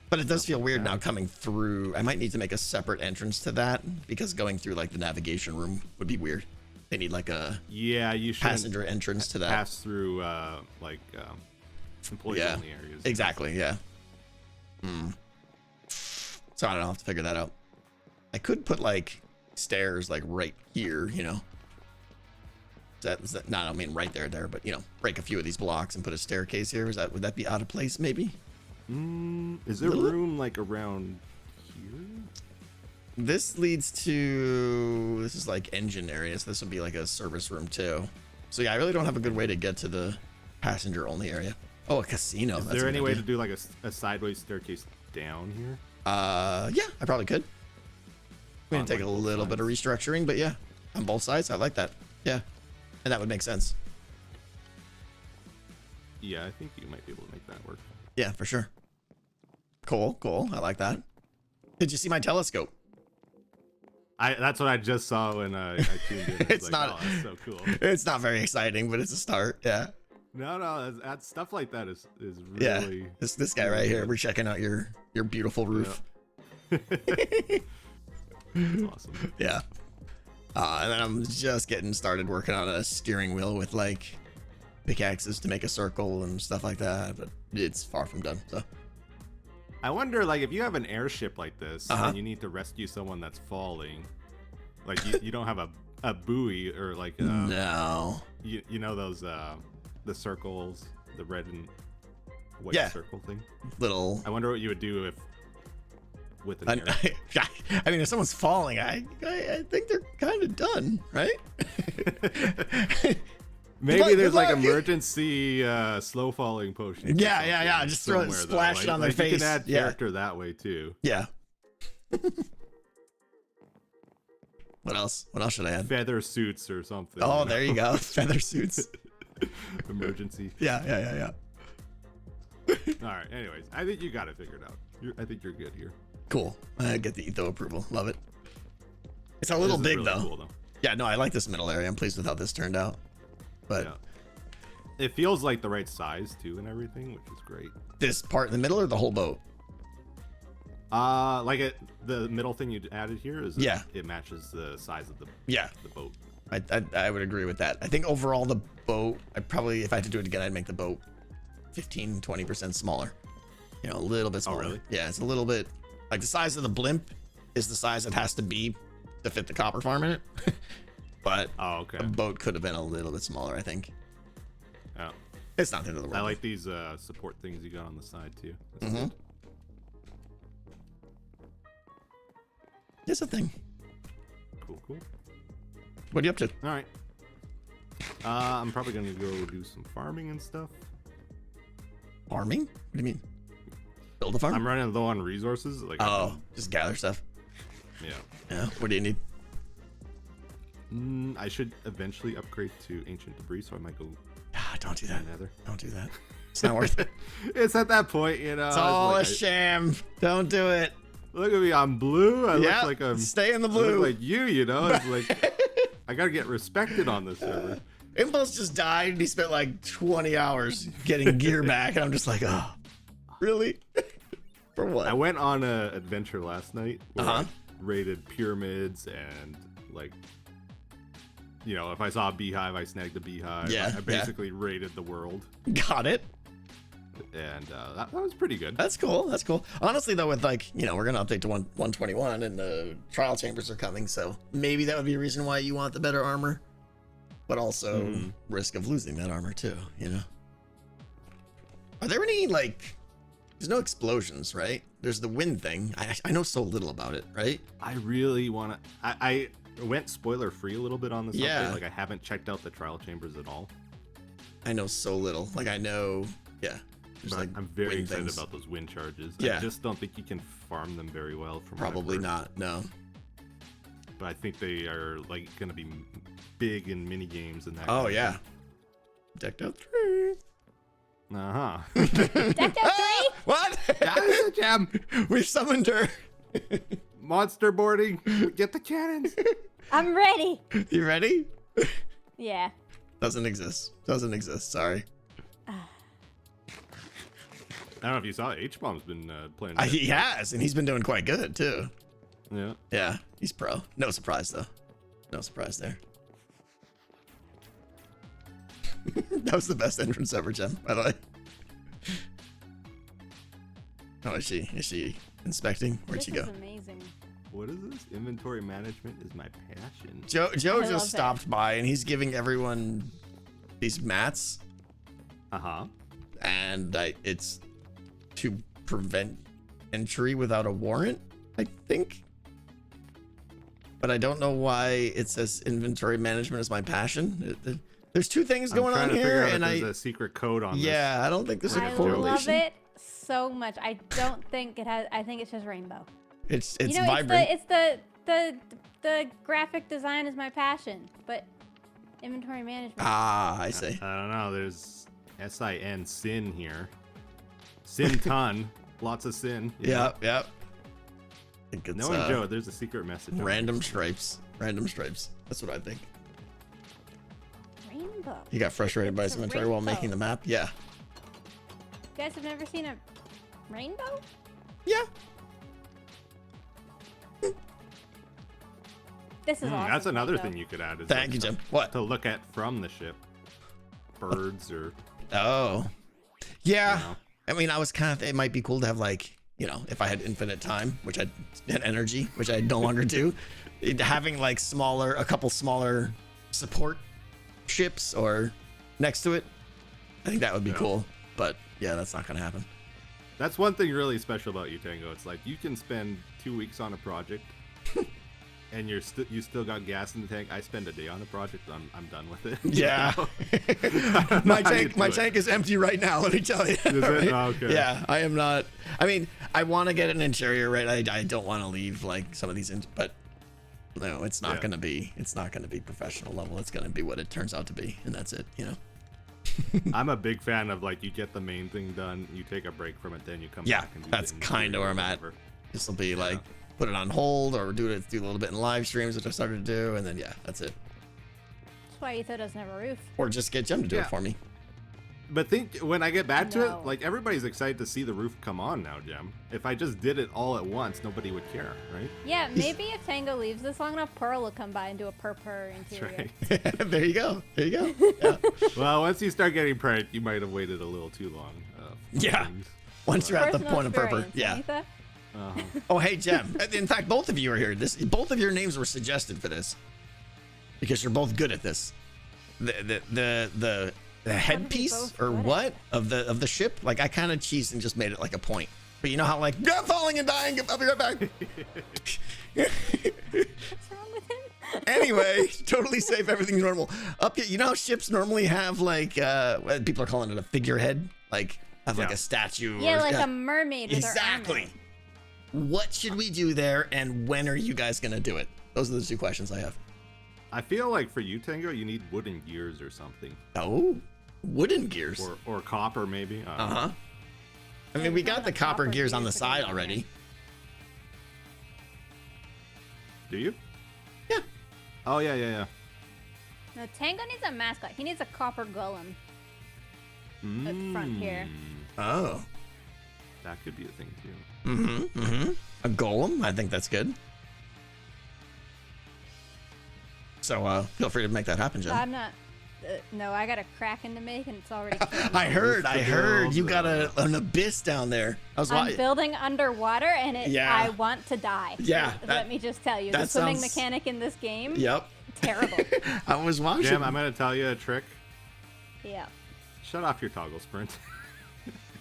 But it does feel weird now coming through. I might need to make a separate entrance to that because going through like the navigation room would be weird. They need like a Yeah, you should passenger entrance to that. pass through employee Yeah. only areas. Exactly. Yeah. So I don't know. I'll have to figure that out. I could put like stairs like right here, you know. Is that no, I don't mean right there, but you know, break a few of these blocks and put a staircase here. Would that be out of place? Maybe. Is there room like around here? This leads to this is like engine area, so this would be like a service room too. So yeah, I really don't have a good way to get to the passenger only area. Oh, a casino. Is That's there a any good way idea. to do like a sideways staircase down here? Yeah, I probably could. We're On, gonna take like, a both little bit of restructuring, but yeah, on both sides, I like that. Yeah, and that would make sense. Yeah, I think you might be able to make that work. Yeah, for sure. Cool. I like that. Did you see my telescope? That's what I just saw when I tuned in. I was It's like, not- oh, that's so cool. It's not very exciting, but it's a start. Yeah. No, that's stuff like that is Yeah. really. This guy right here. We're checking out your beautiful roof. That's awesome. Yeah. And then I'm just getting started working on a steering wheel with like pickaxes to make a circle and stuff like that, but it's far from done. So I wonder, like, if you have an airship like this Uh-huh. and you need to rescue someone that's falling, like you don't have a buoy or like no. you know those the circles, the red and white Yeah. circle thing. Little. I wonder what you would do if with an I, airship. I mean, if someone's falling, I think they're kind of done, right? Maybe luck, there's good like luck. emergency slow falling potions. or Yeah. something Just throw it, somewhere, though. splash it on their You face. can add Yeah. character that way too. Yeah. What else? What else should I add? Feather suits or something. Oh, you know? there you go. Feather suits. Emergency. Yeah. All right. Anyways, I think you got it figured out. I think you're good here. Cool. I get the Etho approval. Love it. It's a little This is big really though. Cool, though. Yeah, no, I like this middle area. I'm pleased with how this turned out. But Yeah. It feels like the right size too and everything, which is great. this part in the middle or the whole boat? The middle thing you added here is Yeah. it matches the size of the Yeah, boat. I would agree with that. I think overall the boat, I'd probably, if I had to do it again, I'd make the boat 15-20% smaller. You know, a little bit smaller. really? Yeah, it's a little bit, like the size of the blimp is the size it has to be to fit the copper farm in it. But Oh, okay. the boat could have been a little bit smaller, I think. Yeah. It's not the end of the world. I like these support things you got on the side too. That's Mhm. good. It's a thing. Cool. What are you up to? All right. I'm probably gonna go do some farming and stuff. Farming? What do you mean? Build a farm? I'm running low on resources. Like, Oh, just gather stuff. yeah. Yeah. What do you need? I should eventually upgrade to ancient debris, so I might go Ah, don't do to that. Nether. Don't do that. It's not worth it. It's at that point, you know. It's I was all like, a sham. Don't do it. look at me, I'm blue. I Yeah. look like I'm. Stay in the I look blue. like you know. It's like I gotta get respected on this server. Impulse just died and he spent like 20 hours getting gear back. And I'm just like, oh, really? For what? I went on an adventure last night where Uh-huh. I raided pyramids and like, you know, if I saw a beehive, I snagged a beehive. Yeah, I basically raided the world, Got it. and that was pretty good. That's cool. That's cool. Honestly, though, with like, you know, we're going to update to 121 and the trial chambers are coming. So maybe that would be a reason why you want the better armor, but also Mhm. risk of losing that armor too, you know? Are there any like, there's no explosions, right? There's the wind thing. I know so little about it, right? I really want to. I went spoiler free a little bit on this. Yeah. Update. Like I haven't checked out the trial chambers at all. I know so little. Like I know, yeah. There's But like I'm very wind excited things. about those wind charges. Yeah. I just don't think you can farm them very well. From what I've Probably heard. not. No. but I think they are like going to be big in mini games and that. Oh kind of yeah. Decked out 3. thing. Uh-huh. Decked out 3? What? That's a gem. We've summoned her. Monster boarding. Get the cannons. I'm ready. You ready? Yeah. Doesn't exist. Doesn't exist. Sorry. I don't know if you saw it. H-Bomb's been playing. He has, and he's been doing quite good too. Yeah. Yeah, he's pro. No surprise though. No surprise there. That was the best entrance ever, Jem, by the way. Oh, is she inspecting? Where'd she go? This is amazing. What is this? Inventory management is my passion. Joe I love just it. stopped by and he's giving everyone these mats, Uh-huh. and it's to prevent entry without a warrant, I think. But I don't know why it says inventory management is my passion. There's 2 things going on here, and there's a secret code on this. yeah, I don't think there's a I correlation. love it so much. I don't think it has. I think it's just rainbow. It's You know, vibrant. it's the graphic design is my passion, but inventory management. Ah, I see. I don't know. There's SIN sin here. Sin ton. Lots of sin. you know? Yep. I think it's Knowing Joe, there's a secret message. on random this. stripes. Random stripes. That's what I think. Rainbow. He got frustrated by his It's a inventory while rainbow. making the map. Yeah. You guys have never seen a rainbow? Yeah. This is awesome. That's another rainbow. thing you could add. Is Thank like you, Jim. What? To look at from the ship. Birds or. Oh. Yeah. You know. I mean, I was kind of, it might be cool to have like, if I had infinite time, which I had energy, which I no longer do, having like a couple smaller support ships or next to it. I think that would be cool. But yeah, that's not going to happen. That's one thing really special about you, Tango. It's like you can spend 2 weeks on a project, and you still got gas in the tank. I spend a day on a project. I'm done with it. you Yeah. know? my How you my do it. tank is empty right now, let me tell you. Is it? Right? Oh, okay. Yeah, I am not. I mean, I want to get an interior, right? I don't want to leave like some of these, but no, it's not Yeah. going to be. It's not going to be professional level. It's going to be what it turns out to be, and that's it. I'm a big fan of like you get the main thing done, you take a break from it, then you come Yeah, back and do that's the kind of interior where or I'm at. whatever. This will be like put it on hold or do a little bit in live streams, which I started to do, and then yeah, that's it. That's why Etho doesn't have a roof. Or just get Jem to do Yeah. it for me. But think when I get back to No. it, like everybody's excited to see the roof come on now, Jem. If I just did it all at once, nobody would care, right? Yeah, maybe if Tango leaves this long enough, Pearl will come by and do a purr interior. Right. There you go. There you go. Yeah. Well, once you start getting pranked, you might have waited a little too long. for Yeah. things. Once you're at the Personal point of purpose. experience, Yeah. Etho? Uh-huh. Oh, hey, Jem. In fact, both of you are here. Both of your names were suggested for this because you're both good at this. The headpiece both or good at what of the ship? Like I kind of cheesed and just made it like a point. But you know how like I'm falling and dying. I'll be right back. What's wrong with him? Anyway, totally safe. Everything's normal. Up here, you know how ships normally have like people are calling it a figurehead, like have like Yeah. a statue. Yeah, or, like a mermaid with her exactly. armor. What should we do there, and when are you guys gonna do it? Those are the 2 questions I have. I feel like for you, Tango, you need wooden gears or something, Oh, wooden gears. or copper maybe. I don't Uh know. huh. I Yeah, mean, we we got found the the copper copper gears on the gears side together. already. Do you? Yeah. Oh yeah. No, Tango needs a mascot. He needs a copper golem. At the front here. Oh. That could be a thing too. A golem. I think that's good. So feel free to make that happen, Jen. I'm not. No, I got a Kraken to make, and it's already. I heard you build, got an abyss down there. I was I'm watching. building underwater, and Yeah. I want to die. Yeah, Let me just tell you, the that swimming sounds- mechanic in this game, Yep. terrible. I was watching. Jam, I'm gonna tell you a trick. Yeah, Shut off your toggle sprint.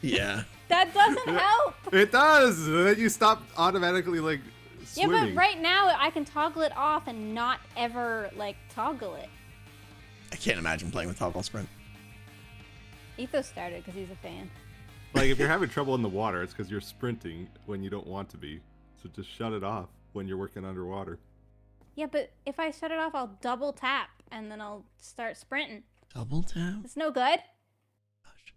Yeah. that doesn't help. It does. Then you stop automatically like Yeah, swimming. but right now I can toggle it off and not ever like toggle it. I can't imagine playing with toggle sprint. Etho started because he's a fan. Like if you're having trouble in the water, it's because you're sprinting when you don't want to be. So just shut it off when you're working underwater. Yeah, but if I shut it off, I'll double tap and then I'll start sprinting. Double tap? It's no good. Gosh.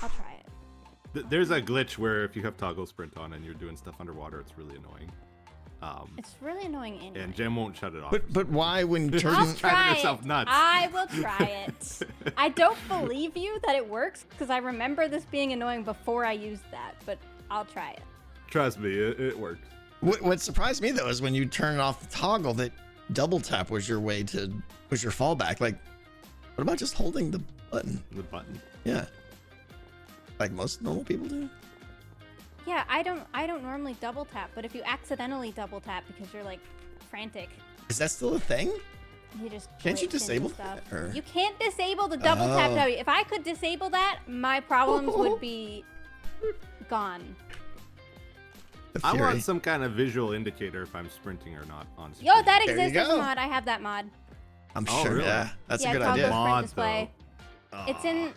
I'll try it. There's a glitch where if you have toggle sprint on and you're doing stuff underwater, it's really annoying. It's really annoying anyway. And Jem won't shut it off. But why when I'll turning? try driving it. yourself nuts. I will try it. I don't believe you that it works because I remember this being annoying before I used that, but I'll try it. Trust me, it works. What surprised me though is when you turn off the toggle that double tap was your fallback. Like, what about just holding the button? The button. Yeah. Like most normal people do. Yeah, I don't normally double tap, but if you accidentally double tap because you're like frantic, Is that still a thing? you just Can't you glitch into disable stuff. that, or- You can't disable the double tap Oh. W. If I could disable that, my problems would be gone. The I fury. want some kind of visual indicator if I'm sprinting or not on screen. Yo, that There you exists as a go. mod. I have that mod. I'm Oh, sure. really? Yeah, that's yeah, a good toggle idea. sprint Mod, display. though.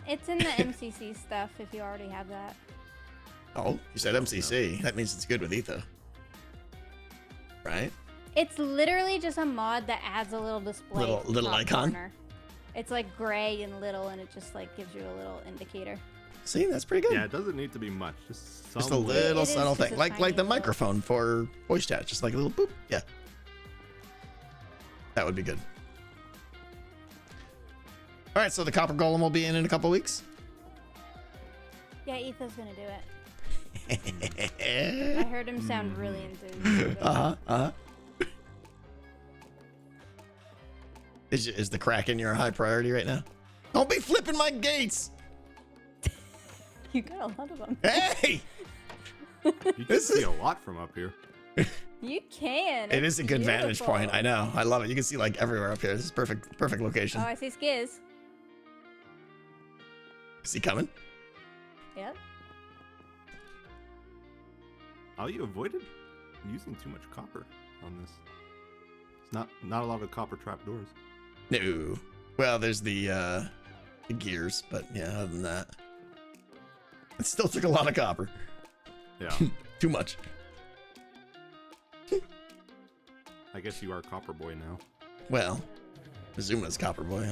It's in the MCC stuff if you already have that. Oh, you said MCC. That means it's good with Etho. Right? It's literally just a mod that adds a little display. Little- at the little top icon? corner. It's like gray and little, and it just like gives you a little indicator. See, that's pretty good. Yeah, it doesn't need to be much. Just Just a some little It is subtle just thing, a like tiny the little- microphone for voice chat, just like a little boop. Yeah, that would be good. All right, so the copper golem will be in a couple weeks. Yeah, Ethan's gonna do it. I heard him sound really enthused. Is the Kraken your high priority right now? Don't be flipping my gates. You got a lot of them. Hey, You can This is- see a lot from up here. You can. it It's is a good vantage beautiful. point. I know. I love it. You can see like everywhere up here. This is perfect location. Oh, I see Skiz. Is he coming? Yep. Oh, you avoided using too much copper on this. It's not a lot of copper trapdoors. No. Well, there's the gears, but yeah, other than that, it still took a lot of copper. Yeah. Too much. I guess you are copper boy now. Well, Zuma's copper boy.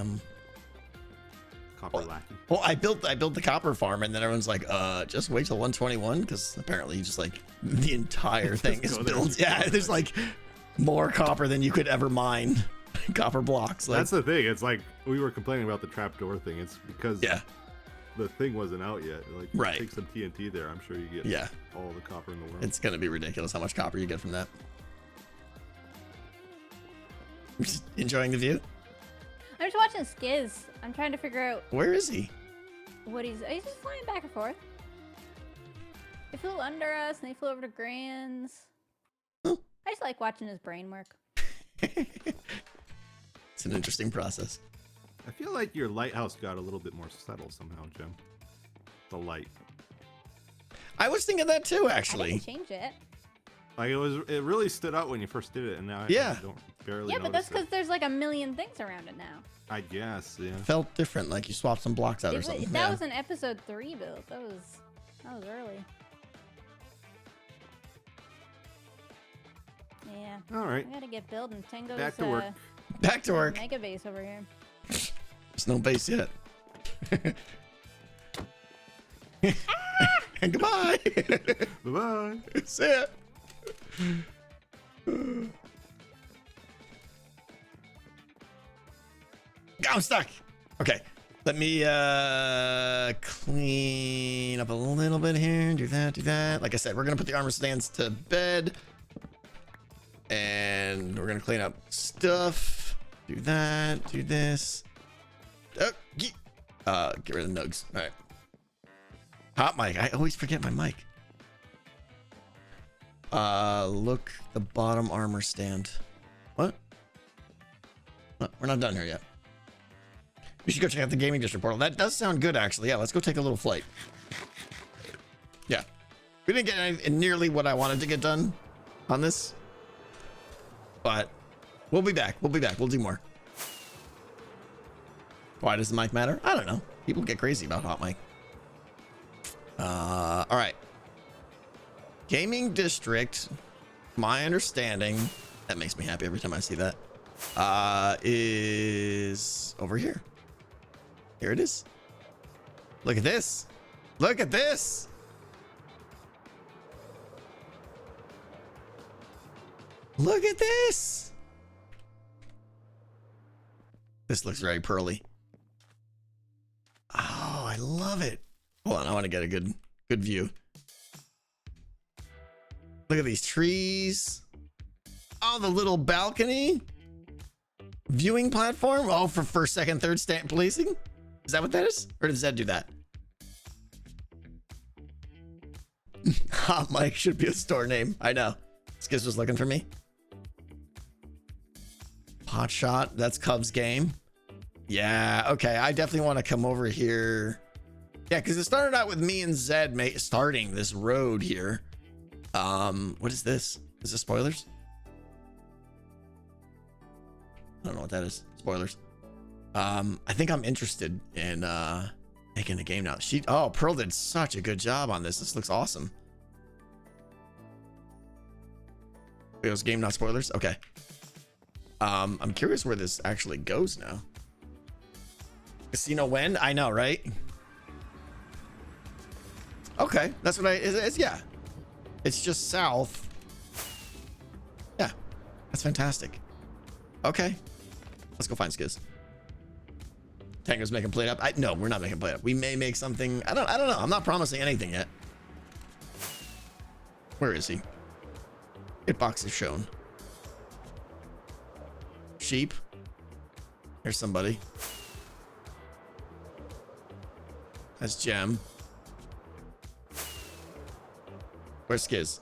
Copper lackey. Well, I built the copper farm, and then everyone's like, just wait till 121, because apparently just like the entire thing is go there. built. Yeah, there's like more copper than you could ever mine. Copper blocks. Like, That's the thing. It's like we were complaining about the trapdoor thing. It's because yeah, the thing wasn't out yet. Like, you Right. take some TNT there. I'm sure you get yeah. all the copper in the world. It's gonna be ridiculous how much copper you get from that. Just enjoying the view. I'm just watching Skiz. I'm trying to figure out Where is he? what he's just flying back and forth. He flew under us, and he flew over to Grands. Oh. I just like watching his brain work. It's an interesting process. I feel like your lighthouse got a little bit more subtle somehow, Jim. The light. I was thinking that too, I actually. didn't change it. Like it really stood out when you first did it, and now Yeah. I don't barely. Yeah, but that's notice because there's like a million things around it now. it. I guess, yeah. Felt different, like you swapped some blocks out or That something. Yeah. was an episode 3 build. That was early. Yeah. All right, I gotta get building. Tango's back to work. Back to work. mega base over here. There's no base yet. And goodbye. Bye bye. See ya. I'm stuck. Okay. Let me clean up a little bit here. Do that. Like I said, we're gonna put the armor stands to bed. And we're gonna clean up stuff. Do that. Do this. Oh, get rid of the nugs. All right. Hot mic. I always forget my mic. Look, the bottom armor stand. What? We're not done here yet. We should go check out the gaming district portal. That does sound good, actually. Yeah, let's go take a little flight. Yeah. We didn't get nearly what I wanted to get done on this. But we'll be back. We'll do more. Why does the mic matter? I don't know. People get crazy about hot mic. All right. Gaming district my understanding, that makes me happy every time I see that, is over here. Here it is. Look at this. Look at this. Look at this. This looks very pearly. Oh, I love it. Hold on, I want to get a good view. Look at these trees. Oh, the little balcony. Viewing platform. Oh, for first, second, third stand placing. Is that what that is? Or does Zed do that? Hot Mike should be a store name. I know. Skiz was looking for me. Pot shot. That's Cubs game. Yeah. Okay. I definitely want to come over here. Yeah, because it started out with me and Zed starting this road here. What is this? Is this spoilers? I don't know what that is. Spoilers. I think I'm interested in making a game now. Pearl did such a good job on this. This looks awesome. It was game, not spoilers. Okay. I'm curious where this actually goes now. Casino when? I know, right? Okay, that's what yeah. It's just south. Yeah, that's fantastic. Okay, let's go find Skiz. Tango's making plate up. No, we're not making plate up. We may make something. I don't know. I'm not promising anything yet. Where is he? Hitbox is shown. Sheep. There's somebody. That's Gem. Where's Skiz?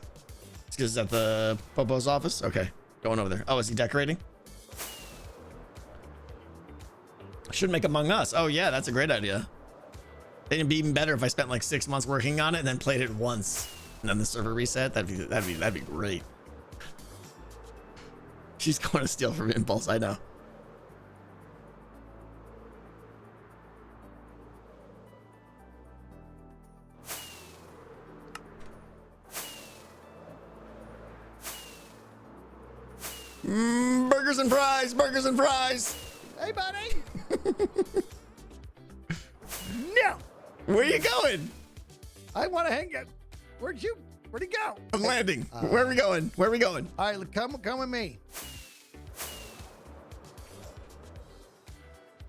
Skiz is at the Popo's office? Okay, going over there. Oh, is he decorating? Should make Among Us. Oh yeah, that's a great idea. It'd be even better if I spent like 6 months working on it and then played it once, and then the server reset. That'd be great. She's going to steal from Impulse. I know. Burgers and fries. Burgers and fries. Hey, buddy. No. Where you going? I want to hang out. Where'd he go? I'm landing. Where are we going? Where are we going? All right, come with me.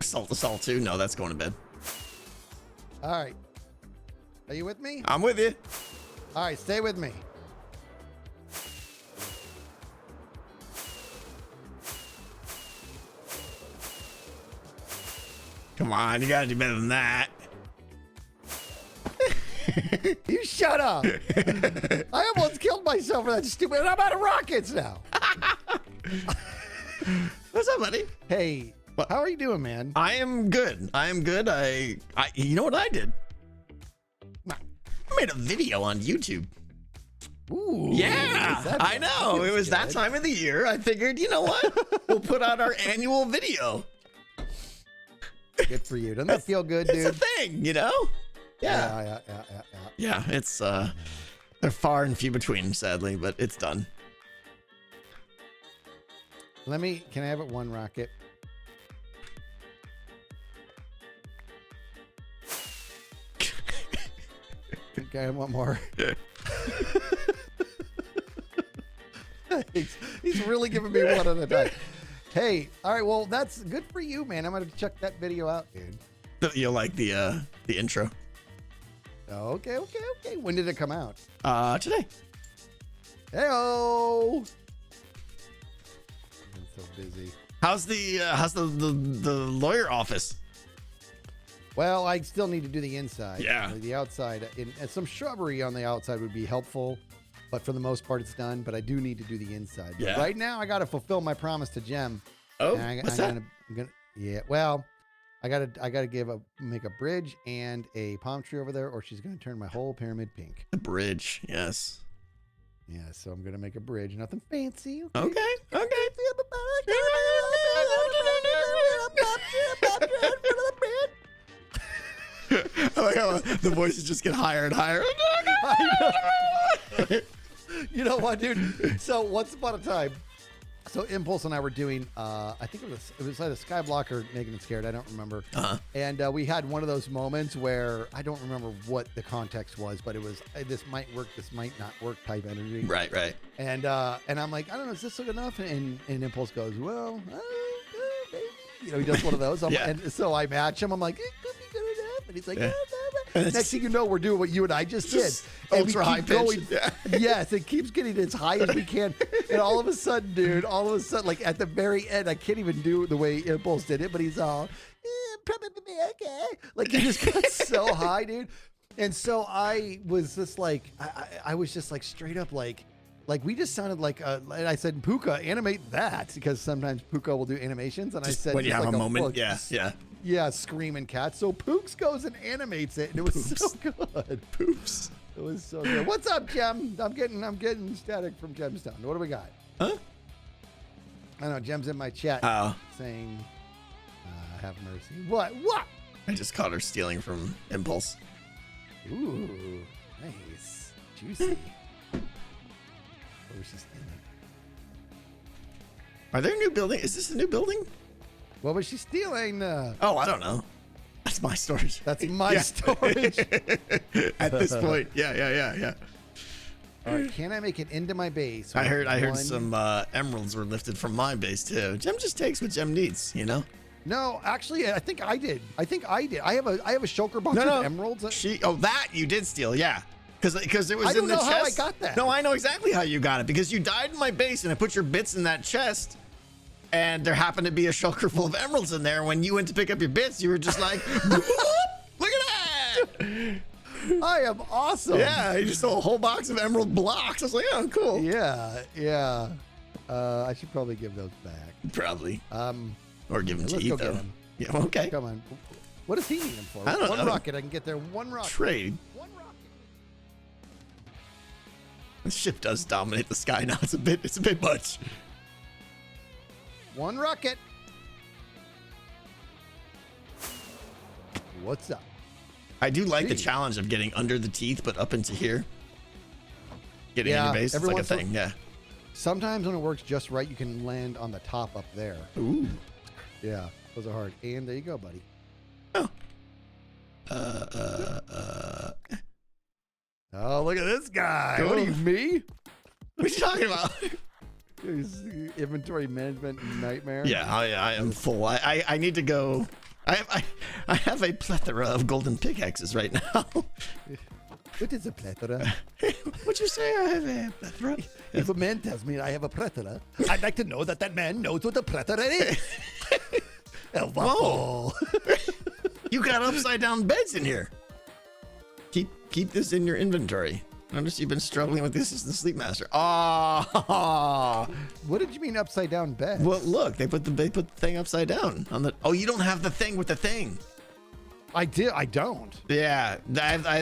Salt to salt too? No, that's going to bed. All right. Are you with me? I'm with you. All right, stay with me. Come on, you gotta do better than that. You shut up. I almost killed myself for that stupid. And I'm out of rockets now. What's up, buddy? Hey, how are you doing, man? I am good. I am good. You know what I did? I made a video on YouTube. Ooh. Yeah, I know. It was that time of the year. I figured, you know what? We'll put out our annual video. Good for you. Doesn't that feel good, dude? It's a thing, you know? Yeah. Yeah, it's they're far and few between, sadly, but it's done. Can I have it one rocket? Okay, I want more. He's really giving me one at a time. Hey, all right, well, that's good for you, man. I'm gonna check that video out, dude. You'll like the intro. Okay. When did it come out? Today. Heyo. I'm so busy. How's the lawyer office? Well, I still need to do the inside. Yeah. The outside, and some shrubbery on the outside would be helpful, but for the most part, it's done. But I do need to do the inside. But yeah. Right now, I got to fulfill my promise to Gem. Oh, what's that? Yeah. Well, I gotta make a bridge and a palm tree over there, or she's gonna turn my whole pyramid pink. The bridge, yes. Yeah. So I'm gonna make a bridge. Nothing fancy. Okay. I like how the voices just get higher and higher. You know what, dude? So once upon a time, so Impulse and I were doing, I think it was either Skyblock or Naked and Scared. I don't remember. And we had one of those moments where I don't remember what the context was, but it was this might work, this might not work type energy. Right. And I'm like, I don't know, is this good enough? And Impulse goes, well, maybe. You know, he does one of those. Yeah. And so I match him. I'm like, it could be good enough. And he's like, Yeah. Next thing you know, we're doing what you and I just did. And we Ultra high keep pitch. going. Yeah. Yes, it keeps getting as high as we can. And all of a sudden, dude, like at the very end, I can't even do the way Impulse did it, but he's all, probably okay. Like he just got so high, dude. And so I was just like, I was just like straight up like we just sounded like, and I said, Puka, animate that, because sometimes Puka will do animations. And I said, when you just have like a moment, look, yeah. screaming cat. So Pooks goes and animates it, and it was so good. Poops. It was so good. What's up, Gem? I'm getting static from Gemstone. What do we got? Huh? I know Gem's in my chat saying, "Have mercy." What? I just caught her stealing from Impulse. Ooh, nice, juicy. What was she stealing? Are there new building? Is this a new building? What was she stealing? Oh, I don't know. That's my storage. That's my storage. At this point, yeah. All right, can I make it into my base? I heard some emeralds were lifted from my base too. Gem just takes what Gem needs, you know. No, actually, I think I did. I have a shulker box of emeralds. That you did steal, yeah. Because it was I in don't the know chest. how I got that. No, I know exactly how you got it, because you died in my base and I put your bits in that chest. And there happened to be a shulker full of emeralds in there. When you went to pick up your bits, you were just like, look at that! I am awesome. Yeah, you just saw a whole box of emerald blocks. I was like, oh, cool. Yeah. I should probably give those back. Probably. Or give them to let's eat go get though. them. Yeah, okay. Come on. What does he need them for? I don't one know. rocket. I can get there. One rocket. Trade. One rocket. The ship does dominate the sky now. It's a bit much. One rocket. What's up? I do like the Gee. challenge of getting under the teeth, but up into here. Getting in your base, it's like a thing, yeah. Sometimes when it works just right, you can land on the top up there. Ooh. Yeah, those are hard. And there you go, buddy. Oh. Oh, look at this guy. What are you, me? What are you talking about? Inventory management nightmare. Yeah, I am full. I need to go. I have a plethora of golden pickaxes right now. What is a plethora? What'd you say? I have a plethora? If a man tells me I have a plethora, I'd like to know that man knows what a plethora is. El Whoa. You got upside down beds in here. Keep this in your inventory. Notice you've been struggling with this as the Sleep Master. Oh. What did you mean upside down bed? Well, look, they put the thing upside down on the. Oh, you don't have the thing with the thing. I did. I don't. Yeah, I I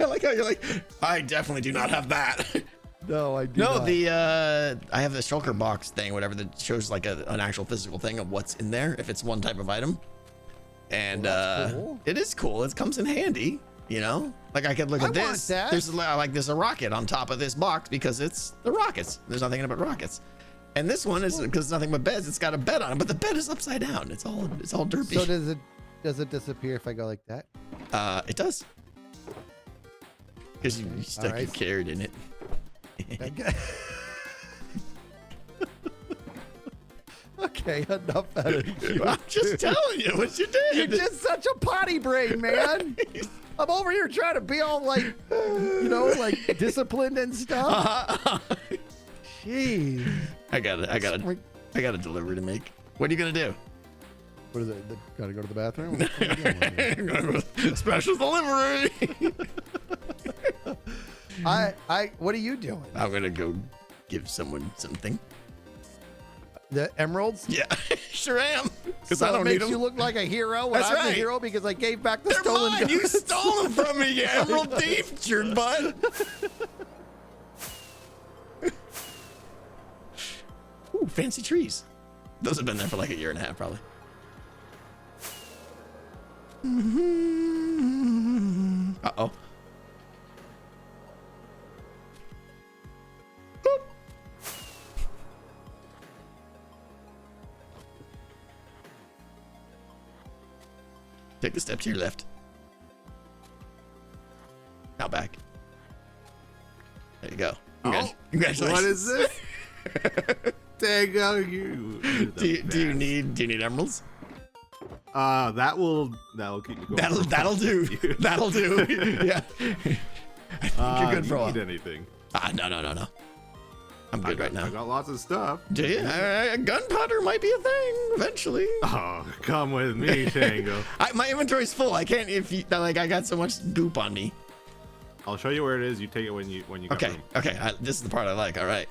like how you're like, I definitely do not have that. No, I do No, not. I have the shulker box thing, whatever, that shows like an actual physical thing of what's in there if it's one type of item. And Well, that's cool. it is cool. It comes in handy, you know. Like I could look at I this. want that. There's a rocket on top of this box because it's the rockets. There's nothing in it but rockets. And this one is because it's nothing but beds. It's got a bed on it, but the bed is upside down. It's all derpy. So does it disappear if I go like that? It does. Because you stuck your Alright. carrot in it. Okay, enough out of you. I'm just telling you what you did. You're just such a potty brain, man. I'm over here trying to be all like, like disciplined and stuff. Jeez. I got a delivery to make. What are you gonna do? What is it? Gotta go to the bathroom? What are you doing? Special delivery. What are you doing? I'm gonna go give someone something. The emeralds? Yeah, sure am. Because So I don't it need makes them. you look like a hero when That's I'm right. the hero because I gave back the They're stolen mine. goods. You stole them from me, you emerald thief, jerk butt. Ooh, fancy trees. Those have been there for like a year and a half, probably. Uh-oh. Take a step to your left. Now back. There you go. Congratulations. What is this? Tango, you. Do you need emeralds? That will keep me going. That'll do. That'll do. Yeah. I think you're good for a while. Need anything? No. I'm good right now. I got lots of stuff. Do you? Gunpowder might be a thing eventually. Oh, come with me, Tango. My inventory's full. I can't if you like. I got so much goop on me. I'll show you where it is. You take it when you got Okay. room. Okay. This is the part I like. All right.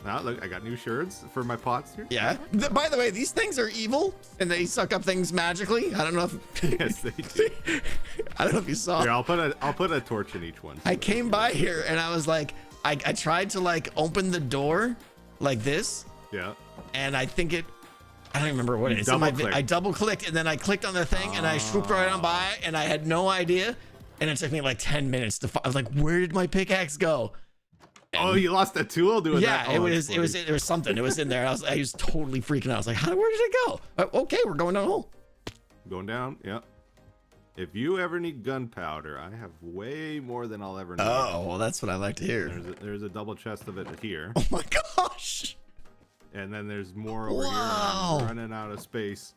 Now look, I got new shirts for my pots here. Yeah. By the way, these things are evil and they suck up things magically. I don't know if. Yes, they do. I don't know if you saw. Here, I'll put a torch in each one. I came by here and I was like, I tried to like open the door like this. Yeah. And I think I don't even remember what it is. I double clicked and then I clicked on the thing and I swooped right on by and I had no idea. And it took me like 10 minutes to I was like, where did my pickaxe go? And you lost a tool doing that? Yeah, it was something. It was in there. I was totally freaking out. I was like, where did it go? Okay, we're going down a hole. Going down, yeah. If you ever need gunpowder, I have way more than I'll ever need. Oh, well, that's what I like to hear. There's a double chest of it here. Oh my gosh. And then there's more over here. Wow. I'm running out of space.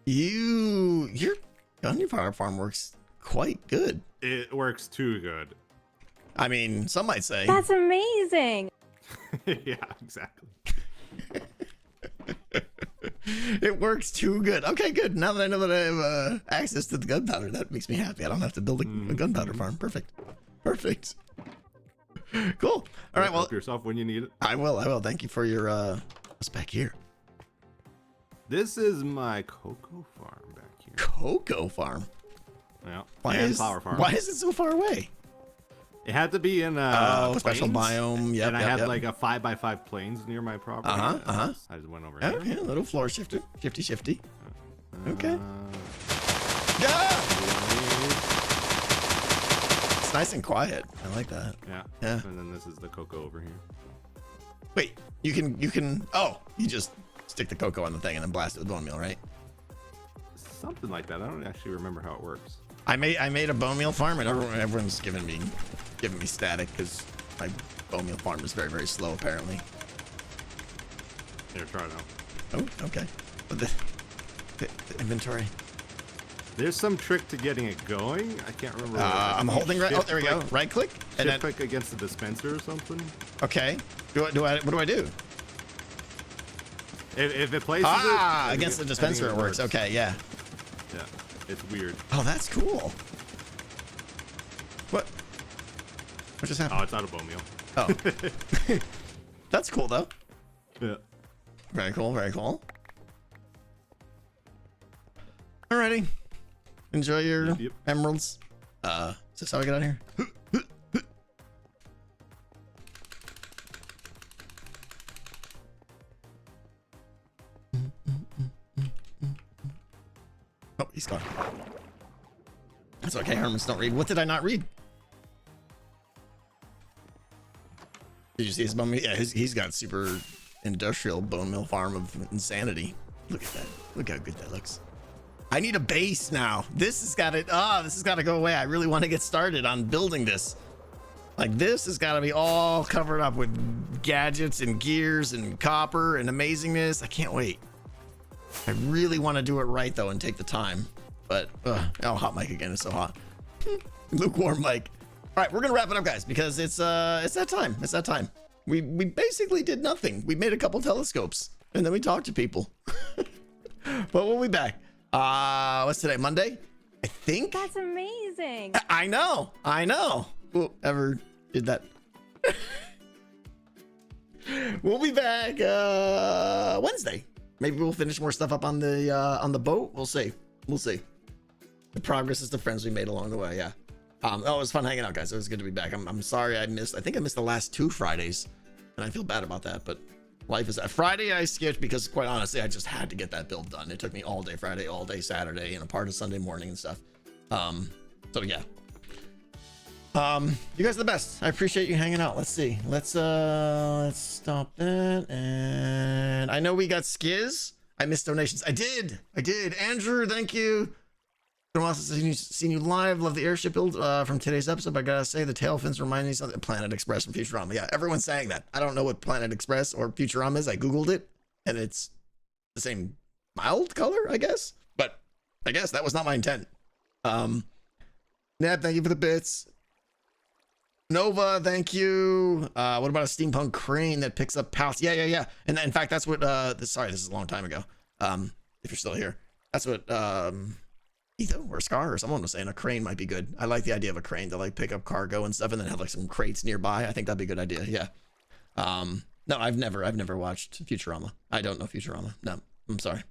Your gunpowder farm works quite good. It works too good. I mean, some might say. That's amazing. Yeah, exactly. It works too good. Okay, good. Now that I know that I have access to the gunpowder, that makes me happy. I don't have to build a gunpowder farm. Perfect. Cool. All right, well. Help yourself when you need it. I will. Thank you for your what's back here? This is my cocoa farm back here. Cocoa farm? Yeah. Flower farm. Why is it so far away? It had to be in special biome. Yep, and I had like a 5x5 plains near my property. I just went over here. Okay, a little floor shifter. Shifty. Okay. It's nice and quiet. I like that. Yeah. And then this is the cocoa over here. Wait, you can. Oh, you just stick the cocoa on the thing and then blast it with bone meal, right? Something like that. I don't actually remember how it works. I made a bone meal farm and everyone's giving me static because my bone meal farm is very, very slow apparently. Here, try it out. Oh, okay. But the inventory. There's some trick to getting it going. I can't remember. I'm holding right. Oh, there we go. Right click. And then click against the dispenser or something. Okay. What do I do? If it places it against the dispenser, it works. Okay, yeah. Yeah, it's weird. Oh, that's cool. What just happened? Oh, it's out of bone meal. Oh. That's cool though. Yeah. Very cool. Alrighty. Enjoy your emeralds. Is this how I get out of here? Oh, he's gone. That's okay, Hermits don't read. What did I not read? Did you see his bone meal? Yeah, he's got super industrial bone meal farm of insanity. Look at that. Look how good that looks. I need a base now. This has got to go away. I really want to get started on building this. Like this has got to be all covered up with gadgets and gears and copper and amazingness. I can't wait. I really want to do it right though and take the time. But hot mic again. It's so hot. Lukewarm mic. All right, we're gonna wrap it up, guys, because it's that time. It's that time. We basically did nothing. We made a couple telescopes and then we talked to people. But we'll be back. What's today? Monday? I think. That's amazing. I know. Whoever did that. We'll be back Wednesday. Maybe we'll finish more stuff up on the boat. We'll see. The progress is the friends we made along the way. Yeah. It was fun hanging out, guys. It was good to be back. I'm sorry I think I missed the last 2 Fridays, and I feel bad about that. But life is Friday I skipped because, quite honestly, I just had to get that build done. It took me all day Friday, all day Saturday, and a part of Sunday morning and stuff. So yeah. You guys are the best. I appreciate you hanging out. Let's see. Let's stop that. And I know we got Skiz. I missed donations. I did. Andrew, thank you. Been a while since seen you live. Love the airship build from today's episode. But I gotta say, the tail fins remind me of something. Planet Express from Futurama. Yeah, everyone's saying that. I don't know what Planet Express or Futurama is. I googled it, and it's the same mild color, I guess. But I guess that was not my intent. Ned, thank you for the bits. Nova, thank you. What about a steampunk crane that picks up pallets? Yeah. And in fact, that's what. Sorry, this is a long time ago. If you're still here, that's what. Etho or Scar or someone was saying a crane might be good. I like the idea of a crane to like pick up cargo and stuff, and then have like some crates nearby. I think that'd be a good idea. Yeah. No, I've never watched Futurama. I don't know Futurama. No, I'm sorry.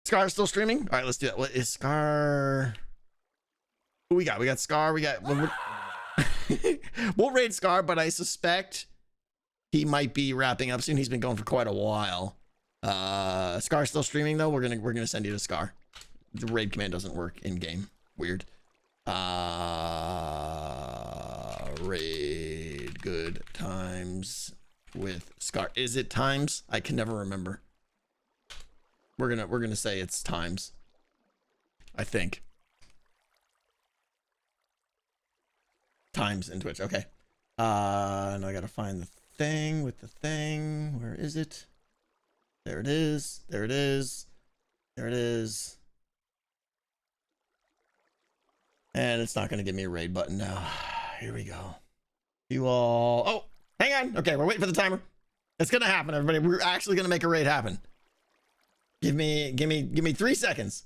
Scar's still streaming. All right, let's do that. What is Scar? Who we got? We got Scar. We got. We'll raid Scar, but I suspect he might be wrapping up soon. He's been going for quite a while. Scar's still streaming though. We're gonna send you to Scar. The raid command doesn't work in game. Weird. Raid good times with Scar. Is it times? I can never remember. We're gonna say it's times. I think. Times in Twitch. Okay. And I gotta find the thing with the thing. Where is it? There it is. There it is. There it is. And it's not going to give me a raid button now. Here we go. You all... Oh, hang on. Okay, we're waiting for the timer. It's going to happen, everybody. We're actually going to make a raid happen. Give me 3 seconds.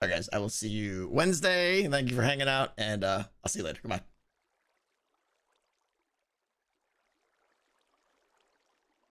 All right, guys. I will see you Wednesday. Thank you for hanging out, and I'll see you later. Goodbye.